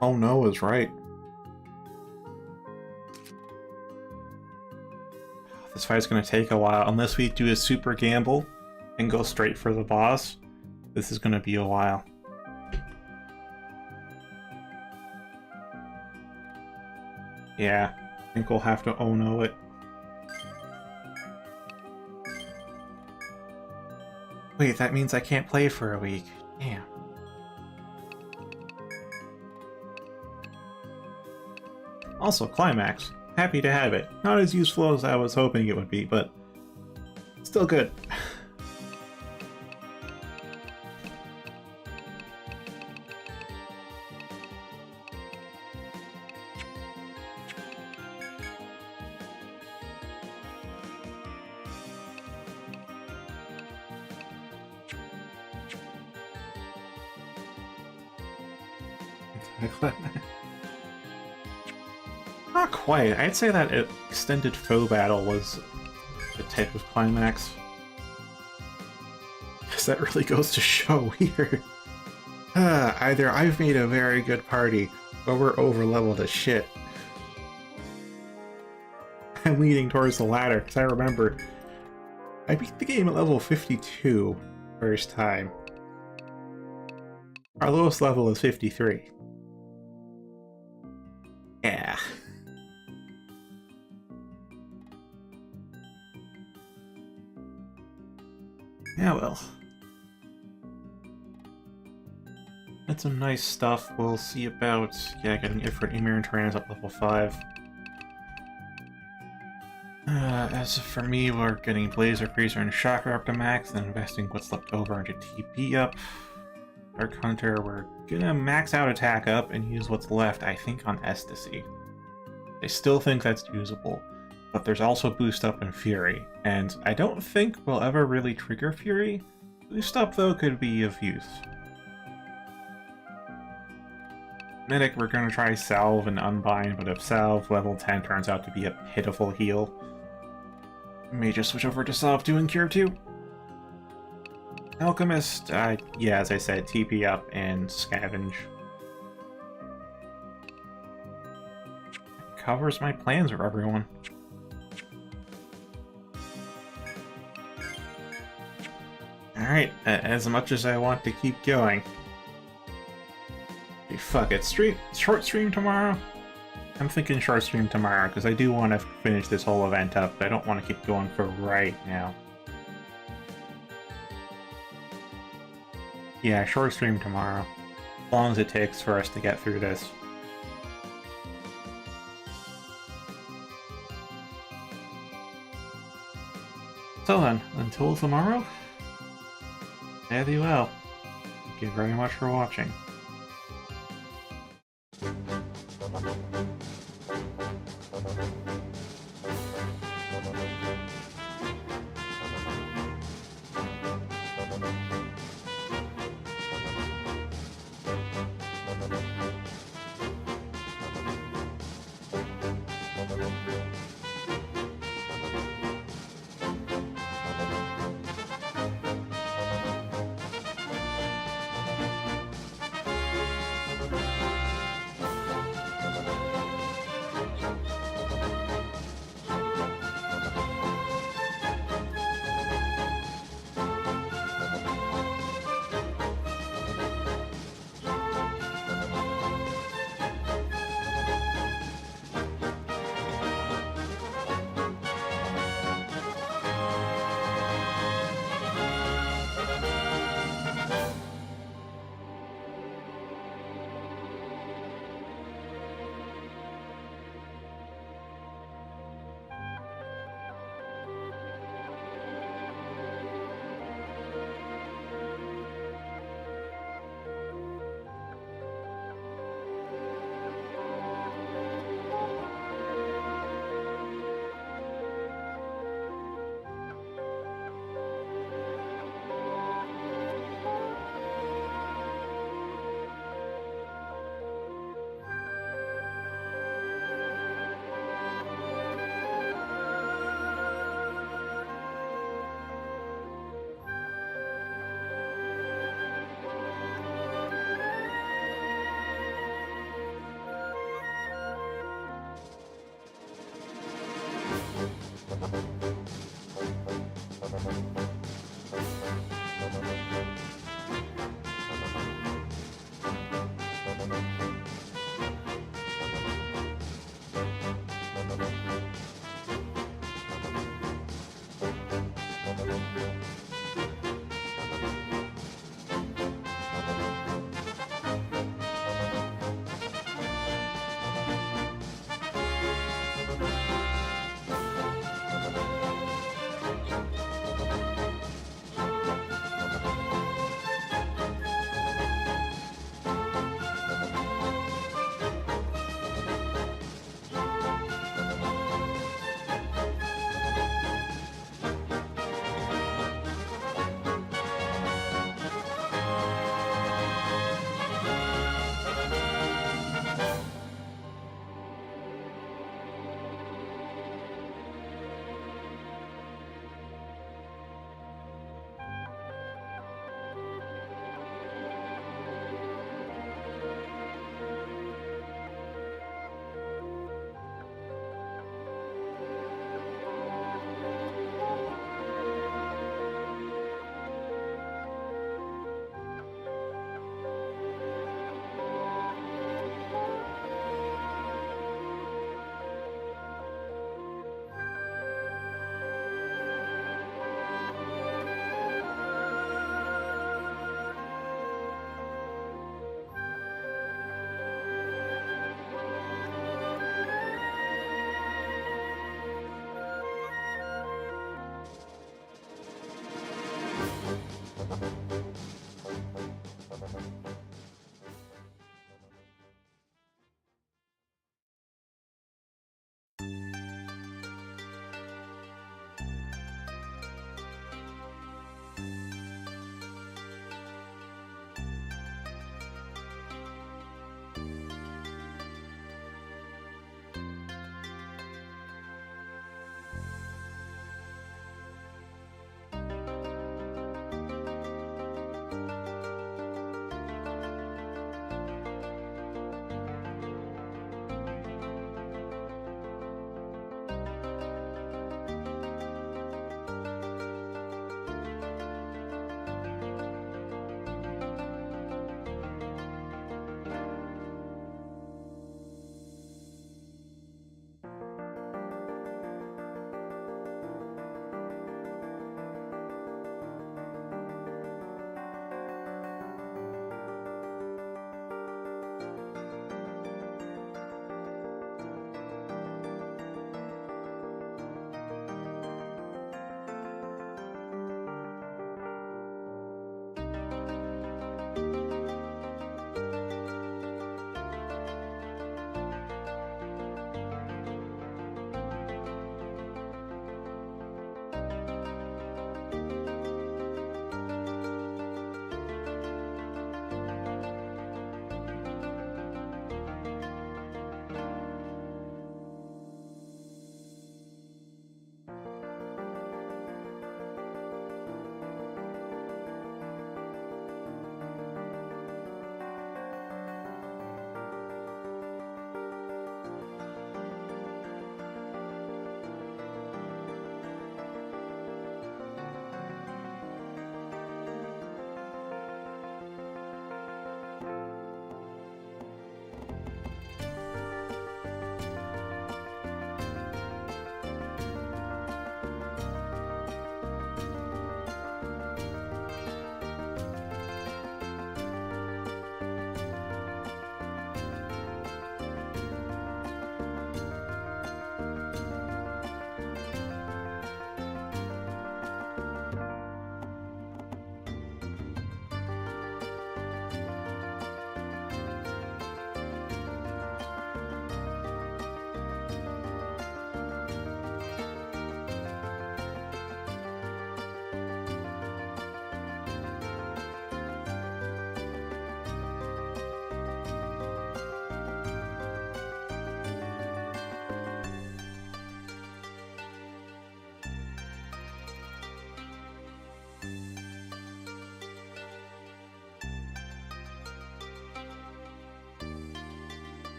Speaker 1: Oh no is right. This fight's gonna take a while. Unless we do a super gamble and go straight for the boss, this is gonna be a while. Yeah, I think we'll have to oh no it. Wait, that means I can't play for a week. Damn. Also, Climax. Happy to have it. Not as useful as I was hoping it would be, but still good. Not quite. I'd say that extended foe battle was a type of climax. Because that really goes to show here. Either I've made a very good party, or we're over-leveled as shit. I'm leaning towards the latter, because I remember I beat the game at level 52 first time. Our lowest level is 53. Yeah. Yeah, well. That's some nice stuff. We'll see about, yeah, getting Etrian Odyssey up level 5. As for me, we're getting Blazer, Freezer, and Chakra up to max, and investing what's left over into TP up. Dark Hunter, we're gonna max out attack up and use what's left, I think, on Ecstasy. I still think that's usable, but there's also boost up in Fury, and I don't think we'll ever really trigger Fury. Boost up, though, could be of use. Medic, we're gonna try Salve and Unbind, but if Salve level 10 turns out to be a pitiful heal, we may just switch over to Salve 2 and Cure 2. Alchemist, yeah, as I said, TP up and Scavenge. Covers my plans for everyone. Alright, as much as I want to keep going. Hey, fuck it, short stream tomorrow? I'm thinking short stream tomorrow, because I do want to finish this whole event up, but I don't want to keep going for right now. Yeah, short stream tomorrow. As long as it takes for us to get through this. So then, until tomorrow, fare thee well. Thank you very much for watching.